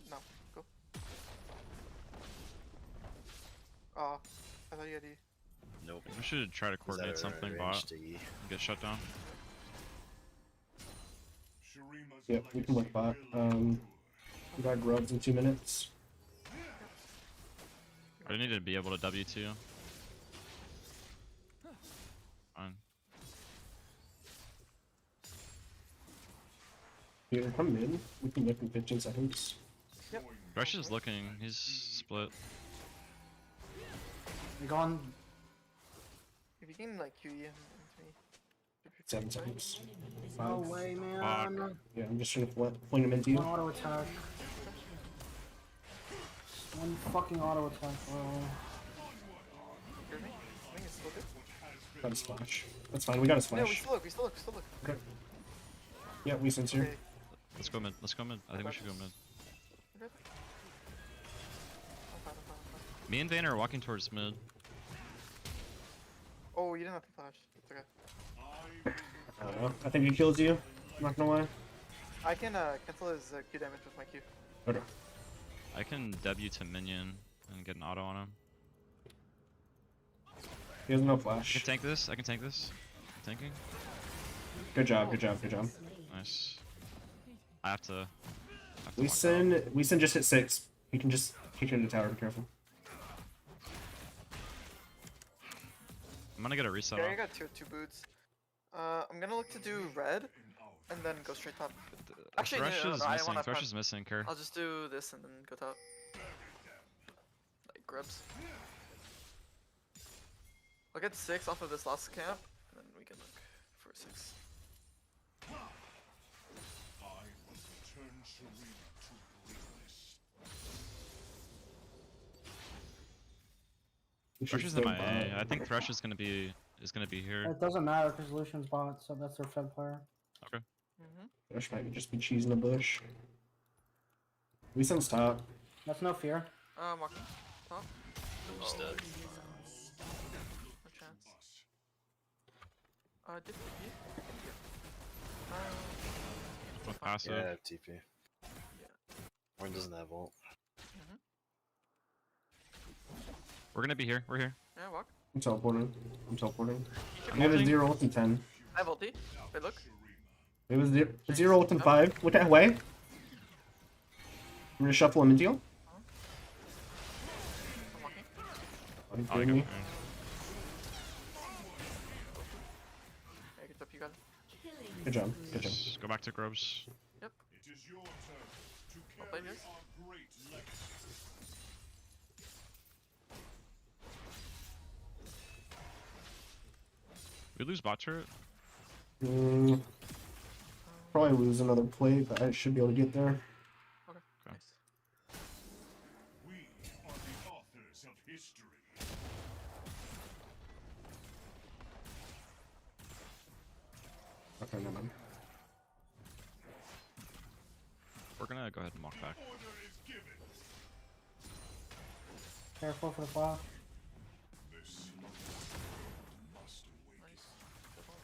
No. Go. Oh, I thought you had E. Nope. We should try to coordinate something bot. And get shut down. Yep, we can look bot. We got grubs in 2 minutes. I need to be able to W2. Fine. Here, come in. We can look in 15 seconds. Yep. Rush is looking. He's split. You're going. If you can like QE him into me. 7 seconds. No 5. way, man. Fuck. Yeah, I'm just trying to point him into you. One auto attack. One fucking auto attack, bro. Hear me? I think it's still good. Got a splash. That's fine. We got a No, splash. we still look, we still look, we still look. Okay. Yeah, Lee Sin's here. Okay. Let's go mid. Let's go mid. I think we should go mid. Okay. I'm fine, I'm fine, I'm fine. Me and Vayner are walking towards mid. Oh, you didn't have to flash. It's okay. I don't know. I think he kills you. I'm not gonna lie. I can cancel his Q damage with my Q. Okay. I can W to minion and get an auto on him. He has no I can flash. tank this. I can tank this. Tanking. Good job, good job, good job. Nice. I have to Lee walk out. Sin just hit 6. He can just kick you in the tower, be careful. I'm gonna get a reset Okay, I off. got two boots. I'm gonna look to do red, and then go straight top. Actually, Thresh no, is I missing. wanna Thresh front. is missing, Kerr. I'll just do this and then go top. Like grubs. I'll get 6 off of this last camp, and then we can look for 6. I must return Shurima to greatness. We should Thresh is in stay my A. I bot. think Thresh is gonna be is gonna be here. It doesn't matter because Lucian's bot, so that's their Fed player. Okay. Bush might just be cheesing a bush. We send top. That's no fear. I'm walking. Top. I'm just dead. No chance. Did we? With passive. Yeah, I have TP. Warren doesn't have ult. We're gonna be here. We're here. Yeah, walk. I'm teleporting. I'm teleporting. I'm We have a ulting. 0 ult in 10. I have ulti. Wait, look. It was 0 ult in 5. What that way? I'm gonna shuffle him in deal. I'm walking. Oh, he's Oh, getting me. Yeah, good job, you got it. Good job. Good job. Go back to Grubs. Yep. It is your turn to Well played, carry guys. our great legacy. We lose bot turret. Probably lose another play, but I should be able to get there. Okay. Nice. We are the authors of history. Okay, never mind. We're gonna go ahead and walk back. Order is given. Careful for the flash. This must await. Nice. Good one.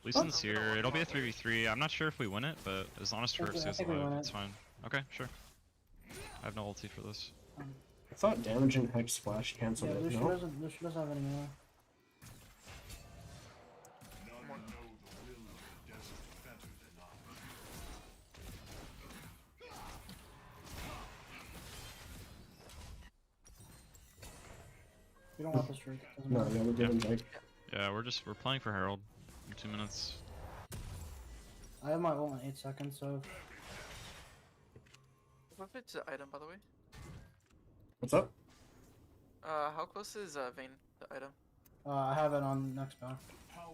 Leeson's here. It'll be a 3v3. I'm not sure if we win it, but as long as Turf stays think we alive, win it's it. fine. Okay, sure. I have no ulti for this. I thought damage and hex splash canceled Yeah, it. Lucian No? doesn't have any mana. None know the will of the desert better than I. We don't want the streak. Doesn't No, matter. yeah, we're giving Drake. Yeah, we're playing for Herald in 2 minutes. I have my ult in 8 seconds, so What if it's an item, by the way? What's up? How close is Vayne, the item? I have it on next bow.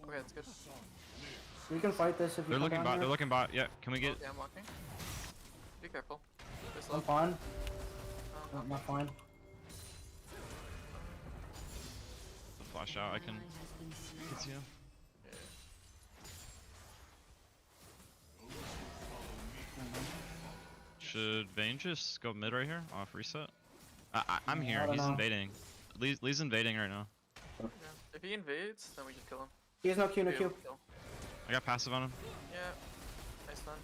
Okay, that's good. We can fight this if you They're come looking down bot. here. They're looking bot. Yeah, can we get? Okay, I'm walking. Be careful. This I'm low. fine. I'm not fine. The flash out. I can. It's you. Should Vayne just go mid right here off reset? I'm I here. don't He's know. invading. Lee's invading right now. Yeah. If he invades, then we can kill him. He has no Q, no Be able Q. to kill. I got passive on him. Yeah. Nice done.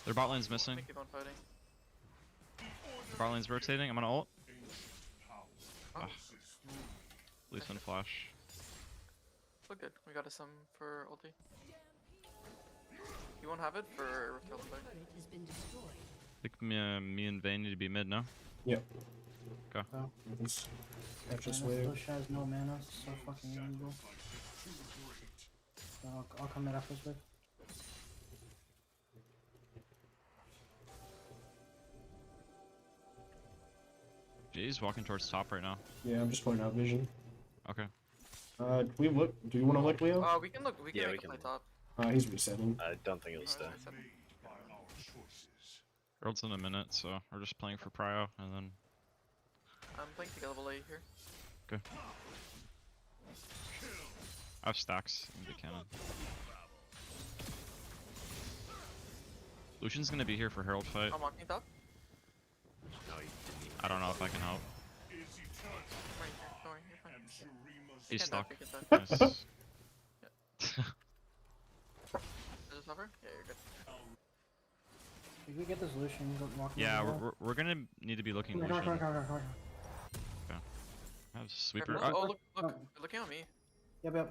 Their bot lane's missing. Keep on fighting. Their bot lane's rotating. I'm gonna ult. Oh. Ah. Leeson flash. Look good. We got some for ulti. You won't have it for kill play. I think me and Vayne need to be mid now. Yep. Go. Oh. Let's catch this Man, wave. Lucian has no mana. It's so fucking illegal. So I'll come mid after this wave. Jay's walking towards top right now. Yeah, I'm just pointing out vision. Okay. Do we look? Do you want to look, Leo? We can look. We can Yeah, make we a play can. top. He's resetting. I don't think it'll stay. By our choices. Herald's in a minute, so we're just playing for Prio, and then I'm playing to get level 8 here. okay. I have stacks in the cannon. Lucian's gonna be here for Herald fight. I'm walking top. No, he didn't. I don't know if I can help. Is eternal. I'm right here. Don't worry, you're fine. And Shurima's He's Can't stuck. die, we can die. Nice. Is this over? Yeah, you're good. If we get this Lucian, he's walking. Yeah, over there. we're gonna need to be looking Come here, Lucian. come here, come here, come here. I have sweeper. Careful. Oh, Oh, look, look. They're looking at me. Yep, yep.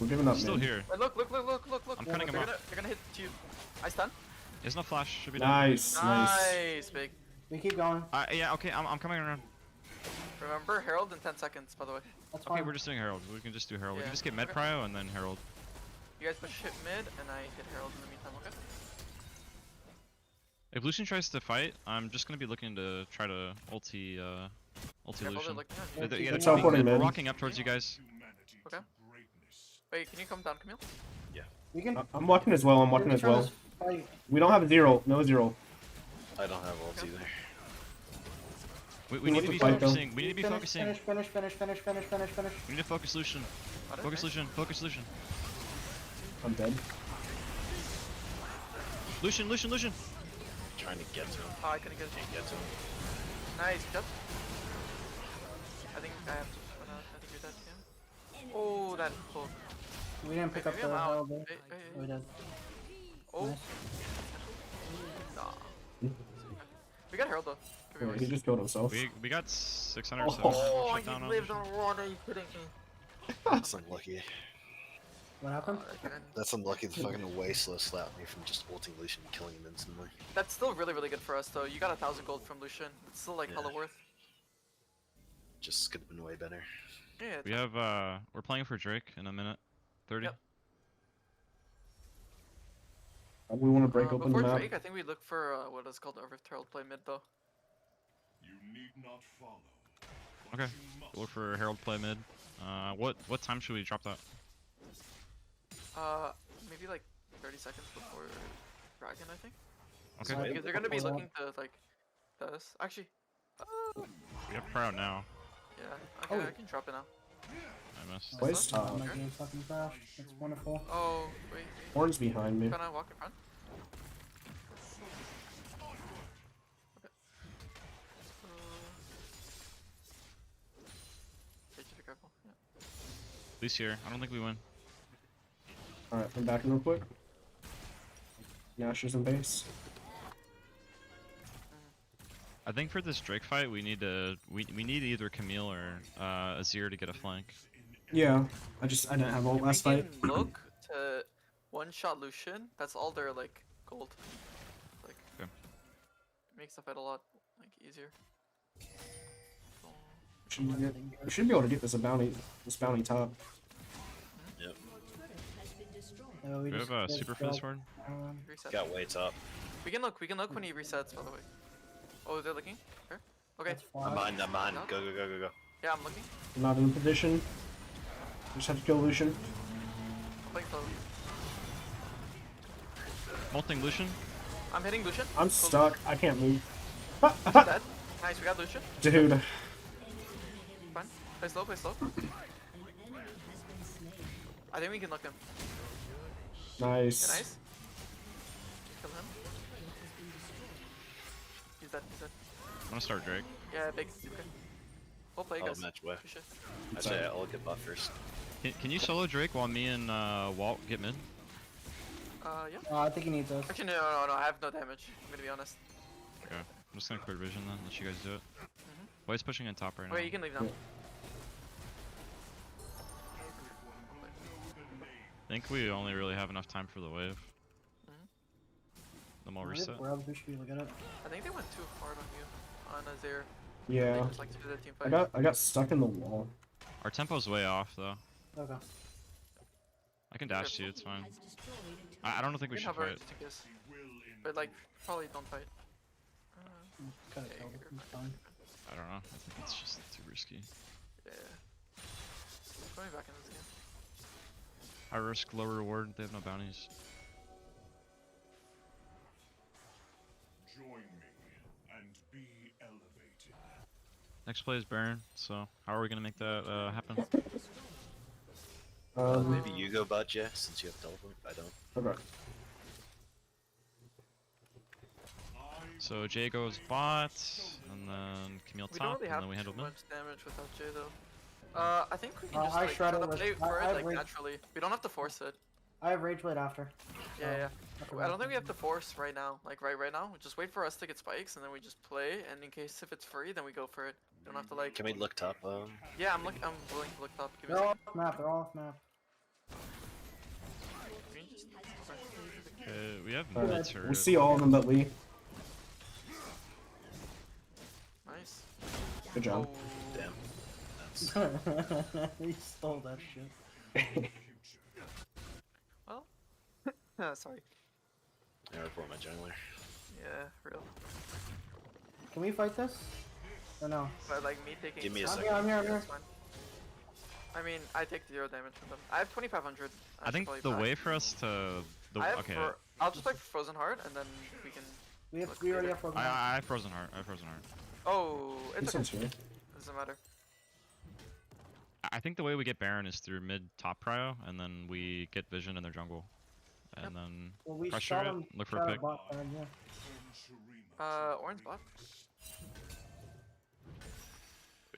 We're giving up he's still mid. here. Wait, look. I'm cutting him They're off. gonna hit you. I stun. There's no flash. Should be done. Nice, nice. Nice, big. We keep going. Yeah, okay. I'm coming around. Remember, Herald in 10 seconds, by the way. That's Okay, fine. we're just doing Herald. We can just do Herald. We Yeah, can just get mid okay. Prio and then Herald. You guys push hit mid, and I hit Herald in the meantime, okay? If Lucian tries to fight, I'm just gonna be looking to try to ulti Careful, they're Lucian. looking at Yeah, you. they're It's coming teleporting mid. We're mid. walking up towards you guys. humanity Okay. to greatness. Wait, can you come down, Camille? We can. I'm walking as well. I'm walking as well. We don't have 0. No 0. I don't have ult either. We need to be focusing. We need to be focusing. Finish. We need to focus Lucian. Focus Lucian. Focus Lucian. I'm dead. Lucian. Trying to get to him. Oh, I couldn't get to him. Nice, jump. I think I have to run out. I think you're dead, yeah. Oh, that hook. We didn't pick up maybe the I'm out. Herald. Wait. We did. Oh. Nice. Nah. We got Herald though. Give me Oh, race. he just killed himself. We got 600 Oh. so Oh, shut down you on lived Lucian. on water. Are you kidding me? That's unlucky. What happened? That's unlucky. The fucking way slow slapped me from just ulting Lucian and killing him instantly. That's still really good for us though. You got 1,000 gold from Lucian. It's still like hella worth. Just could have been way better. Yeah. We have we're playing for Drake in a minute 30. Yep. We want to break open the Before map. Drake, I think we look for what is called Earth Herald play mid though. You need not follow. Okay. Look for Herald play mid. What time should we drop that? Maybe like 30 seconds before Dragon, I think. Okay. Because they're gonna be looking to like this. Actually, We have Proud now. yeah. Okay, I can drop it now. I missed. Where's top? My game fucking crashed. That's wonderful. Oh wait. Horn's behind me. Can I walk in front? Okay. Just be careful. Yeah. At least here. I don't think we win. Alright, I'm back real quick. Nashor's in base. I think for this Drake fight we need need either Camille or Azir to get a flank. Yeah, I didn't have ult last We fight. can look to one-shot Lucian. That's all their like gold. Like makes the fight a lot like easier. We should be able to get this bounty top. Yep. We have a super for this ward. Reset. Got way top. We can look when he resets. By the way. Oh, they're looking. Sure. Okay. I'm behind. Go. Yeah, I'm looking. I'm not in position. Just have to kill Lucian. I'm playing slowly. Molting Lucian. I'm hitting Lucian. I'm stuck. I can't move. Dead. Nice, we got Lucian. Dude. Fine. Play slow. I think we can look him. Nice. Yeah, nice. Kill him. He's dead. I'm gonna start Drake. Yeah, big. Okay. We'll play, I'll guys. match way. We should. Actually, I'll get buff first. Can you solo Drake while me and Walt get mid? Yeah. I think he needs us. Actually, no. I have no damage. I'm gonna be honest. Okay. I'm just gonna clear vision then. Let you guys do it. White's pushing in top right now. Wait, you can leave now. I think we only really have enough time for the wave. Then we'll reset. We should be able to get it. I think they went too hard on you, on Azir. Yeah. They just like to do the team fight. I got stuck in the wall. Our tempo's way off though. Okay. I can dash to you, it's fine. I don't think we can should hover fight. just in case. But like, probably don't fight. Kinda killed it. It's fine. I don't know. I think it's just too risky. Yeah. Put me back in this game. High risk, low reward. They have no bounties. Join me and be elevated. Next play is Baron. So how are we gonna make that happen? Maybe you go bot, Jay, since you have teleport. I don't. Okay. So Jay goes bot, and then Camille We don't top, really and have then we handle too mid. much damage without Jay though. I think we can just I like shred try it to with- play for I it like rage- naturally. We don't have to force it. I have Rage Blade after. Yeah. Okay. I don't think we have to force right now. Like right now, just wait for us to get spikes, and then we just play. And in case if it's free, then we go for it. We don't have to like. Can we look top? Yeah, I'm willing to look top. Give me a They're all second. off map. They're all off map. Okay, we have Alright, mid turret. we see all of them but Lee. Nice. Good job. Damn. He stole that shit. Well. Sorry. I report my jungler. Yeah, real. Can we fight this? Or no? But like me taking. Give me a I'm second. I'm here. That's fine. I mean, I take 0 damage from them. I have 2,500. I think the way for us to okay. I'll just play for Frozen Heart, and then we can. We already have Frozen Heart. I have Frozen Heart. Oh, it's This one's okay. here. Doesn't matter. I think the way we get Baron is through mid top prio, and then we get vision in their jungle, and then Well, we pressure shot it, him. look for shot a a pick. bot side, yeah. Orange bot.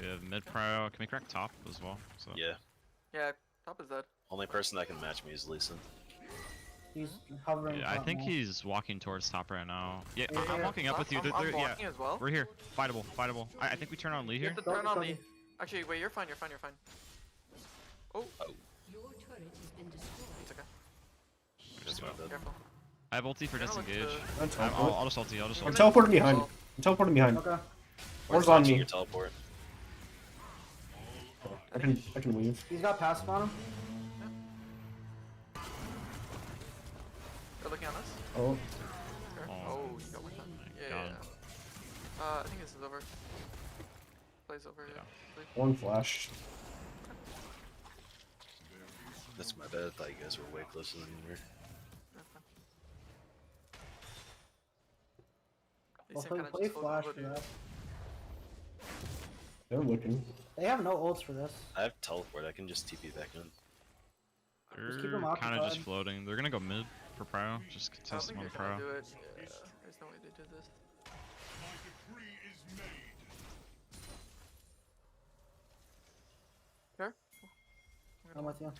We have mid prio. Can we crack top as well? So Yeah. Yeah, top is dead. Only person that can match me is Lee Sin. He's hovering. yeah, I top think now. he's walking towards top right now. Yeah, Yeah, I'm yeah, walking up with you. I'm Yeah, walking as well. we're here. Fightable, fightable. I think we turn on Lee You here. have to turn Go, on go, Lee. go. Actually, wait, you're fine, you're fine, you're fine. Oh, Your turret has been destroyed. it's okay. Just my bad. Careful. I have ulti for Gonna look disengage. to- I'm teleport. I'll just ulti. I'll just I'm ulti. teleporting behind. I'm teleporting behind. Okay. Orange on Launching me. your teleport. I can weave. He's got passive on him. They're looking at us. Oh, Sure. Oh, Oh, you got one. Yeah, God. yeah. I think this is over. Plays over. Yeah. Please. one flash. That's my bad. I thought you guys were way closer than you were. They Well, seem kinda play just flash over for there. that. They're looking. They have no ults for this. I have teleport. I can just TP back in. Just keep They're them kind of just occupied. floating. They're gonna go mid for prio. Just I don't contest think them on they're gonna prio. do it. Yeah, there's no way they did this. My decree is made. Sure. I'm with you.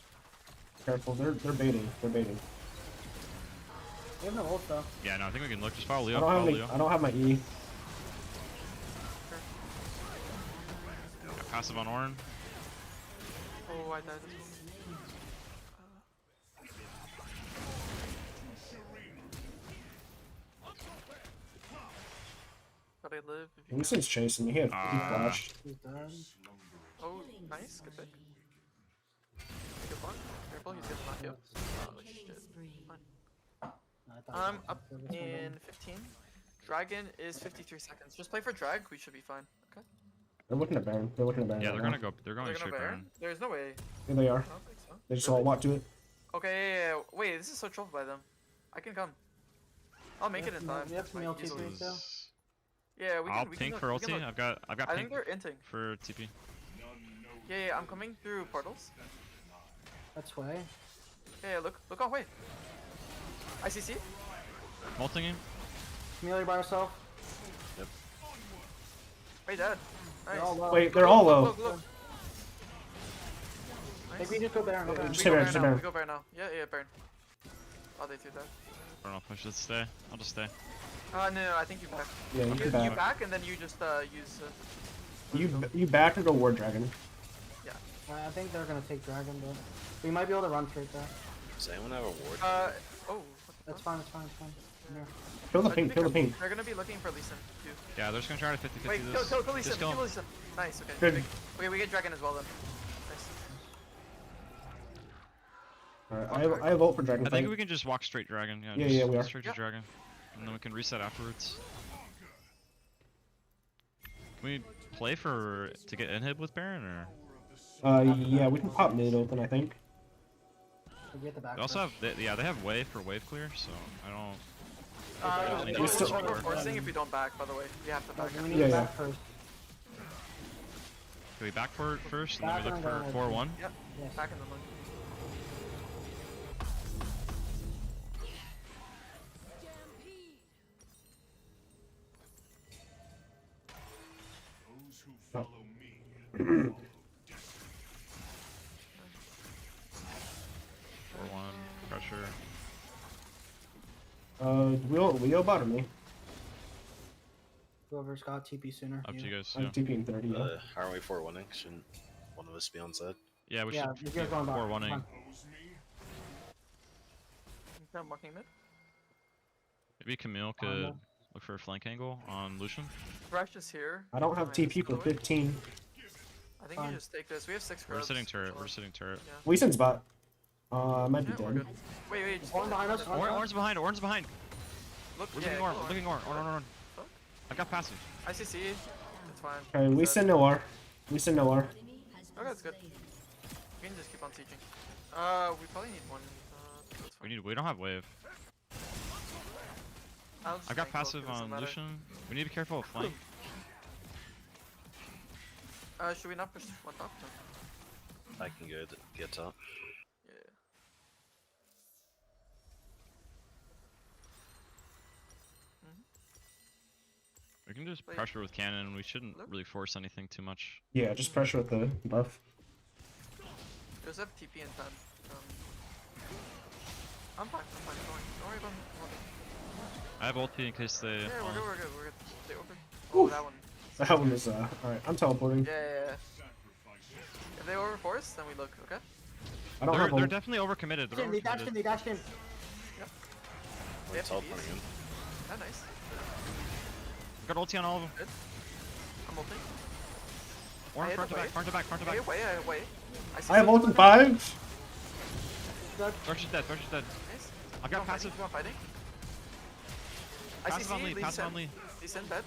Careful, they're baiting. They're baiting. They have no ult though. Yeah, no, I think we can look. Just follow I Leo. don't have Follow any, Leo. I don't have my E. Got passive on Orin. Oh, I died as well. But I live if you This can. thing's chasing me. He had flash. He's done. Oh, nice. Good pick. Good block. Careful, he's gonna knock you. Oh, shit. Fine. I thought I'm he was up gonna kill this one in down. 15. Dragon is 53 seconds. Just play for drag, we should be fine. Okay. They're looking at Baron. They're looking at Baron. Yeah, right they're now. gonna go. They're going They're straight gonna bear? Baron. There's no way. Here they are. I don't think so. They just Really? all walk to it. Okay, yeah. Wait, this is so trolled by them. I can come. I'll make it in time. We have some like, LT easily. too. Yeah, we can. I'll we pink can for look, we can ulti. look. I've got I pink think they're inting. for TP. Yeah, yeah, I'm coming through portals. That's way. Yeah, look on way. ICC. Molting him. Amelia by herself. Wait, dead. Nice. They're all low. Wait, they're all low. Look. I think we just go Baron. Okay. Just We hit go Baron, Baron just hit now. Baron. We go Baron now. Yeah, Baron. Oh, they threw that. I don't know if I should stay. I'll just stay. No, I think you back. Yeah, you You can back. back and then you just use. You back and go Ward Dragon. Yeah. I think they're gonna take Dragon, but we might be able to run straight there. Does anyone have a ward? Oh. That's fine. It's fine. It's fine. Come here. Kill the pink. Kill the pink. They're gonna be looking for Lee Sin too. Yeah, they're just gonna try to 50-50 Wait, this. kill Lee Sin. Just kill Kill him. Lee Sin. Nice. Okay. Good. Okay, we get Dragon as well then. Nice. Alright, I have ult for Dragon. I think we can just walk straight dragon. Yeah, just yeah, we are. Straight to dragon, and then we can reset afterwards. Can we play to get inhib with Baron, or? Yeah, we can pop mid open, I think. We get the back. They also have, they have wave for wave clear, so I don't. We're We still- forcing if we don't back. By the way, we have to back. We need Yeah, to yeah. back first. Can we back for it first, and then Back we look and for then 4-1? Yep. Yes. Back in the lane. Those who follow me. 4-1 pressure. Leo bottom me. Whoever's got TP sooner. Up to you guys. I'm Yeah, TPing 30. Yeah. Aren't we 4-1-ing? Shouldn't one of us be on side? yeah we Yeah, should you be guys going back. 4-1-ing. Come on. Oppose me. I'm walking mid. Maybe Camille could look for a flank angle on Lucian. Thresh is here. I don't have behind TP for Chloe. 15. I think Fine. you just take this. We have 6 We're cards. sitting turret. We're sitting turret. Yeah. Lee Sin's bot. Might be Yeah, we're dead. good. Wait. Just One behind us. Orange behind. Orange behind. Look, We're yeah, looking orange. go We're looking orange. Orange. Fuck. I got passive. ICC. It's fine. Okay, Lee Sin no R. Lee Sin no R. Okay, that's good. We can just keep on teaching. We probably need one. That's fine. We don't have wave. I'll just I got flank both, passive it doesn't on matter. Lucian. We need to be careful of flank. Should we not push one top? No. I can go get top. Yeah. We can just Wait. pressure with cannon. We shouldn't Look. really force anything too much. Yeah, just pressure with the buff. Does have TP in time. I'm fine. Don't worry about me. I have ulti in case they. Yeah, we're fall. good. They over. Oh, that one. That one is alright. I'm teleporting. Yeah. If they overforce, then we look. Okay. I don't They're, have they're ult. definitely overcommitted. They're They dashed in, overcommitted. they dashed in. They have Teleporting TPs. in. Oh, nice. Got ulti on all of them. Good. I'm ulting. Or I hit front to away. back, front to back, front to back. Away. I have ult in 5. Thrush is dead, Thrush is dead. Nice. I've got passive. Keep on fighting. I see Passive on Lee, passive on Lee. He's in bed.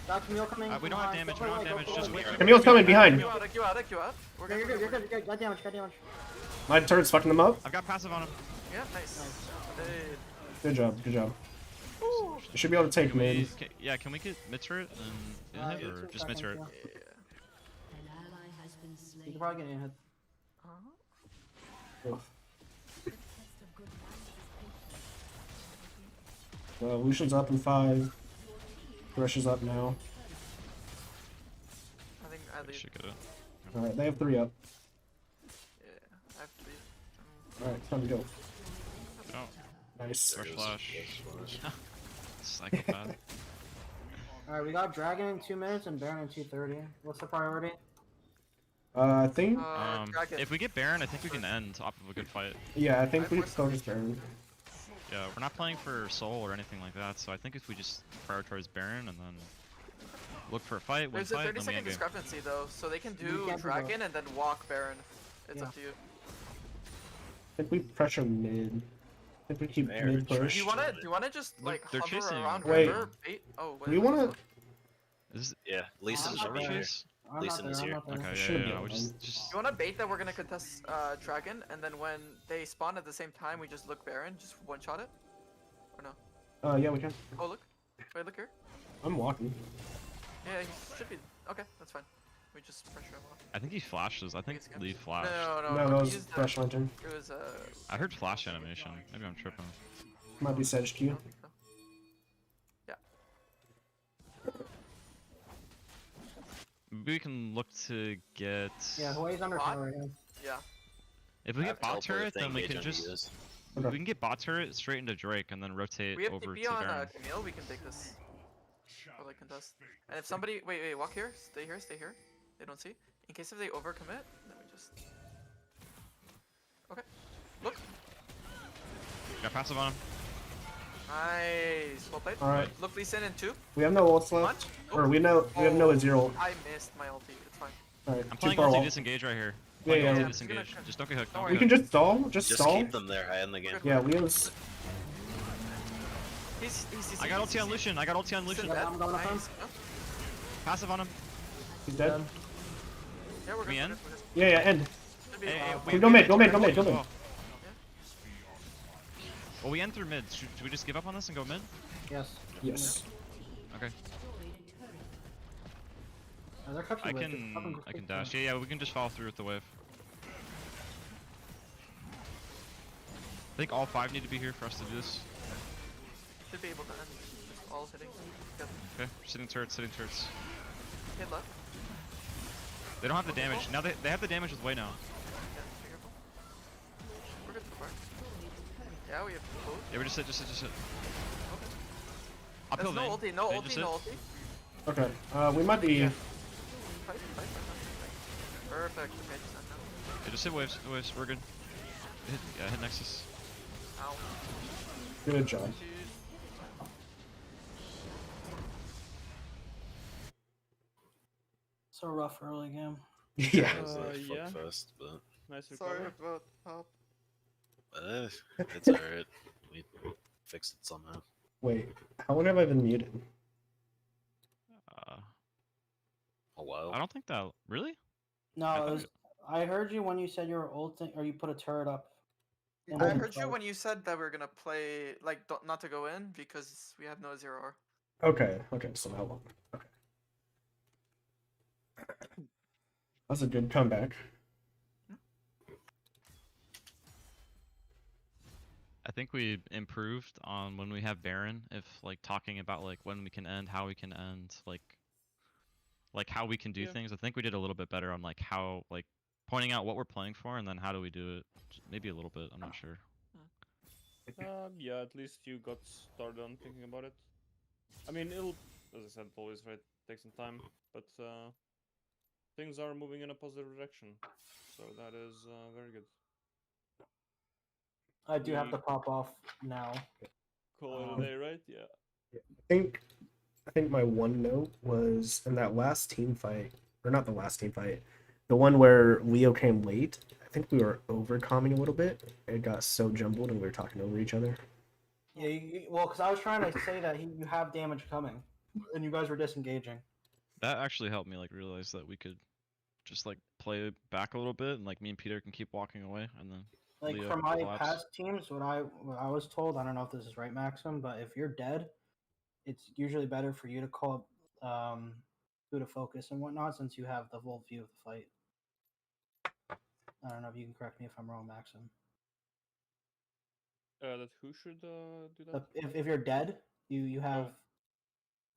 Got Camille coming. We don't have damage, we don't have damage. Just wait. Camille's coming behind. Q out. We're You're good. good. Got damage. My turret's fucking them up. I've got passive on him. Yeah, nice. Hey. Good job. You should be able to take mid. Yeah, can we get mid turret and in hit, or just mid turret? An ally has been You slain. can probably get in hit. Lucian's up in 5. Thresh is up now. I think I leave. Should get it. Alright, they have 3 up. Yeah, I have to leave. Alright, time to go. Oh, Nice. Thrush flash. Psychopath. Alright, we got Dragon in 2 minutes and Baron in 2:30. What's the priority? I think. Dragon. If we get Baron, I think we can end off of a good fight. Yeah, I think we focus Baron. Yeah, we're not playing for soul or anything like that, so I think if we just prioritize Baron and then look for a fight, win There's a fight, then we 30-second end game. discrepancy though, so they can You do can't do Dragon and then walk Baron. It's Yeah. up to you. I think we pressure mid. I think we keep Baron mid push. Do you wanna just like they're hover chasing. around Wait. river, bait? Oh, Do you wanna? Is Yeah, Lee Sin's I'm right not here. chase? I'm Lee not Sin there. is I'm here. not there. Okay, Should be yeah, we alright. just You wanna bait that we're gonna contest Dragon, and then when they spawn at the same time, we just look Baron, just one shot it? Or no? Yeah, we can. Oh, look. Wait, look here. I'm walking. Yeah, he should be. Okay, that's fine. We just pressure him off. I think he flashes. I think it's good. Lee flashed. No, No, that he was used the- Thresh Lantern. It was I heard flash animation. Maybe I'm tripping. Might be Sedge I Q. don't think so. Yeah. Maybe we can look to get. Yeah, Hawaii's under Bot? tower. Yeah. Yeah. If we I get have bot teleport turret, thing, then we mage can on just. Diaz. Okay. We can get bot turret straight into Drake and then rotate We have over TP to on Baron. Camille, we can take this. Or like contest. And if somebody wait, walk here, stay here. They don't see. In case if they overcommit, then we just okay. Look. Got passive on him. Nice. Well played. Alright. Look Lee Sin in 2. We have no ults left. Punch. Or we have no zero ult. I missed my ulti. It's fine. Alright, I'm too playing far ulti wall. disengage right here. Yeah, Playing yeah, ulti yeah. disengage. Just don't get hooked. Don't Don't worry. We get can hooked. just stall. Just Just stall. keep them there. I end the game. Yeah, we have. He's I got ulti on Lucian. I got ulti on Lucian. Yeah, I'm going up on. Nice. Oh, Passive on him. He's dead. yeah, we're We good. in? We're good. Yeah, end. Should be Hey, hey, fine. we go mid, mid go mid, turret go mid, go as mid. well. Well, we end through mid. Should we just give up on this and go mid? Yes. Yes. Okay. They're cooking I with it. can Fucking I can quick, dash. Yeah, we can just follow through with the wave. I think all 5 need to be here for us to do this. Should be able to end. Just all hitting. Good. Okay, sitting turrets, sitting turrets. Hit left. They don't have the damage. Now they have the damage with way now. Yeah, be careful. We're good so far. Yeah, we have both. Yeah, we just hit, just hit. Okay. I'll There's pill no Vayne. ulti, no Vayne, just ulti, no hit. ulti. Okay. We might be. Fight. Perfect. Okay, just end now. Yeah, just hit waves, we're good. Hit Nexus. Ow. Good job. So rough early game. Yeah. It was a yeah. fuck fest, but Nice Sorry recovery. about pop. it's alright. We fixed it somehow. Wait. How long have I been muted? A while. I don't think that really. No, I it thought was. I heard you when you said you were ulting, or you put a turret up. in I the heard you fight. when you said that we're gonna play like not to go in because we have no 0R. Okay. Okay. So how long? Okay. That's a good comeback. I think we improved on when we have Baron, if like talking about like when we can end, how we can end, like how we can do Yeah. things. I think we did a little bit better on like how like pointing out what we're playing for and then how do we do it. Maybe a little bit, I'm not sure. Yeah, at least you got started on thinking about it. I mean, it'll, as I said, always right, take some time, but things are moving in a positive direction, so that is very good. I do have We to pop off now. call it a day, right? Yeah. I think my one note was in that last team fight, or not the last team fight, the one where Leo came late. I think we were overcoming a little bit. It got so jumbled and we were talking over each other. Yeah, well, because I was trying to say that you have damage coming, and you guys were disengaging. That actually helped me like realize that we could just like play back a little bit and like me and Peter can keep walking away and then Like Leo from can my collapse. past teams, what I was told, I don't know if this is right, Maxim, but if you're dead, it's usually better for you to call who to focus and whatnot, since you have the full view of the fight. I don't know if you can correct me if I'm wrong, Maxim. That who should do that? If you're dead, you have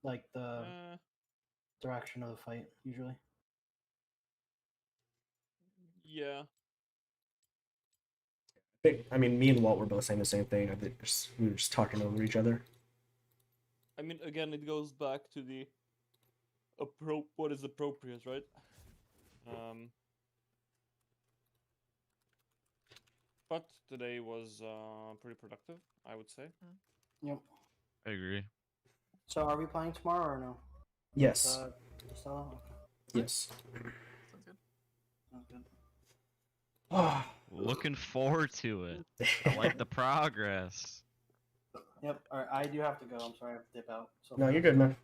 Oh. like the direction of the fight usually. Yeah. I mean, me and Walt were both saying the same thing. We were just talking over each other. I mean, again, it goes back to the what is appropriate, right? But today was pretty productive, I would say. Yep. I agree. So are we playing tomorrow or no? Yes. Stella? Yes. Sounds good. Sounds good. Looking forward to it. I like the progress. Yep. All right. I do have to go. I'm sorry. I have to dip out. So No, you're good, man.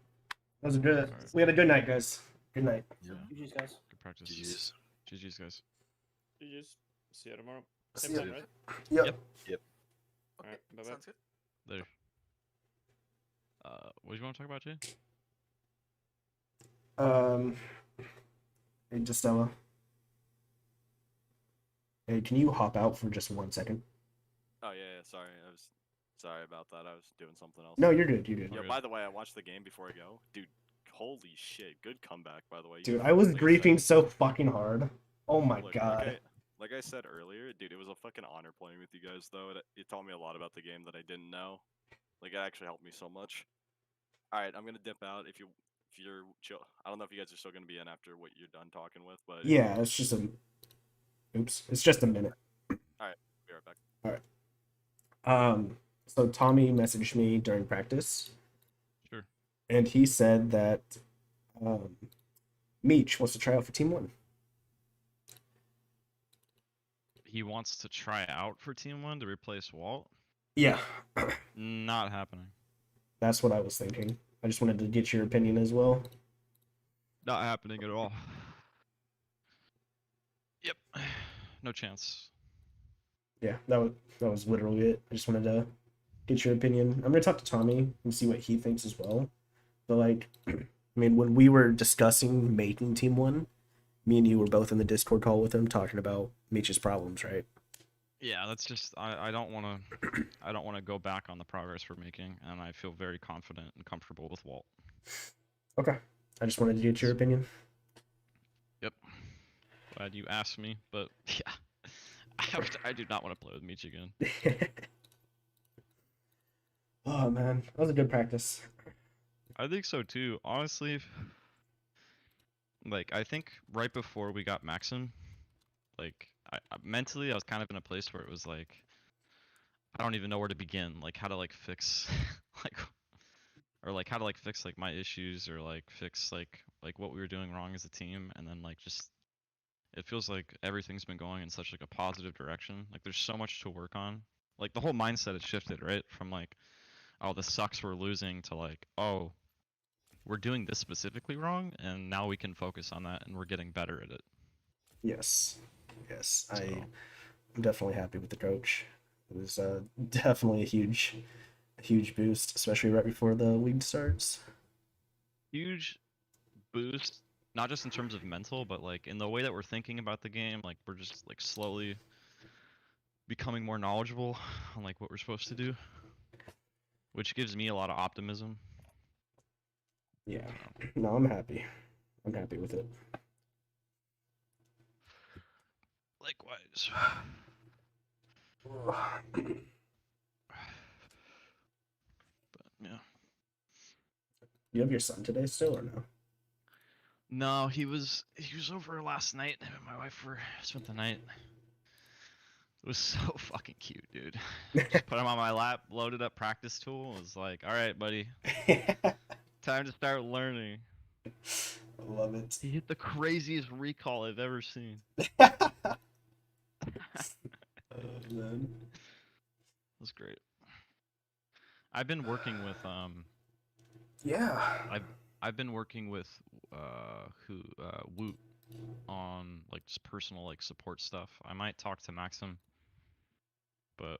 That was a good. We had a good night, guys. Good night. GG's, guys. Good practice. GG's. GG's, guys. GG's. See you tomorrow. See Same ya. time, right? Yep. Yep. Alright, bye bye. Sounds good. Later. What do you want to talk about, Jay? Hey, Stella. Hey, can you hop out for just 1 second? Oh yeah, sorry. I was sorry about that. I was doing something else. No, you're good. You're good. Yeah. By the way, I watched the game before I go. Dude, holy shit, good comeback. By the way. Dude, I was griefing so fucking hard. Oh my god. Like I said earlier, dude, it was a fucking honor playing with you guys. Though it taught me a lot about the game that I didn't know. Like it actually helped me so much. All right, I'm gonna dip out. If you're chill, I don't know if you guys are still gonna be in after what you're done talking with, but Yeah, it's just a. Oops, it's just a minute. All right, be right back. All right. So Tommy messaged me during practice. Sure. And he said that Meech wants to try out for Team 1. He wants to try out for Team 1 to replace Walt? Yeah. Not happening. That's what I was thinking. I just wanted to get your opinion as well. Not happening at all. Yep. No chance. Yeah, that was literally it. I just wanted to get your opinion. I'm gonna talk to Tommy and see what he thinks as well. But like, I mean, when we were discussing making Team 1, me and you were both in the Discord call with him talking about Meech's problems, right? Yeah, that's just I don't want to go back on the progress we're making, and I feel very confident and comfortable with Walt. Okay. I just wanted to get your opinion. Yep. Glad you asked me, but yeah, I do not want to play with Meech again. Oh man, that was a good practice. I think so too. Honestly, like I think right before we got Maxim, like mentally I was kind of in a place where it was like I don't even know where to begin, like how to like fix like how to like fix like my issues or like fix like what we were doing wrong as a team, and then like just it feels like everything's been going in such like a positive direction. Like there's so much to work on. Like the whole mindset has shifted, right? From like, oh, this sucks, we're losing, to like, oh, we're doing this specifically wrong, and now we can focus on that, and we're getting better at it. Yes. I'm definitely happy with the coach. It was definitely a huge boost, especially right before the league starts. Huge boost not just in terms of mental, but like in the way that we're thinking about the game. Like we're just like slowly becoming more knowledgeable on like what we're supposed to do, which gives me a lot of optimism. Yeah. No, I'm happy. I'm happy with it. Likewise. But yeah. You have your son today still or no? No, he was over last night. Him and my wife spent the night. It was so fucking cute, dude. Just put him on my lap, loaded up practice tool. Was like, all right, buddy, time to start learning. I love it. He hit the craziest recall I've ever seen. Man. It was great. I've been working with Yeah. I've been working with Woot on like just personal like support stuff. I might talk to Maxim, but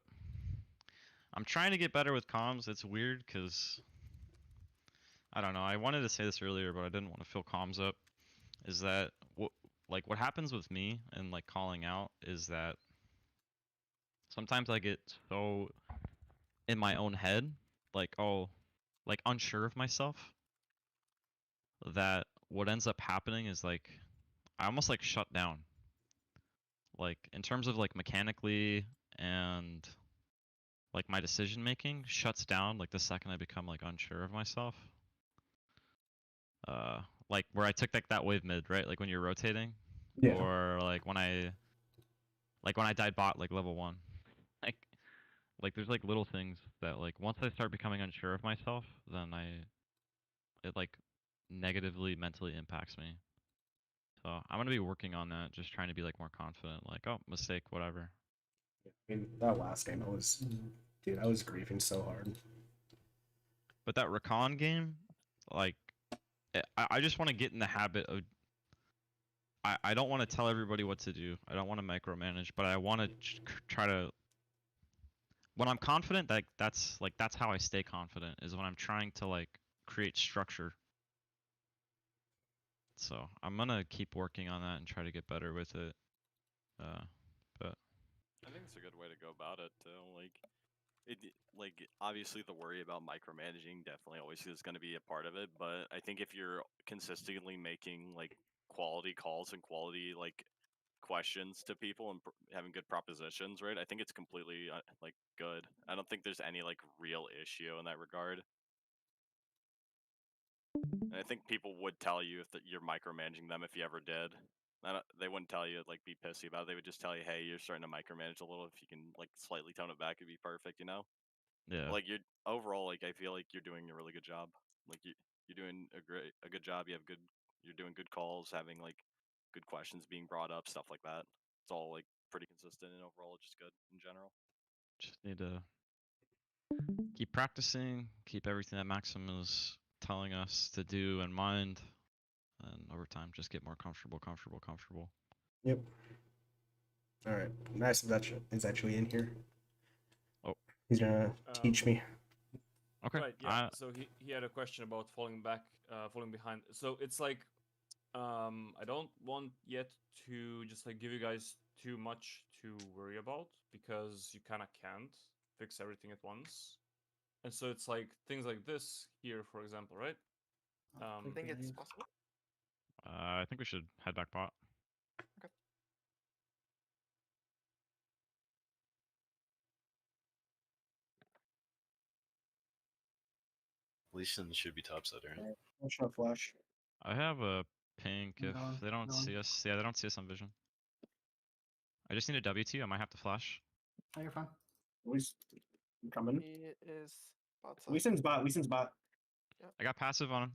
I'm trying to get better with comms. It's weird because I don't know. I wanted to say this earlier, but I didn't want to fill comms up. Is that what happens with me and like calling out is that sometimes I get so in my own head, like unsure of myself, that what ends up happening is like I almost like shut down. Like in terms of like mechanically and like my decision making shuts down like the second I become like unsure of myself. Like where I took like that wave mid, right? Like when you're rotating. Yeah. Or like when I died bot like level 1. Like there's like little things that like once I start becoming unsure of myself, then it like negatively mentally impacts me. So I'm gonna be working on that, just trying to be like more confident, like, oh, mistake, whatever. I mean, that last game, dude, I was grieving so hard. But that Recon game, like, I just want to get in the habit of. I don't want to tell everybody what to do. I don't want to micromanage, but I want to try to. When I'm confident, that's how I stay confident. Is when I'm trying to like create structure. So I'm gonna keep working on that and try to get better with it. But I think it's a good way to go about it too. Like obviously the worry about micromanaging definitely always is going to be a part of it, but I think if you're consistently making like quality calls and quality like questions to people and having good propositions, right? I think it's completely like good. I don't think there's any like real issue in that regard. And I think people would tell you if you're micromanaging them if you ever did. They wouldn't tell you like be pissy about it. They would just tell you, hey, you're starting to micromanage a little. If you can like slightly tone it back, it'd be perfect, you know? yeah. Like you're overall, like I feel like you're doing a really good job. Like you're doing a good job. You're doing good calls, having like good questions being brought up, stuff like that. It's all like pretty consistent and overall just good in general. Just need to keep practicing, keep everything that Maxim is telling us to do in mind, and over time just get more comfortable. Yep. All right. Nice is actually in here. Oh. He's gonna teach me. Okay. Right. Yeah. So he had a question about falling behind. So it's like, I don't want yet to just like give you guys too much to worry about because you kind of can't fix everything at once. And so it's like things like this here, for example, right? I think it's possible. I think we should head back bot. Okay. Leeson should be topside, right? Watch no flash. I have a pink if No, they don't no. see us. Yeah, they don't see us on vision. I just need a WT. I might have to flash. Oh, you're fine. I'm coming. He is bot side. Leeson's bot. I got passive on him.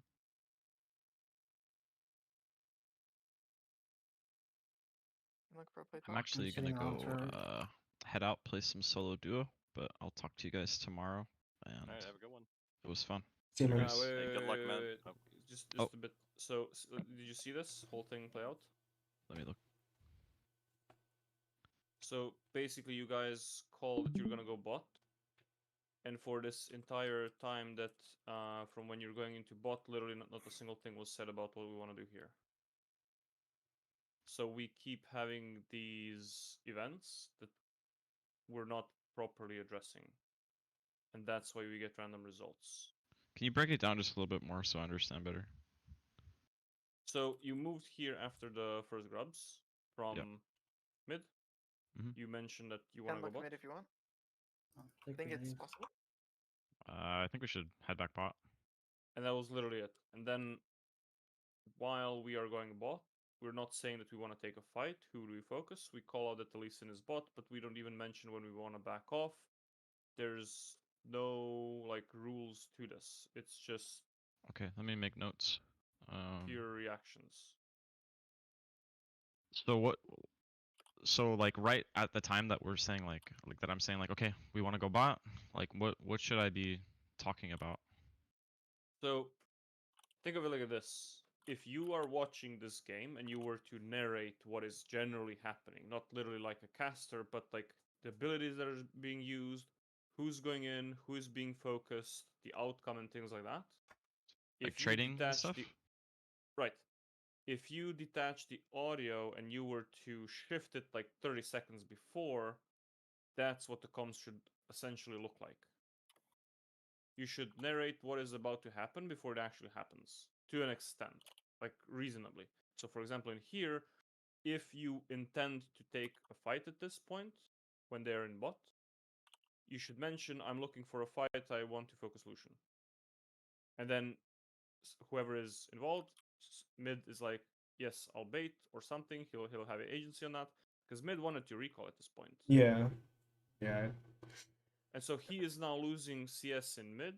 Look for a play I'm top. actually gonna sitting on go for- head out, play some solo duo, but I'll talk to you guys tomorrow. And All right, have a good one. it was fun. See you, man. Cheers. Wait, Hey, good luck, man. wait. Oh. Just Oh. a bit. So did you see this whole thing play out? Let me look. So basically, you guys called that you're gonna go bot, and for this entire time that from when you're going into bot, literally not a single thing was said about what we want to do here. So we keep having these events that we're not properly addressing. And that's why we get random results. Can you break it down just a little bit more so I understand better? So you moved here after the first grubs from mid. You mentioned that you want Can to go look bot. mid if you want. I Take think it's waves. possible. I think we should head back bot. And that was literally it. And then while we are going bot, we're not saying that we want to take a fight. Who do we focus? We call out that the Lee Sin is bot, but we don't even mention when we want to back off. There's no like rules to this. It's just Okay, let me make notes. pure reactions. So what? So like right at the time that we're saying like that I'm saying like okay we want to go bot. Like what should I be talking about? So think of it like this. If you are watching this game and you were to narrate what is generally happening, not literally like a caster, but like the abilities that are being used, who's going in, who is being focused, the outcome, and things like that. Like If you trading and detach stuff? the right, if you detach the audio and you were to shift it like 30 seconds before, that's what the comms should essentially look like. You should narrate what is about to happen before it actually happens, to an extent, like reasonably. So, for example, in here, if you intend to take a fight at this point, when they're in bot, you should mention, I'm looking for a fight, I want to focus Lucian. And then whoever is involved, mid is like, yes, I'll bait or something. He'll have agency on that because mid wanted to recall at this point. Yeah. Yeah. And so he is now losing CS in mid.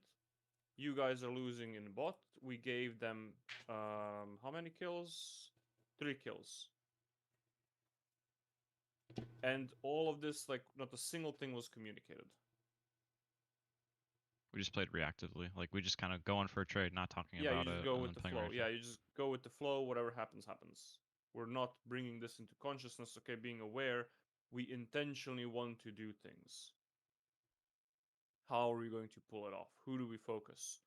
You guys are losing in bot. We gave them how many kills? 3 kills. And all of this, like, not a single thing was communicated. We just played reactively. Like we just kind of go on for a trade, not talking Yeah, about you just it, go and with then the playing flow. reactive. Yeah, you just go with the flow. Whatever happens, happens. We're not bringing this into consciousness. Okay, being aware, we intentionally want to do things. How are we going to pull it off? Who do we focus?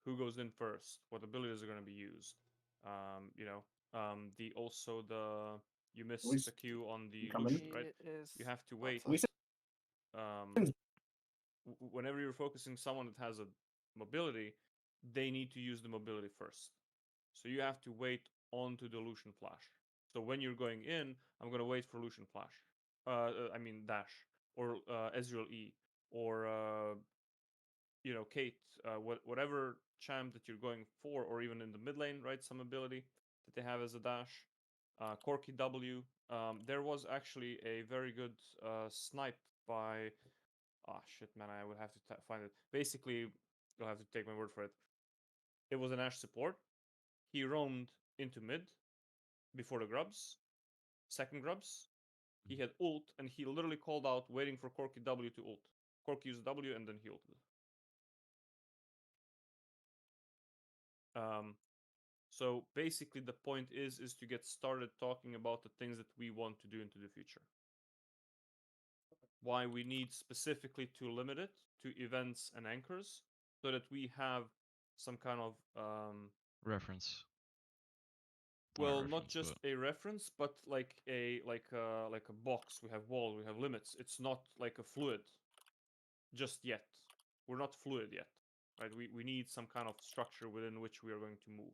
Who goes in first? What abilities are going to be used? The also the you missed the Q on the Lucian, right? You have to wait. Whenever you're focusing someone that has a mobility, they need to use the mobility first. So you have to wait onto the Lucian flash. So when you're going in, I'm gonna wait for Lucian flash. I mean dash or Ezreal E or Kate, whatever champ that you're going for, or even in the mid lane, right? Some ability that they have as a dash. Corki W. There was actually a very good snipe by. Ah, shit, man! I would have to find it. Basically, you'll have to take my word for it. It was an Ashe support. He roamed into mid before the grubs, second grubs. He had ult, and he literally called out, waiting for Corki W to ult. Corki used W, and then he ulted. So basically, the point is to get started talking about the things that we want to do into the future. Why we need specifically to limit it to events and anchors, so that we have some kind of reference. well, not just a reference, but like a box. We have walls, we have limits. It's not like a fluid just yet. We're not fluid yet, right? We need some kind of structure within which we are going to move.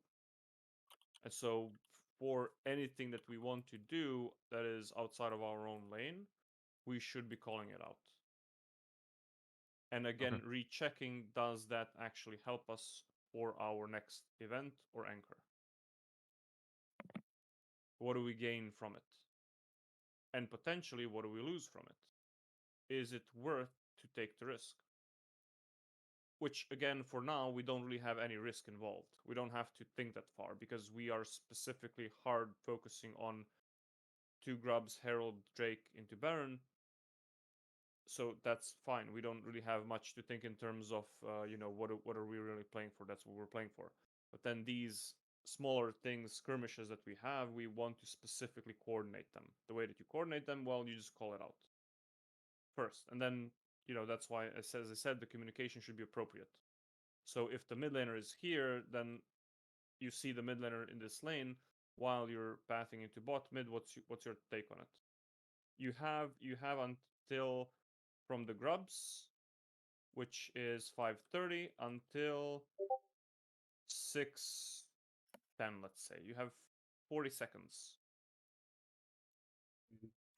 And so for anything that we want to do that is outside of our own lane, we should be calling it out. And again, rechecking, does that actually help us for our next event or anchor? What do we gain from it? And potentially, what do we lose from it? Is it worth to take the risk? Which, again, for now, we don't really have any risk involved. We don't have to think that far because we are specifically hard focusing on 2 grubs, Herald, Drake into Baron. So that's fine. We don't really have much to think in terms of, what are we really playing for? That's what we're playing for. But then these smaller things, skirmishes that we have, we want to specifically coordinate them. The way that you coordinate them, well, you just call it out first. And then, that's why, as I said, the communication should be appropriate. So if the mid laner is here, then you see the mid laner in this lane, while you're pathing into bot. Mid, what's your take on it? You have until from the grubs, which is 5:30 until 6:10, let's say. You have 40 seconds.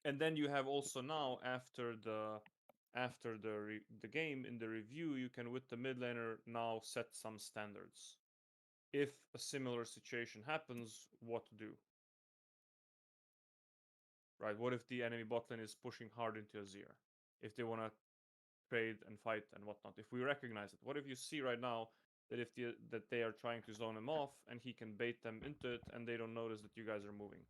And then you have also now after the game in the review, you can with the mid laner now set some standards. If a similar situation happens, what to do? Right? What if the enemy bot lane is pushing hard into Azir? If they want to trade and fight and whatnot, if we recognize it, what if you see right now that that they are trying to zone him off and he can bait them into it and they don't notice that you guys are moving?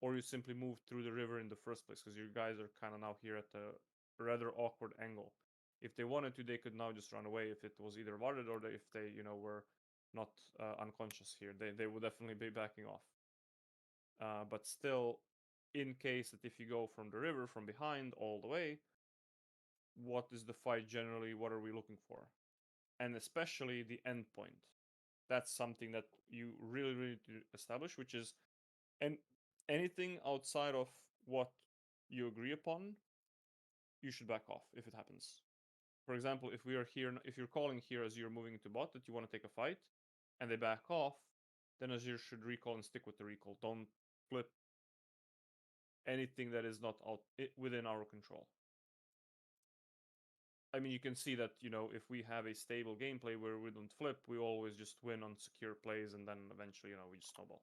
Or you simply move through the river in the first place because you guys are kind of now here at a rather awkward angle. If they wanted to, they could now just run away if it was either warded or if they, were not unconscious here. They would definitely be backing off. But still, in case that if you go from the river from behind all the way, what is the fight generally? What are we looking for? And especially the end point. That's something that you really need to establish, which is, and anything outside of what you agree upon, you should back off if it happens. For example, if we are here, if you're calling here as you're moving into bot that you want to take a fight, and they back off, then Azir should recall and stick with the recall. Don't flip anything that is not within our control. I mean, you can see that, if we have a stable gameplay where we don't flip, we always just win on secure plays, and then eventually, we just snowball.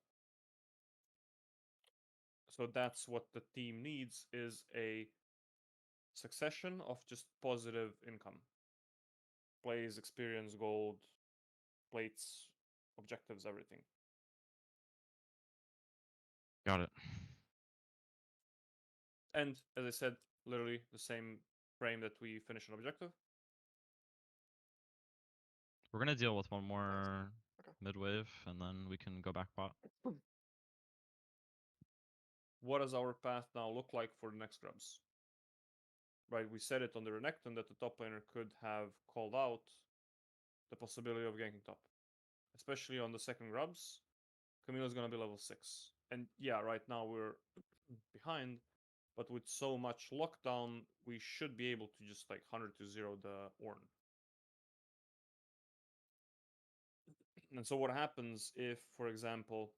So that's what the team needs, is a succession of just positive income. Plays, experience, gold, plates, objectives, everything. Got it. And as I said, literally the same frame that we finish an objective. We're gonna deal with one more mid wave, and then we can go back bot. What does our path now look like for the next grubs? Right, we said it on the Renekton that the top laner could have called out the possibility of ganking top. Especially on the second grubs, Camille's gonna be level 6. And yeah, right now we're behind, but with so much lockdown, we should be able to just 100 to 0 the Ornn. And so what happens if, for example,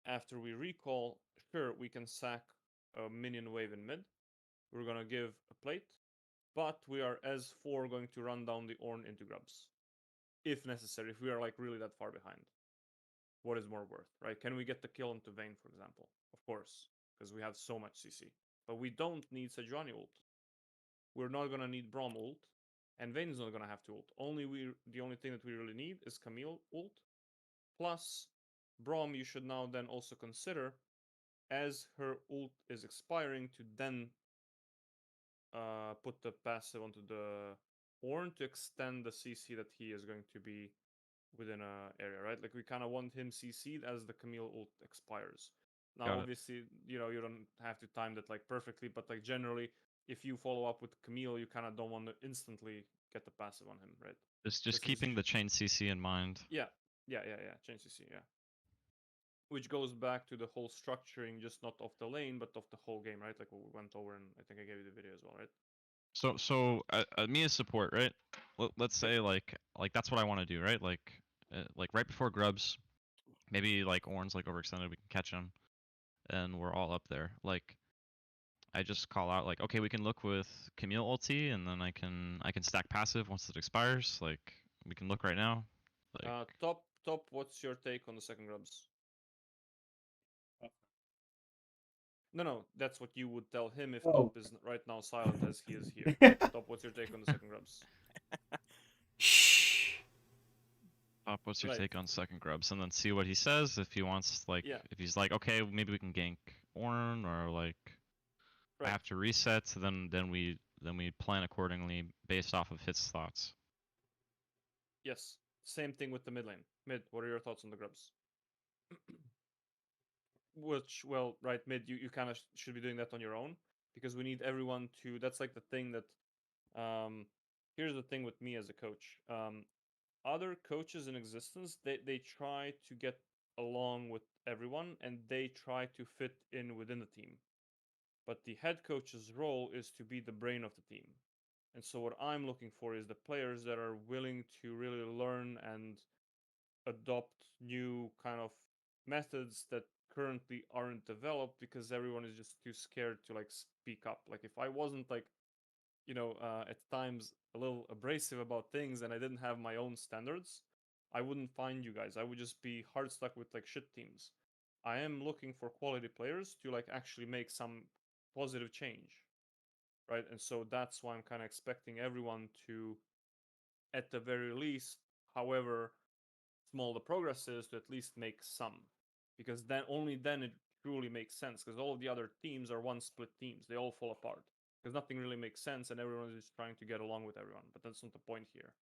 after we recall, sure, we can sack a minion wave in mid. We're gonna give a plate, but we are as 4 going to run down the Ornn into grubs. If necessary, if we are really that far behind. What is more worth, right? Can we get the kill into Vayne, for example? Of course, because we have so much CC. But we don't need Sejuani ult. We're not gonna need Braum ult, and Vayne's not gonna have to ult. The only thing that we really need is Camille ult. Plus, Braum you should now then also consider, as her ult is expiring, to then put the passive onto the Ornn to extend the CC that he is going to be within a area, right? We kind of want him CC'd as the Camille ult expires. Now, obviously, you don't have to time that perfectly, but generally, if you follow up with Camille, you kind of don't want to instantly get the passive on him, right? Just keeping the chain CC in mind. Yeah. Chain CC, yeah. Which goes back to the whole structuring, just not of the lane, but of the whole game, right? What we went over, and I think I gave you the video as well, right? So me as support, right? Let's say that's what I want to do, right? Right before grubs, maybe Ornn's overextended, we can catch him, and we're all up there. I just call out okay, we can look with Camille ulti, and then I can stack passive once it expires. We can look right now. Top, what's your take on the second grubs? No, that's what you would tell him if Top is right now silent as he is here. Top, what's your take on the second grubs? Shh. Top, what's your take on second grubs? And then see what he says. If he wants, if he's okay, maybe we can gank Ornn, or I have to reset. Then we plan accordingly based off of his thoughts. Yes, same thing with the mid lane. Mid, what are your thoughts on the grubs? Mid, you kind of should be doing that on your own, because we need everyone to. That's the thing that. Here's the thing with me as a coach. Other coaches in existence, they try to get along with everyone and they try to fit in within the team. But the head coach's role is to be the brain of the team. And so what I'm looking for is the players that are willing to really learn and adopt new kind of methods that currently aren't developed because everyone is just too scared to like speak up. Like if I wasn't like, at times a little abrasive about things and I didn't have my own standards, I wouldn't find you guys. I would just be hard stuck with like shit teams. I am looking for quality players to like actually make some positive change, right? And so that's why I'm kind of expecting everyone to, at the very least, however small the progress is, to at least make some, because then only then it truly makes sense. Because all of the other teams are one split teams; they all fall apart because nothing really makes sense, and everyone is just trying to get along with everyone. But that's not the point here.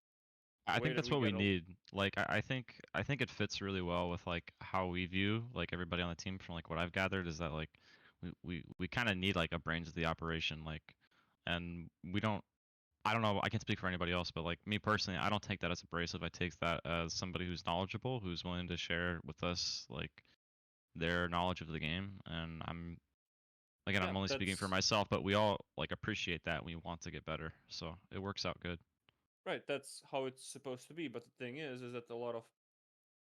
I way think that that's we what we get al- need. Like I think it fits really well with like how we view like everybody on the team from like what I've gathered is that like we kind of need like a brains of the operation like and we don't I don't know, I can't speak for anybody else, but like me personally, I don't take that as abrasive. I take that as somebody who's knowledgeable, who's willing to share with us like their knowledge of the game. And again, Yeah, I'm only speaking for that's myself, but we all like appreciate that. We want to get better, so it works out good. right. That's how it's supposed to be. But the thing is that a lot of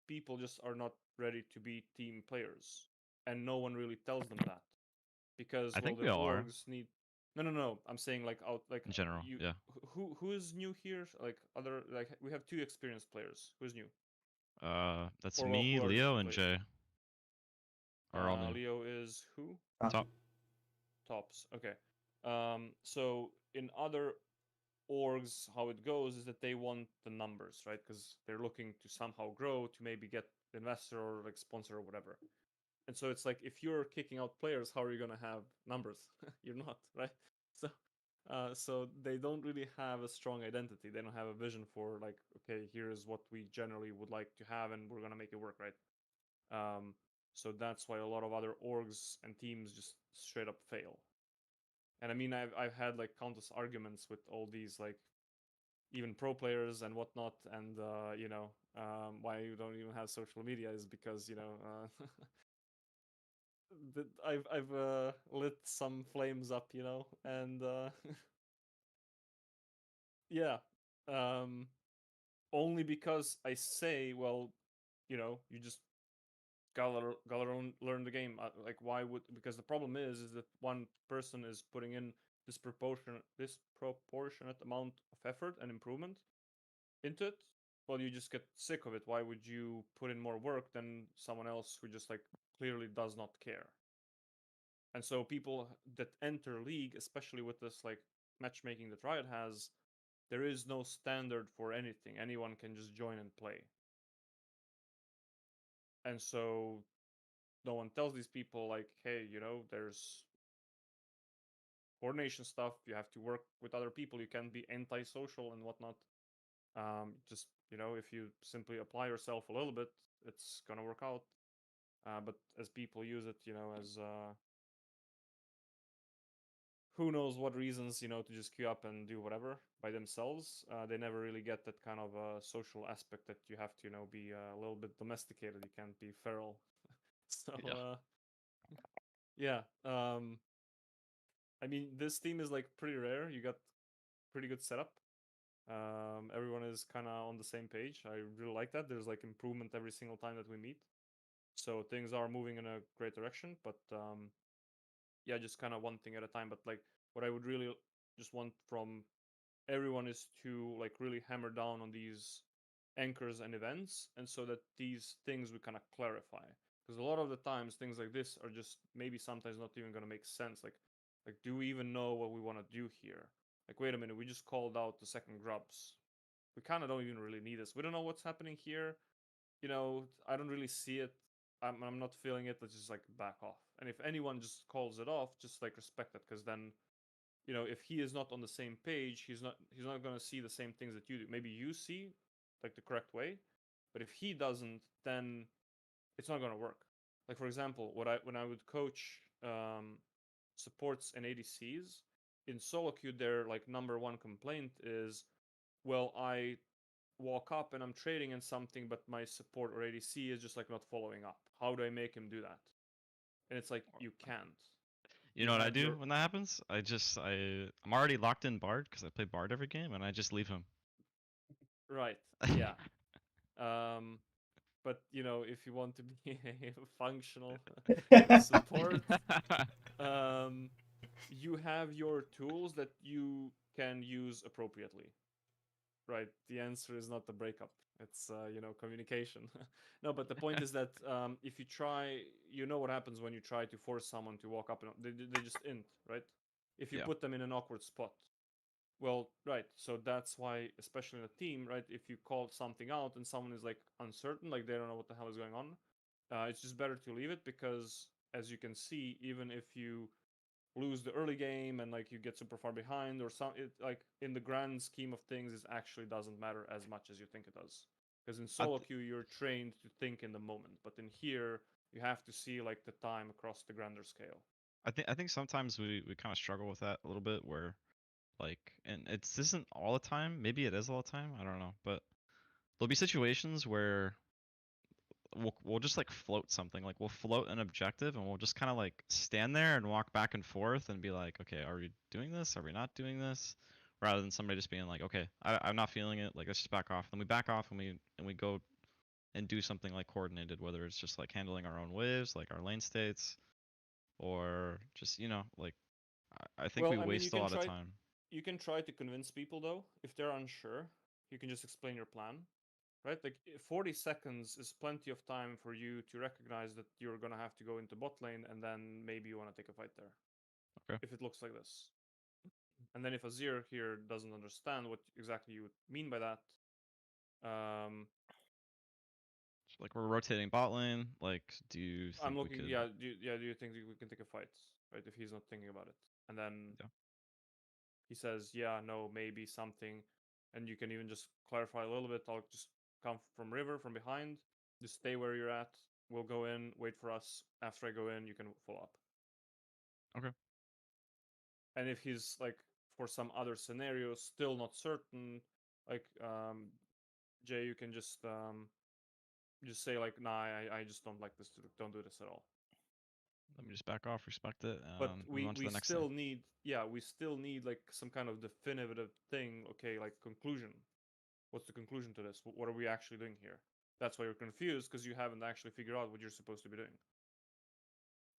people just are not ready to be team players, and no one really tells them that because I well, think the we all are orgs need. No, no, no. I'm saying like out like in general. you. Yeah. Who is new here? Like other like we have two experienced players. Who's new? That's Or well, me, who are new Leo, to and play? Jay. Are all new. Leo is who? Top. Tops. Okay. So in other orgs, how it goes is that they want the numbers, right? Because they're looking to somehow grow to maybe get investor or like sponsor or whatever. And so it's like if you're kicking out players, how are you gonna have numbers? You're not, right? So, so they don't really have a strong identity. They don't have a vision for like, okay, here is what we generally would like to have, and we're gonna make it work, right? So that's why a lot of other orgs and teams just straight up fail. And I mean, I've had like countless arguments with all these like even pro players and whatnot, and why you don't even have social media is because I've lit some flames up, and yeah, um, only because I say, well, you just gotta learn the game. Like, why would? Because the problem is that one person is putting in disproportionate amount of effort and improvement into it. Well, you just get sick of it. Why would you put in more work than someone else who just like clearly does not care? And so people that enter league, especially with this like matchmaking that Riot has, there is no standard for anything. Anyone can just join and play. And so no one tells these people like, hey, there's coordination stuff. You have to work with other people. You can't be antisocial and whatnot. Just if you simply apply yourself a little bit, it's gonna work out. But as people use it, as who knows what reasons, to just queue up and do whatever by themselves. They never really get that kind of social aspect that you have to, be a little bit domesticated. You can't be feral. So yeah. I mean, this team is like pretty rare. You got pretty good setup. Everyone is kind of on the same page. I really like that. There's like improvement every single time that we meet. So things are moving in a great direction, but yeah, just kind of one thing at a time. But like what I would really just want from everyone is to like really hammer down on these anchors and events, and so that these things we kind of clarify, because a lot of the times things like this are just maybe sometimes not even going to make sense. Like do we even know what we want to do here? Like, wait a minute, we just called out the second grubs. We kind of don't even really need this. We don't know what's happening here. I don't really see it. I'm not feeling it. Let's just like back off. And if anyone just calls it off, just like respect it, because then, if he is not on the same page, he's not gonna see the same things that you do. Maybe you see like the correct way, but if he doesn't, then it's not gonna work. Like for example, when I would coach supports and ADCs in solo queue, their like number one complaint is, well, I walk up and I'm trading in something, but my support or ADC is just like not following up. How do I make him do that? And it's like you can't. You know what I have do your- when that happens? I'm already locked in Bard because I play Bard every game, and I just leave him. Right. Yeah. But you know, if you want to be a functional support, you have your tools that you can use appropriately. Right. The answer is not the breakup. It's you know, communication. No, but the point is that if you try, you know what happens when you try to force someone to walk up and they just int, right? If you Yeah. put them in an awkward spot. Well, right. So that's why, especially in a team, right? If you call something out and someone is like uncertain, like they don't know what the hell is going on, it's just better to leave it because, as you can see, even if you lose the early game and like you get super far behind or like in the grand scheme of things, it actually doesn't matter as much as you think it does. Because in solo queue, you're trained to think in the moment, but in here, you have to see like the time across the grander scale. I think sometimes we kind of struggle with that a little bit, where like, and this isn't all the time. Maybe it is all the time. I don't know, but there'll be situations where we'll just like float something. Like we'll float an objective and we'll just kind of like stand there and walk back and forth and be like, okay, are we doing this? Are we not doing this? Rather than somebody just being like, okay, I'm not feeling it. Like let's just back off. Then we back off and we go and do something like coordinated, whether it's just like handling our own waves, like our lane states, or just like I think we Well, I mean, you waste a can lot of try. time. You can try to convince people though. If they're unsure, you can just explain your plan, right? Like 40 seconds is plenty of time for you to recognize that you're gonna have to go into bot lane, and then maybe you want to take a fight there. Okay. If it looks like this, and then if Azir here doesn't understand what exactly you mean by that, So, like we're rotating bot lane. Like, do you think I'm we looking. could? Yeah, do you think we can take a fight, right? If he's not thinking about it, and then Yeah. he says, "Yeah, no, maybe something," and you can even just clarify a little bit. I'll just come from river from behind. Just stay where you're at. We'll go in. Wait for us. After I go in, you can follow up. Okay. And if he's like for some other scenario still not certain, like Jay, you can just say like, "Nah, I just don't like this. Don't do this at all." Let me just back off, respect it, But and move on to we the next still thing. need, yeah, we still need like some kind of definitive thing. Okay, like conclusion. What's the conclusion to this? What are we actually doing here? That's why you're confused, because you haven't actually figured out what you're supposed to be doing.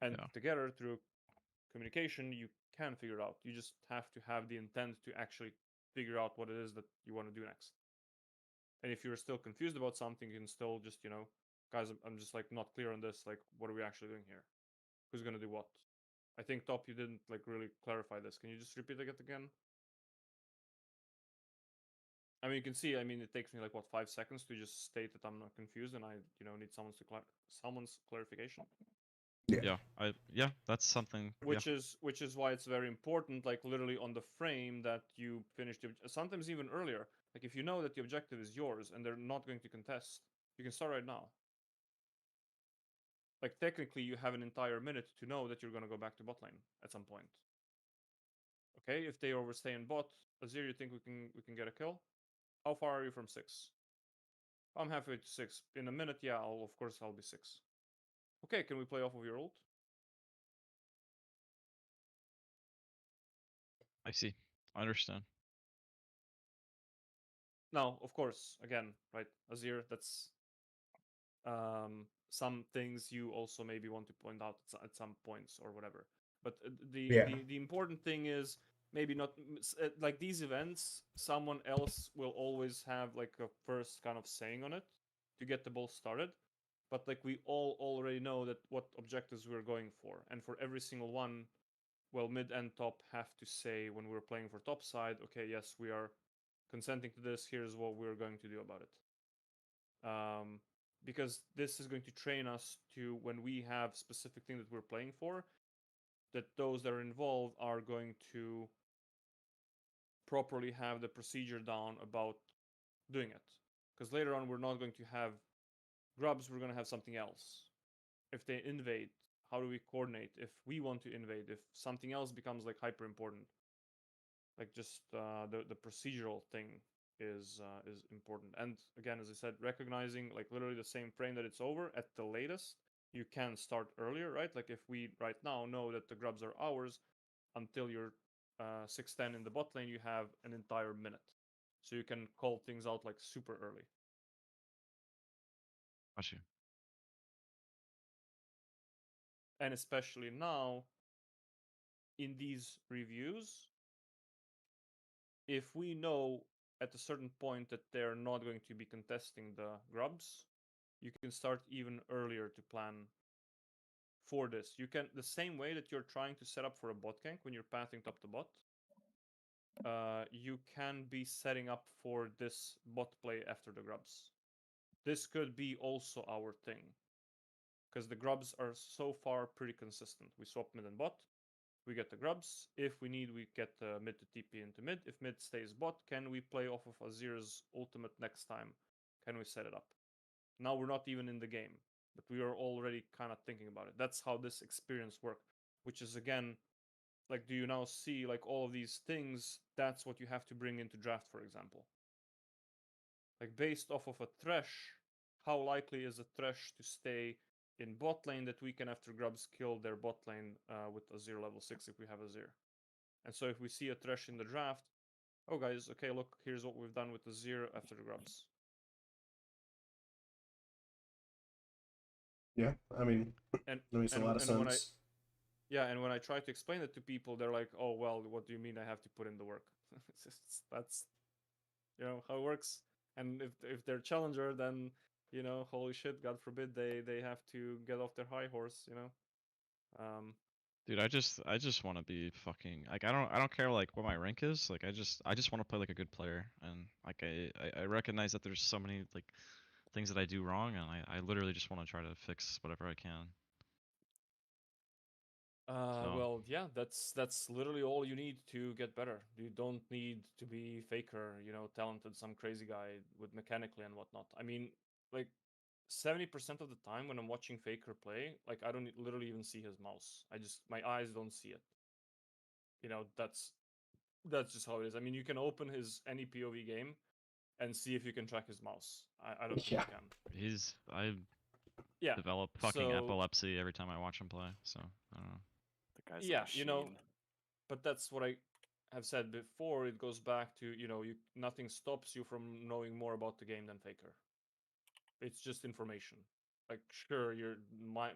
And Yeah. together, through communication, you can figure it out. You just have to have the intent to actually figure out what it is that you want to do next. And if you're still confused about something, you can still just, guys, I'm just like not clear on this. Like, what are we actually doing here? Who's gonna do what? I think Top, you didn't like really clarify this. Can you just repeat it again? I mean, you can see. I mean, it takes me like what 5 seconds to just state that I'm not confused, and I, need someone's clarification. Yeah. Yeah. That's something. Which is why it's very important, like literally on the frame that you finish the. Sometimes even earlier. Like if you know that the objective is yours and they're not going to contest, you can start right now. Like technically, you have an entire minute to know that you're gonna go back to bot lane at some point. Okay, if they overstay in bot, Azir, you think we can get a kill? How far are you from 6? I'm halfway to 6. In a minute, yeah, of course I'll be 6. Okay, can we play off of your ult? I see. I understand. Now, of course, again, right, Azir, that's some things you also maybe want to point out at some points or whatever. But the important thing is maybe not like these events. Someone else will always have like a first kind of saying on it to get the ball started. But like we all already know that what objectives we're going for, and for every single one, well, mid and top have to say when we're playing for top side, okay, yes, we are consenting to this. Here's what we're going to do about it. Because this is going to train us to, when we have specific thing that we're playing for, that those that are involved are going to properly have the procedure down about doing it. Because later on, we're not going to have grubs, we're going to have something else. If they invade, how do we coordinate? If we want to invade, if something else becomes like hyper important, like just the procedural thing is important. And again, as I said, recognizing like literally the same frame that it's over at the latest, you can start earlier, right? Like if we right now know that the grubs are ours until you're 610 in the bot lane, you have an entire minute, so you can call things out like super early. Got you. And especially now in these reviews, if we know at a certain point that they're not going to be contesting the grubs, you can start even earlier to plan for this. You can, the same way that you're trying to set up for a bot gank when you're pathing top to bot, you can be setting up for this bot play after the grubs. This could be also our thing, because the grubs are so far pretty consistent. We swap mid and bot, we get the grubs. If we need, we get mid to TP into mid. If mid stays bot, can we play off of Azir's ultimate next time? Can we set it up? Now we're not even in the game, but we are already kind of thinking about it. That's how this experience worked, which is again, like, do you now see like all of these things? That's what you have to bring into draft, for example. Like based off of a Thresh, how likely is a Thresh to stay in bot lane that we can after grubs kill their bot lane with Azir level 6 if we have Azir? And so if we see a Thresh in the draft, oh guys, okay, look, here's what we've done with Azir after the grubs. Yeah, I mean, that makes a lot of sense. And when I try to explain it to people, they're like, "Oh well, what do you mean I have to put in the work?" That's how it works. And if they're challenger, then holy shit, God forbid they have to get off their high horse. Dude, I just want to be fucking like I don't care like what my rank is. Like I just want to play like a good player, and like I recognize that there's so many like things that I do wrong, and I literally just want to try to fix whatever I can. Well, yeah, that's literally all you need to get better. You don't need to be Faker, talented, some crazy guy with mechanically and whatnot. I mean, like 70% of the time when I'm watching Faker play, like I don't literally even see his mouse. My eyes don't see it. That's just how it is. I mean, you can open his any POV game and see if you can track his mouse. I don't think you can. I Yeah. develop fucking epilepsy every time I watch him play, so I don't know. The guy's a machine. But that's what I have said before. It goes back to, nothing stops you from knowing more about the game than Faker. It's just information. Like, sure, you're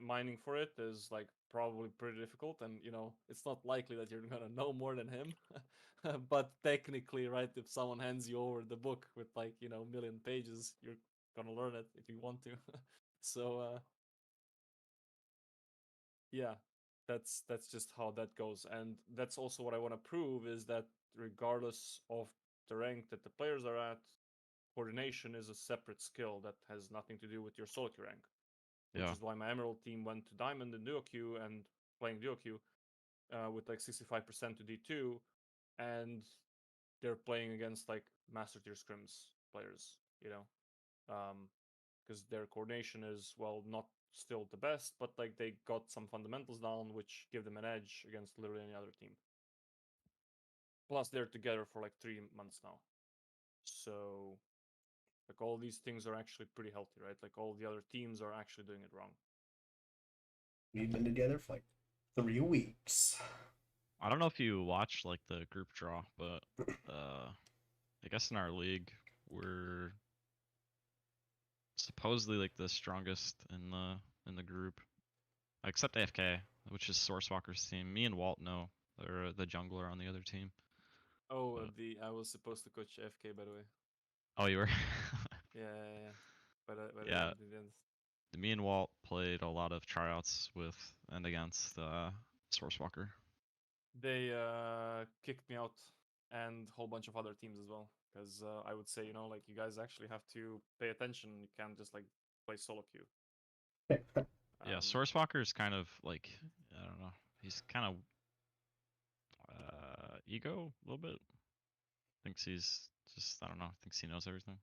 mining for it is like probably pretty difficult, and it's not likely that you're gonna know more than him. But technically, right, if someone hands you over the book with like a million pages, you're gonna learn it if you want to. So yeah, that's just how that goes, and that's also what I want to prove is that regardless of the rank that the players are at, coordination is a separate skill that has nothing to do with your solo queue rank. Which is why my Emerald team went to Diamond in duo queue and playing duo queue with like 65% to D2, and they're playing against like master tier scrims players, because their coordination is not still the best, but like they got some fundamentals down which give them an edge against literally any other team. Plus they're together for like 3 months now, so like all these things are actually pretty healthy, right? Like all the other teams are actually doing it wrong. We've been together for like 3 weeks. I don't know if you watched like the group draw, but I guess in our league we're supposedly like the strongest in the group, except AFK, which is Sourcewalker's team. Me and Walt know they're the jungler on the other team. Oh, I was supposed to coach AFK, by the way. Oh, you were? Yeah. But yeah. I didn't. Me and Walt played a lot of tryouts with and against Sourcewalker. They kicked me out and a whole bunch of other teams as well, because I would say, like you guys actually have to pay attention. You can't just like play solo queue. Yeah, Sourcewalker is kind of like, I don't know, he's kind of ego a little bit. Thinks he's just, I don't know, thinks he knows everything.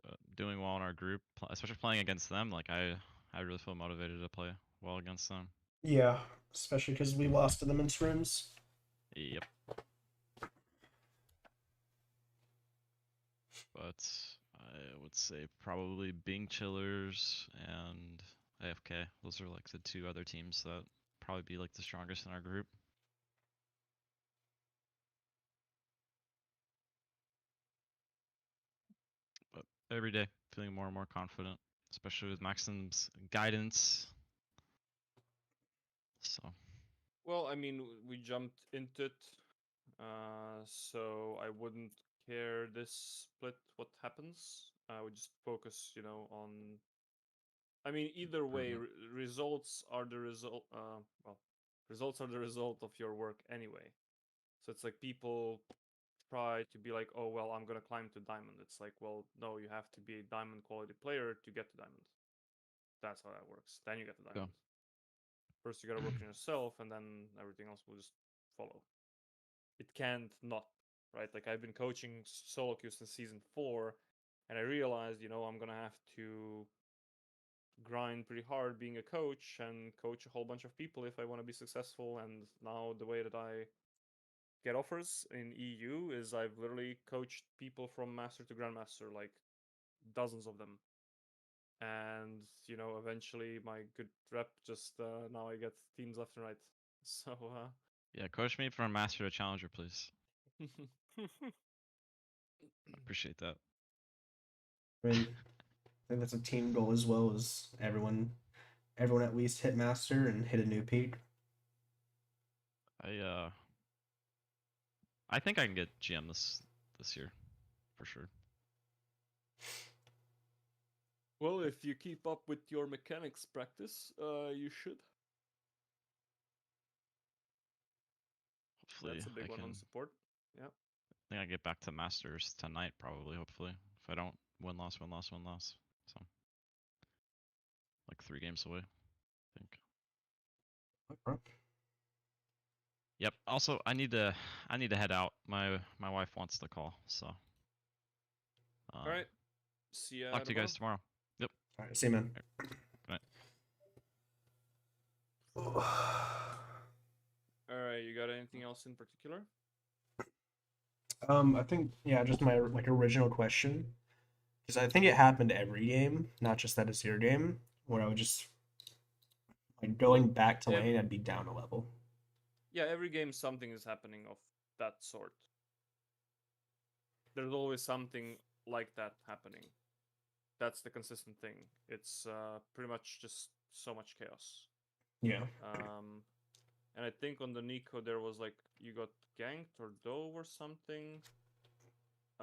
But doing well in our group, especially playing against them, like I really feel motivated to play well against them. Yeah, especially because we lost to them in scrims. Yep. But I would say probably Bing Chillers and AFK. Those are like the two other teams that probably be like the strongest in our group. But every day, feeling more and more confident, especially with Maxim's guidance. So. Well, I mean, we jumped into it, so I wouldn't care this split what happens. I would just focus, on. I mean, either way, results are the result. Well, results are the result of your work anyway. So it's like people try to be like, oh well, I'm gonna climb to diamond. It's like, well, no, you have to be a diamond quality player to get to diamond. That's how that works. Then you get to diamond. First, you gotta work on yourself, and then everything else will just follow. It can't not, right? Like I've been coaching solo queue since season 4, and I realized, I'm gonna have to grind pretty hard being a coach and coach a whole bunch of people if I want to be successful. And now the way that I get offers in EU is I've literally coached people from master to grandmaster, like dozens of them. And eventually my good rep just now I get teams left and right. So yeah, coach me from master to challenger, please. Appreciate that. I mean, I think that's a team goal as well as everyone at least hit master and hit a new peak. I think I can get GM this year, for sure. Well, if you keep up with your mechanics practice, you should. Hopefully, that's a big one on support. Yeah. I think I get back to masters tonight, probably. Hopefully, if I don't win loss. So, like 3 games away, I think. Okay. Yep. Also, I need to head out. My wife wants to call, so. All right. See ya. Talk to you guys tomorrow. Yep. All right. See you, man. Good night. All right. You got anything else in particular? I think just my original question, because I think it happened every game, not just that it's your game, where I would just going back to lane, I'd be down a level. Yeah, every game something is happening of that sort. There's always something like that happening. That's the consistent thing. It's pretty much just so much chaos. Yeah. And I think on the Nico there was like you got ganked or dove or something.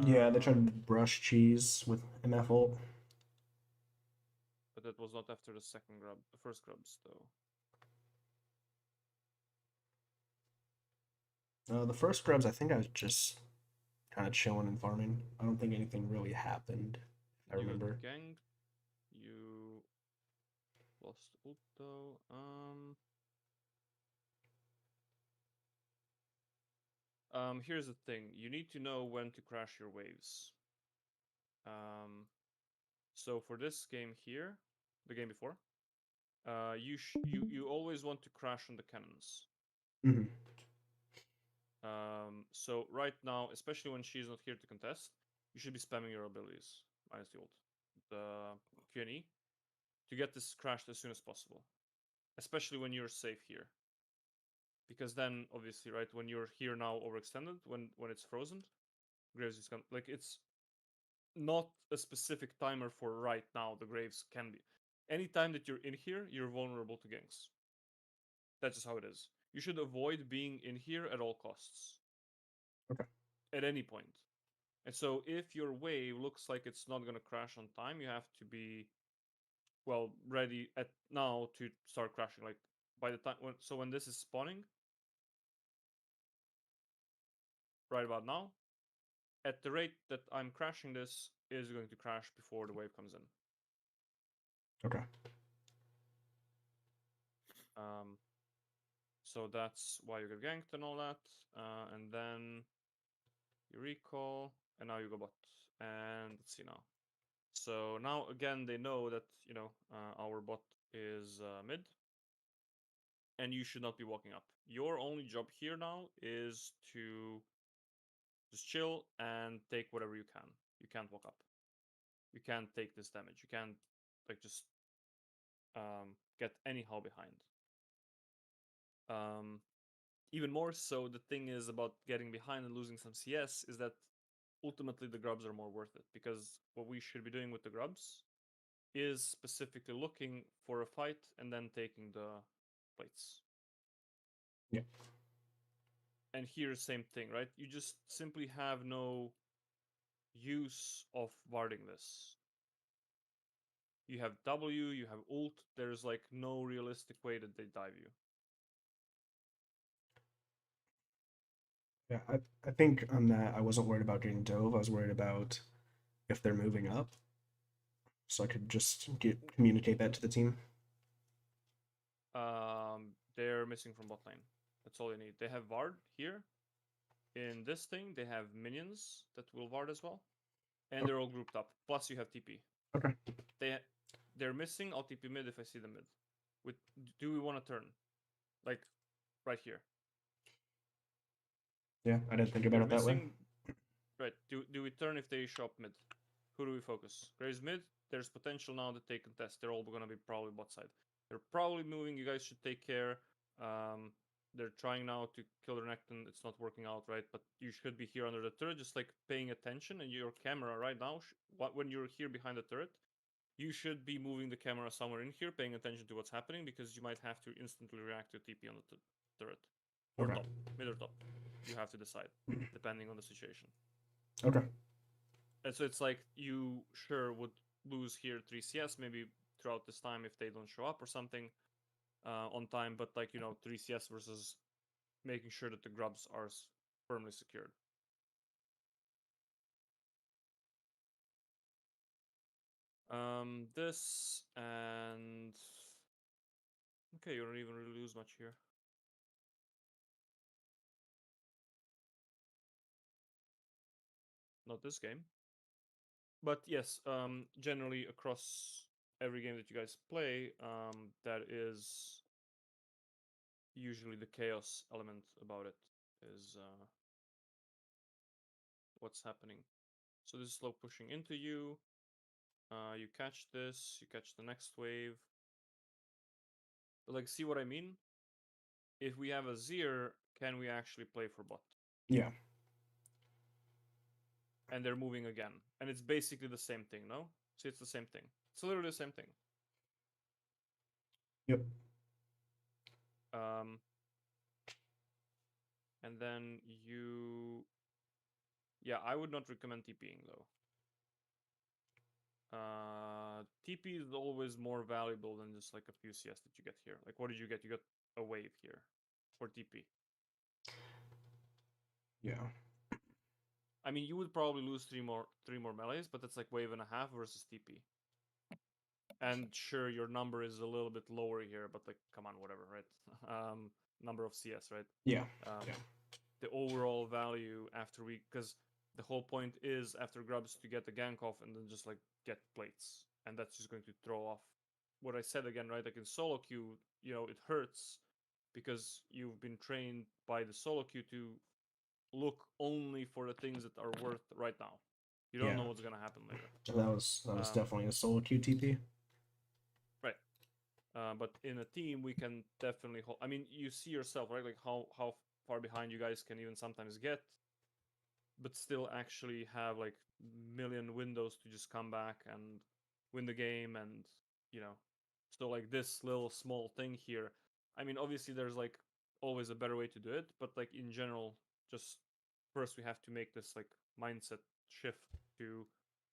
Yeah, they tried to brush cheese with MF ult. But that was not after the first grubs though. The first grubs, I think I was just kind of chilling and farming. I don't think anything really happened. I remember. You got ganked. You lost ult though. Here's the thing. You need to know when to crash your waves. So for this game here, the game before, you always want to crash on the cannons. Mm-hmm. So right now, especially when she's not here to contest, you should be spamming your abilities minus the ult, the Q&E, to get this crashed as soon as possible. Especially when you're safe here. Because then, obviously, right, when you're here now overextended, when it's frozen, Graves is gonna, like, it's not a specific timer for right now, the Graves can be. Anytime that you're in here, you're vulnerable to ganks. That's just how it is. You should avoid being in here at all costs. Okay. At any point. And so if your wave looks like it's not gonna crash on time, you have to be, well, ready at now to start crashing. Like by the time when this is spawning, right about now, at the rate that I'm crashing this is going to crash before the wave comes in. Okay. So that's why you get ganked and all that, and then you recall, and now you go bot. And let's see now. So now again they know that our bot is mid. and you should not be walking up. Your only job here now is to just chill and take whatever you can. You can't walk up. You can't take this damage. You can't like just get anyhow behind. Even more so, the thing is about getting behind and losing some CS is that ultimately the grubs are more worth it, because what we should be doing with the grubs is specifically looking for a fight and then taking the plates. Yeah. And here, same thing, right? You just simply have no use of warding this. You have W, you have ult, there's like no realistic way that they dive you. Yeah, I think on that I wasn't worried about getting dove. I was worried about if they're moving up, so I could just communicate that to the team. They're missing from bot lane. That's all you need. They have Vard here. In this thing, they have minions that will Vard as well, and they're all grouped up. Plus, you have TP. Okay. They're missing. I'll TP mid if I see them mid. Do we want to turn? Like, right here. Yeah, I didn't think about it that way. Right. Do we turn if they show up mid? Who do we focus? Graves mid. There's potential now that they contest. They're all gonna be probably bot side. They're probably moving. You guys should take care. They're trying now to kill their Renekton. It's not working out, right? But you should be here under the turret, just like paying attention. And your camera right now, when you're here behind the turret, you should be moving the camera somewhere in here, paying attention to what's happening, because you might have to instantly react to TP on the turret. Or Okay. top, mid or top. You have to decide, depending on the situation. Okay. And so it's like you sure would lose here 3 CS maybe throughout this time if they don't show up or something on time, but like, 3 CS versus making sure that the grubs are firmly secured. This and okay, you don't even really lose much here. Not this game. But yes, generally across every game that you guys play, that is usually the chaos element about it is what's happening. So this is slow pushing into you. You catch this, you catch the next wave. But like, see what I mean? If we have a Zir, can we actually play for bot? Yeah. And they're moving again. And it's basically the same thing, no? See, it's the same thing. It's literally the same thing. Yep. And then you... Yeah, I would not recommend TPing, though. TP is always more valuable than just like a few CS that you get here. Like, what did you get? You got a wave here for TP. Yeah. I mean, you would probably lose three more melees, but that's like wave and a half versus TP. And sure, your number is a little bit lower here, but like, come on, whatever, right? Number of CS, right? Yeah. The overall value after because the whole point is after grubs to get the gank off and then just like get plates, and that's just going to throw off what I said again, right? Like in solo queue, it hurts because you've been trained by the solo queue to look only for the things that are worth right now. You don't know what's gonna happen later. So that was definitely a solo QTP. Right. But in a team, we can definitely hold. I mean, you see yourself, right? Like how far behind you guys can even sometimes get, but still actually have like million windows to just come back and win the game, and so like this little small thing here. I mean, obviously there's like always a better way to do it, but like in general, just first we have to make this like mindset shift to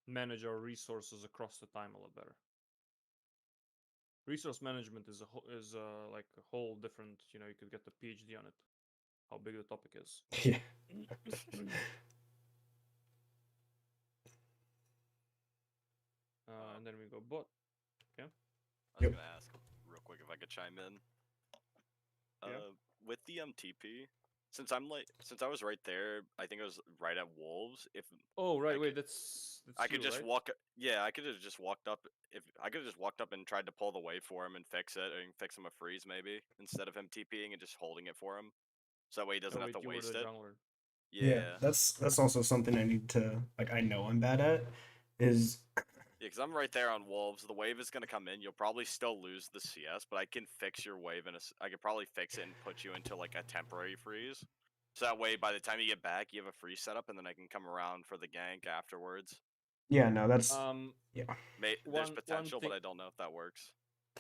manage our resources across the time a lot better. Resource management is like a whole different, you could get a PhD on it, how big the topic is. Yeah. And then we go bot. Yeah. I was gonna ask real quick if I could chime in. Yeah. With the MTP, Since I was right there, I think I was right at wolves. If Oh right, I wait, could- that's I could you, just right? walk. Yeah, I could have just walked up. If I could have just walked up and tried to pull the wave for him and fix it, and fix him a freeze maybe instead of him TPing and just holding it for him, so that way he doesn't Oh have wait, to you were waste the it. jungler. Yeah. that's also something I need to like. I know I'm bad at is Yeah, because I'm right there on wolves. The wave is gonna come in. You'll probably still lose the CS, but I can fix your wave I could probably fix it and put you into like a temporary freeze. So that way, by the time you get back, you have a freeze setup, and then I can come around for the gank afterwards. yeah. No, that's yeah. There's One potential, thing, but I don't know if that works.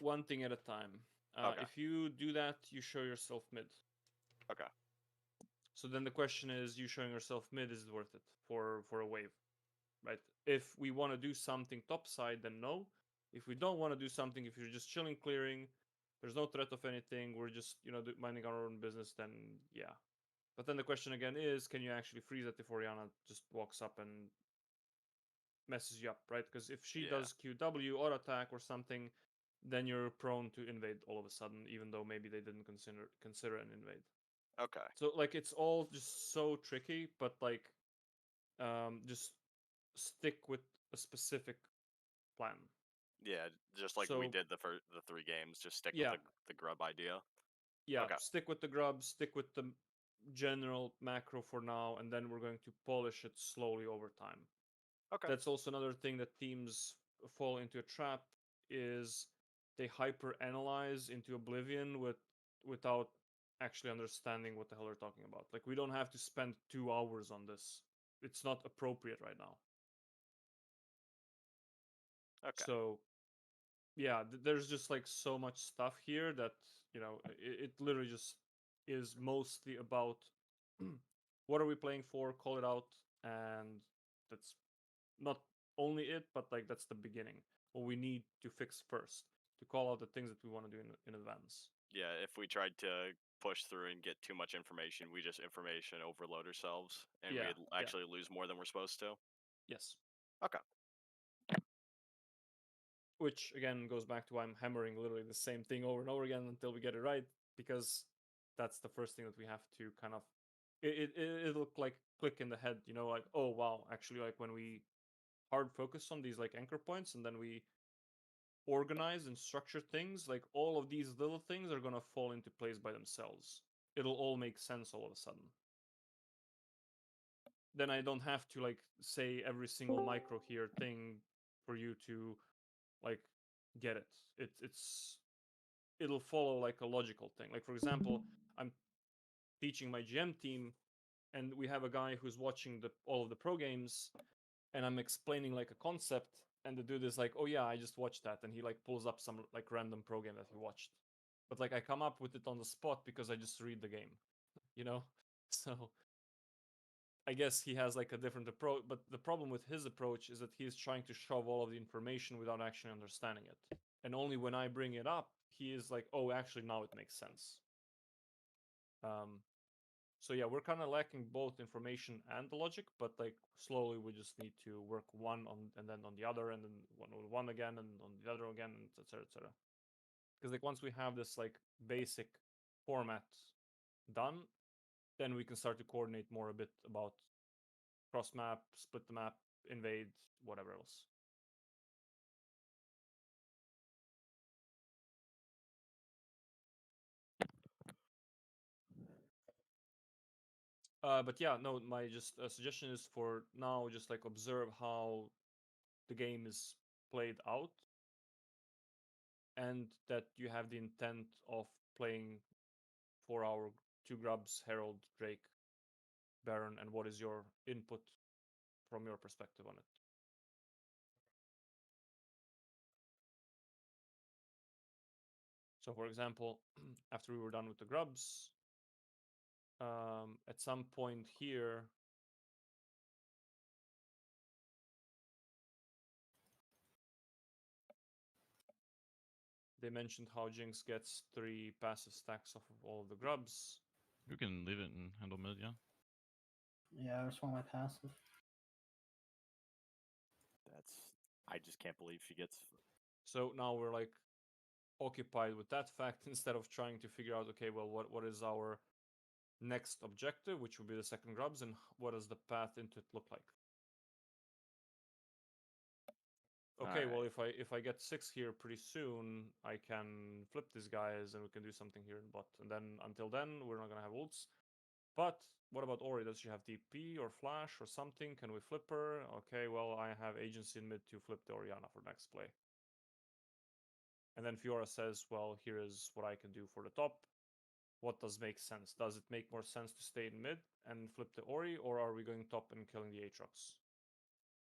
one thing at a time. Okay. If you do that, you show yourself mid. Okay. So then the question is, you showing yourself mid, is it worth it for a wave, right? If we want to do something topside, then no. If we don't want to do something, if you're just chilling, clearing, there's no threat of anything, we're just minding our own business, then yeah. But then the question again is, can you actually freeze it if Oriana just walks up and messes you up, right? Because if she does QW or attack or something, then you're prone to invade all of a sudden, even though maybe they didn't consider an invade. Okay. So like it's all just so tricky, but like just stick with a specific plan. Yeah, just like we did the 3 games, just stick with the grub idea. Yeah, Okay. stick with the grub, stick with the general macro for now, and then we're going to polish it slowly over time. Okay. That's also another thing that teams fall into a trap is they hyper analyze into oblivion without actually understanding what the hell they're talking about. Like we don't have to spend 2 hours on this. It's not appropriate right now. Okay. So yeah, there's just like so much stuff here that it literally just is mostly about what are we playing for, call it out, and that's not only it, but like that's the beginning. What we need to fix first to call out the things that we want to do in advance. Yeah, if we tried to push through and get too much information, we just information overload ourselves, and we'd actually lose more than we're supposed to. Yes. Okay. Which again goes back to why I'm hammering literally the same thing over and over again until we get it right, because that's the first thing that we have to kind of it'll like click in the head, like, oh wow, actually like when we hard focus on these like anchor points and then we organize and structure things, like all of these little things are gonna fall into place by themselves. It'll all make sense all of a sudden. Then I don't have to like say every single micro here thing for you to like get it. It'll follow like a logical thing. Like for example, I'm teaching my GM team and we have a guy who's watching all of the pro games and I'm explaining like a concept and the dude is like, oh yeah, I just watched that, and he like pulls up some like random pro game that he watched. But like I come up with it on the spot because I just read the game. So I guess he has like a different approach, but the problem with his approach is that he's trying to shove all of the information without actually understanding it. And only when I bring it up, he is like, oh, actually now it makes sense. So yeah, we're kind of lacking both information and the logic, but like slowly we just need to work one on and then on the other, and then one again and on the other again, and etc. etc. Because like once we have this like basic format done, then we can start to coordinate more a bit about cross map, split the map, invade, whatever else. But yeah, no, my just suggestion is for now, just like observe how the game is played out, and that you have the intent of playing for our 2 grubs, Herald, Drake, Baron, and what is your input from your perspective on it. So for example, after we were done with the grubs, at some point here, they mentioned how Jinx gets 3 passive stacks off of all of the grubs. You can leave it and handle mid, yeah. Yeah, I just want my passive. I just can't believe she gets. So now we're like occupied with that fact instead of trying to figure out, okay, well, what is our next objective, which would be the second grubs, and what does the path into it look like? Okay, well if I get 6 here pretty soon, I can flip these guys and we can do something here in bot. And then until then, we're not gonna have ults. But what about Ori? Does she have DP or flash or something? Can we flip her? Okay, well I have agency in mid to flip the Orianna for next play. And then Fiora says, well, here is what I can do for the top. What does make sense? Does it make more sense to stay in mid and flip the Ori, or are we going top and killing the Aatrox?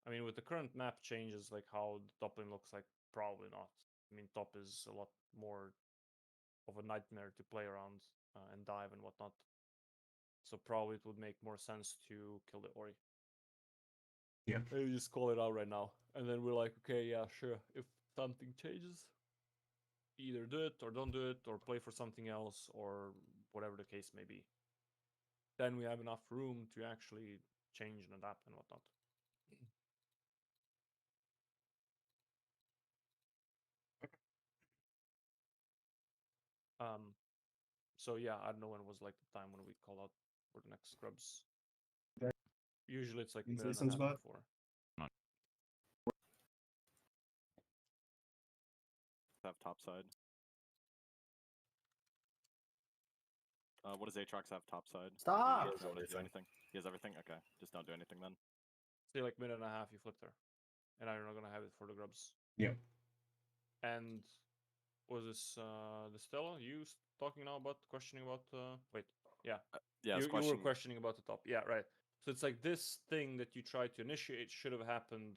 I mean, with the current map changes, like how the top lane looks like, probably not. I mean, top is a lot more of a nightmare to play around and dive and whatnot. So probably it would make more sense to kill the Ori. Yeah. Maybe just call it out right now. And then we're like, okay, yeah, sure. If something changes, either do it or don't do it, or play for something else, or whatever the case may be. Then we have enough room to actually change and adapt and whatnot. So yeah, I don't know when was like the time when we call out for the next scrubs. Usually it's like a minute and a half before. Have top side. What does Aatrox have top side? Stop! He doesn't want to do anything. He has everything? Okay, just don't do anything then. Say like minute and a half you flipped her. And now you're not gonna have it for the grubs. Yeah. And was this the Stella? You talking now about questioning about wait, yeah. Yeah, you were questioning about the top. Yeah, right. So it's like this thing that you tried to initiate should have happened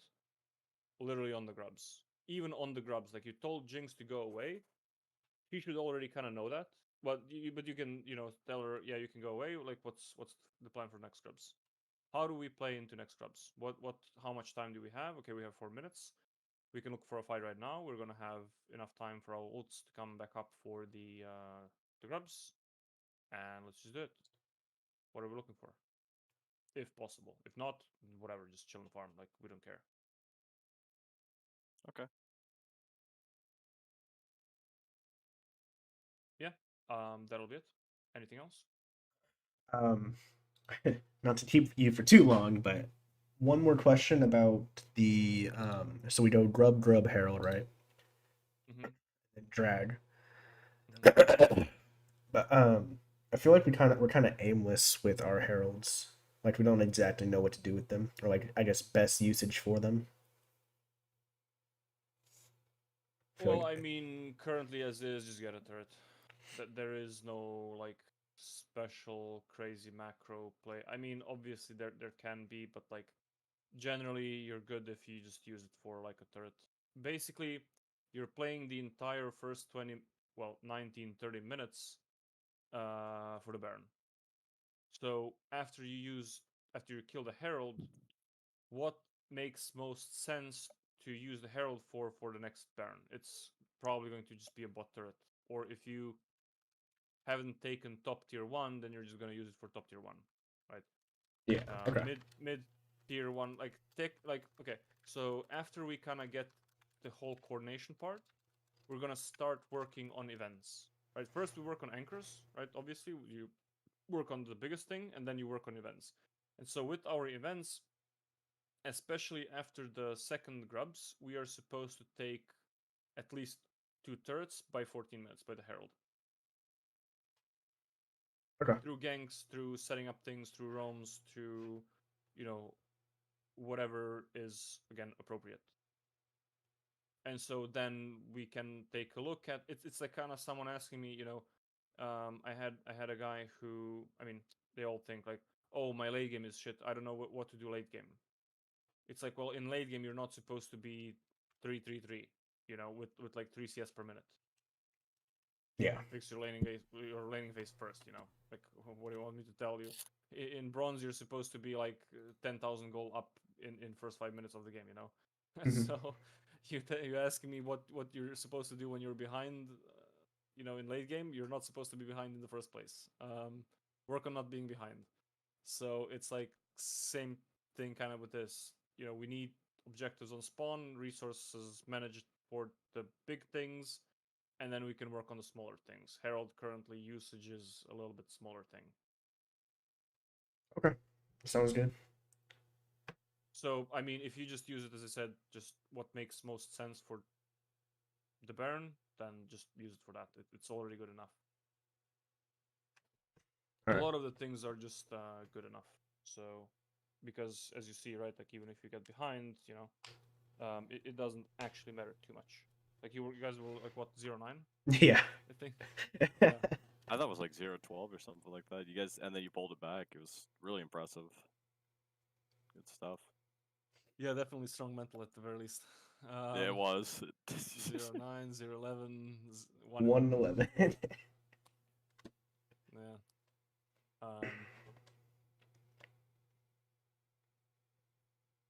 literally on the grubs. Even on the grubs. Like you told Jinx to go away. He should already kind of know that. But you can, tell her, yeah, you can go away. Like what's the plan for next grubs? How do we play into next grubs? How much time do we have? Okay, we have 4 minutes. We can look for a fight right now. We're gonna have enough time for our ults to come back up for the grubs, and let's just do it. What are we looking for? If possible. If not, whatever. Just chill and farm. Like we don't care. Okay. Yeah. That'll be it. Anything else? Not to keep you for too long, but one more question about the so we go grub herald, right? Mm-hmm. And drag. Mm-hmm. But I feel like we're kind of aimless with our heralds. Like we don't exactly know what to do with them, or like I guess best usage for them. Well, I mean, currently as is, just get a turret. There is no like special crazy macro play. I mean, obviously there can be, but like generally you're good if you just use it for like a turret. Basically, you're playing the entire first 19-30 minutes for the Baron. So after you kill the Herald, what makes most sense to use the Herald for the next Baron? It's probably going to just be a bot turret. Or if you haven't taken top tier 1, then you're just going to use it for top tier 1, right? Yeah. Okay. Mid tier 1, okay. So after we kind of get the whole coordination part, we're going to start working on events, right? First we work on anchors, right? Obviously you work on the biggest thing and then you work on events. And so with our events, especially after the second grubs, we are supposed to take at least 2 turrets by 14 minutes by the Herald. Okay. Through ganks, through setting up things, through roams, through, whatever is, again, appropriate. And so then we can take a look at it. It's like kind of someone asking me, I had a guy who, I mean, they all think like, oh, my late game is shit. I don't know what to do late game. It's like, well, in late game, you're not supposed to be 3-3-3, with like 3 CS per minute. Yeah. Fix your laning phase first, Like, what do you want me to tell you? In bronze, you're supposed to be like 10,000 gold up in first 5 minutes of the game, Mm-hmm. So you're asking me what you're supposed to do when you're behind, in late game. You're not supposed to be behind in the first place. Work on not being behind. So it's like same thing kind of with this. We need objectives on spawn, resources managed for the big things, and then we can work on the smaller things. Herald currently usage is a little bit smaller thing. Okay, sounds good. So I mean, if you just use it as I said, just what makes most sense for the Baron, then just use it for that. It's already good enough. Alright. A lot of the things are just good enough. So because as you see, right, like even if you get behind, you know, it doesn't actually matter too much. Like you guys were like what 0-9? Yeah. I think. Yeah. I thought it was like 0-12 or something like that. You guys, and then you pulled it back. It was really impressive. Good stuff. Yeah, definitely strong mental at the very least. Yeah, it was. 0-9, 0-11, 1-11. Yeah.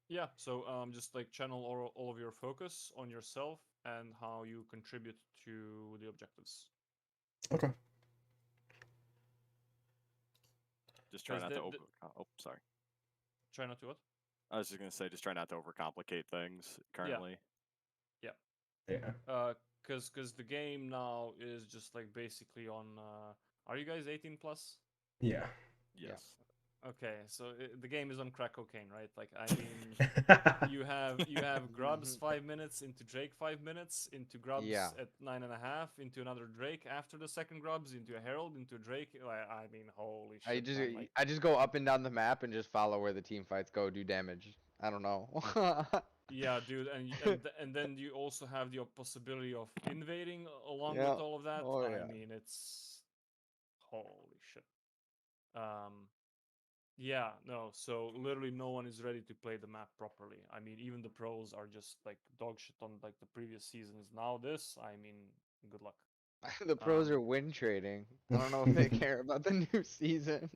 Yeah, so just like channel all of your focus on yourself and how you contribute to the objectives. Okay. Just try Guys, not to over. Oh, sorry. Try not to what? I was just gonna say, just try not to overcomplicate things currently. Yeah. Yeah. Because the game now is just like basically on. Are you guys 18 plus? Yeah. Yes. Okay, so the game is on crack cocaine, right? Like I mean, you have Grubs 5 minutes into Drake 5 minutes into Grubs at 9.5 into another Drake after the second Grubs into a Herald into a Drake. I mean, holy shit! Man, I just go up and down the map and just follow where the team fights go, do damage. I don't know. Yeah, dude, and then you also have the possibility of invading along with all of that. Oh, I yeah. mean, it's holy shit. Yeah, no, so literally no one is ready to play the map properly. I mean, even the pros are just like dog shit on like the previous seasons. Now this, I mean, good luck. The pros are win trading. I don't know if they care about the new season.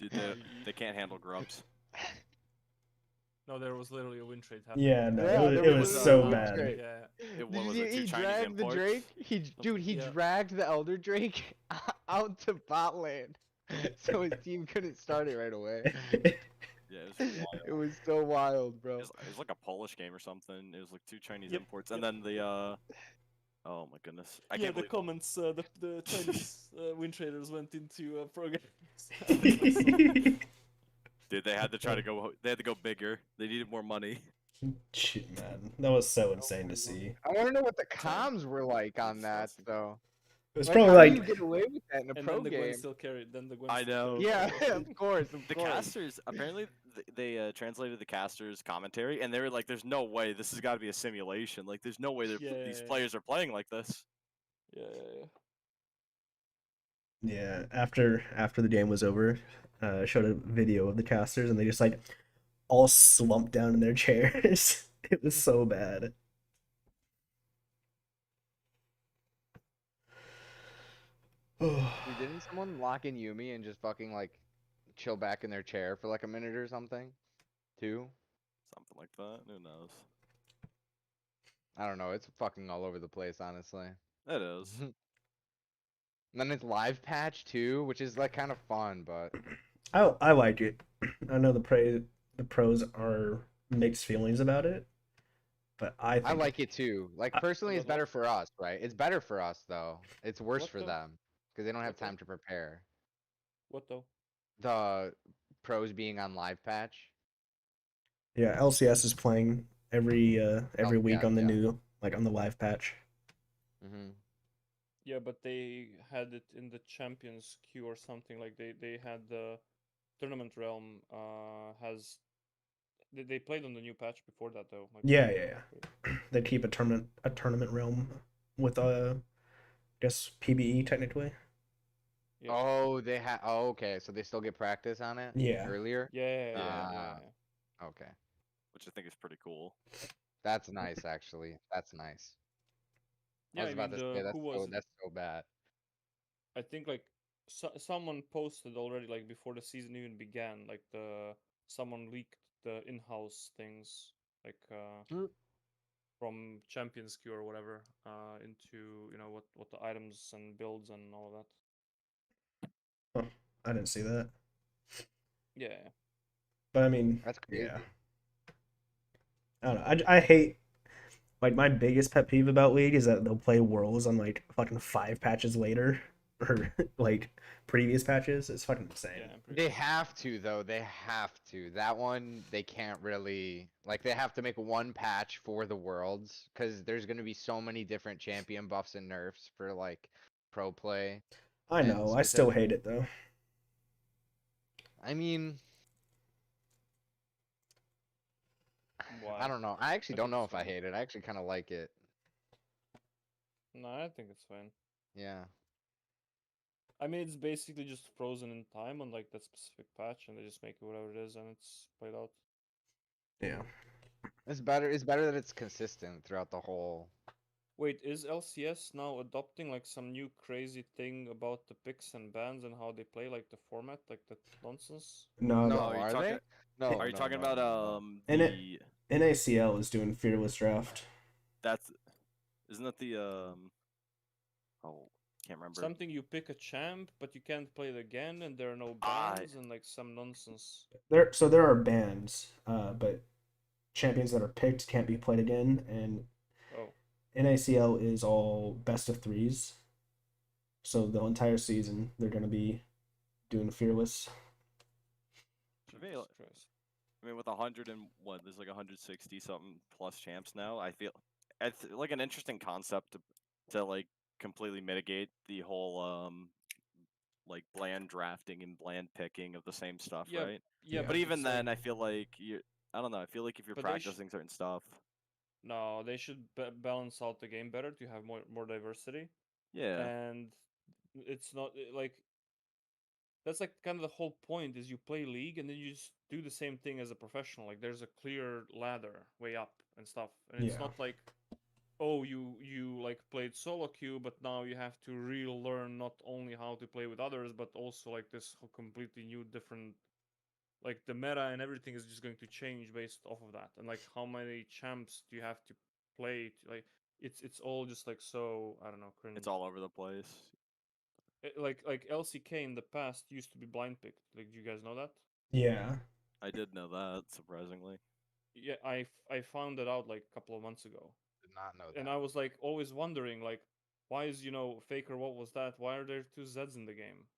Dude, they can't handle Grubs. No, there was literally a win trade happening. Yeah, no, it was so bad. What was it? He Two Chinese dragged the imports? Drake. He dragged the Elder Drake out to bot lane, so his team couldn't start it right away. Yeah, it was wild. It was so wild, bro. It was like a Polish game or something. It was like 2 Chinese imports, and then the oh my goodness, I can't believe comments. The Chinese win traders went into pro games. Dude, they had to try to go. They had to go bigger. They needed more money. Shit, man, that was so insane to see. I want to know what the comms were like on that, though. It was Like, probably how like do you get away with that in a And pro then the Gwen game? still carried. Then the Gwen. I know. Yeah, of course. The casters apparently they translated the casters commentary, and they were like, "There's no way this has got to be a simulation. Like, there's no way these players are playing like this." Yeah, after the game was over, showed a video of the casters, and they just like all slumped down in their chairs. It was so bad. Dude, didn't someone lock in Yumi and just fucking like chill back in their chair for like a minute or something? Too? Something like that. Who knows? I don't know. It's fucking all over the place, honestly. It is. And then it's live patch too, which is like kind of fun, but I like it. I know the pros are mixed feelings about it, but I like it too. Like personally, it's better for us, right? It's better for us though. It's worse What for though? them because they don't have time to prepare. What though? The pros being on live patch. Yeah, LCS is playing every week on the yeah. new on the live patch. Yeah, but they had it in the Champions queue or something. Like they had the Tournament Realm has. They played on the new patch before that though. Like, Yeah. They keep a tournament realm with I guess PBE technically. Yeah. Oh, they have. Oh, okay. So they still get practice on it. Yeah. Earlier. Yeah. Okay. Which I think is pretty cool. That's nice, actually. That's nice. Yeah, I was about to say who that's so bad. I think like someone posted already like before the season even began. Like someone leaked the in-house things like from Champions queue or whatever into what the items and builds and all of that. Huh, I didn't see that. Yeah. But I mean, That's crazy. yeah. I don't know. I hate my biggest pet peeve about League is that they'll play Worlds on like fucking 5 patches later. or like previous patches. It's fucking insane. Yeah, I'm pretty They sure. have to though. They have to. That one they can't really like. They have to make one patch for the worlds because there's gonna be so many different champion buffs and nerfs for like pro play. I and know. I still specific- hate it though. I mean, Why? I don't know. I actually I don't think know it's if I fine. hate it. I actually kind of like it. No, I think it's fine. Yeah. I mean, it's basically just frozen in time on like that specific patch, and they just make it whatever it is, and it's played out. Yeah. It's better. It's better that it's consistent throughout the whole. Wait, is LCS now adopting like some new crazy thing about the picks and bans and how they play, like the format, like that nonsense? No, No, no. are you are talking? they? No, Are you no, talking no, about no, no. the NACL is doing fearless draft. that's isn't that the oh can't remember. Something you pick a champ, but you can't play it again, and there are no Ah, bans, and like some nonsense. There are bans, but champions that are picked can't be played again, and Oh, NACL is all best of threes. So the entire season they're gonna be doing fearless. Jesus Christ. I mean, with 100 and what, there's like 160 something plus champs now. I feel it's like an interesting concept to like completely mitigate the whole like bland drafting and bland picking of the same stuff, Yeah, right? yeah, But but even it's then, like I feel like I don't know. I feel like if you're But they sh- practicing certain stuff, no, they should balance out the game better to have more diversity, yeah, and it's not like that's like kind of the whole point is you play league and then you just do the same thing as a professional. Like there's a clear ladder way up and stuff, and it's Yeah. not like oh you like played solo queue, but now you have to relearn not only how to play with others, but also like this whole completely new different like the meta and everything is just going to change based off of that, and like how many champs do you have to play to, like it's all just like so I don't know cringe. it's all over the place. Like LCK in the past used to be blind picked. Like, do you guys know that? Yeah. I did know that, surprisingly. Yeah, I found it out like a couple of months ago, Did not know that. and I was like always wondering like, why is Faker? What was that? Why are there two Zeds in the game?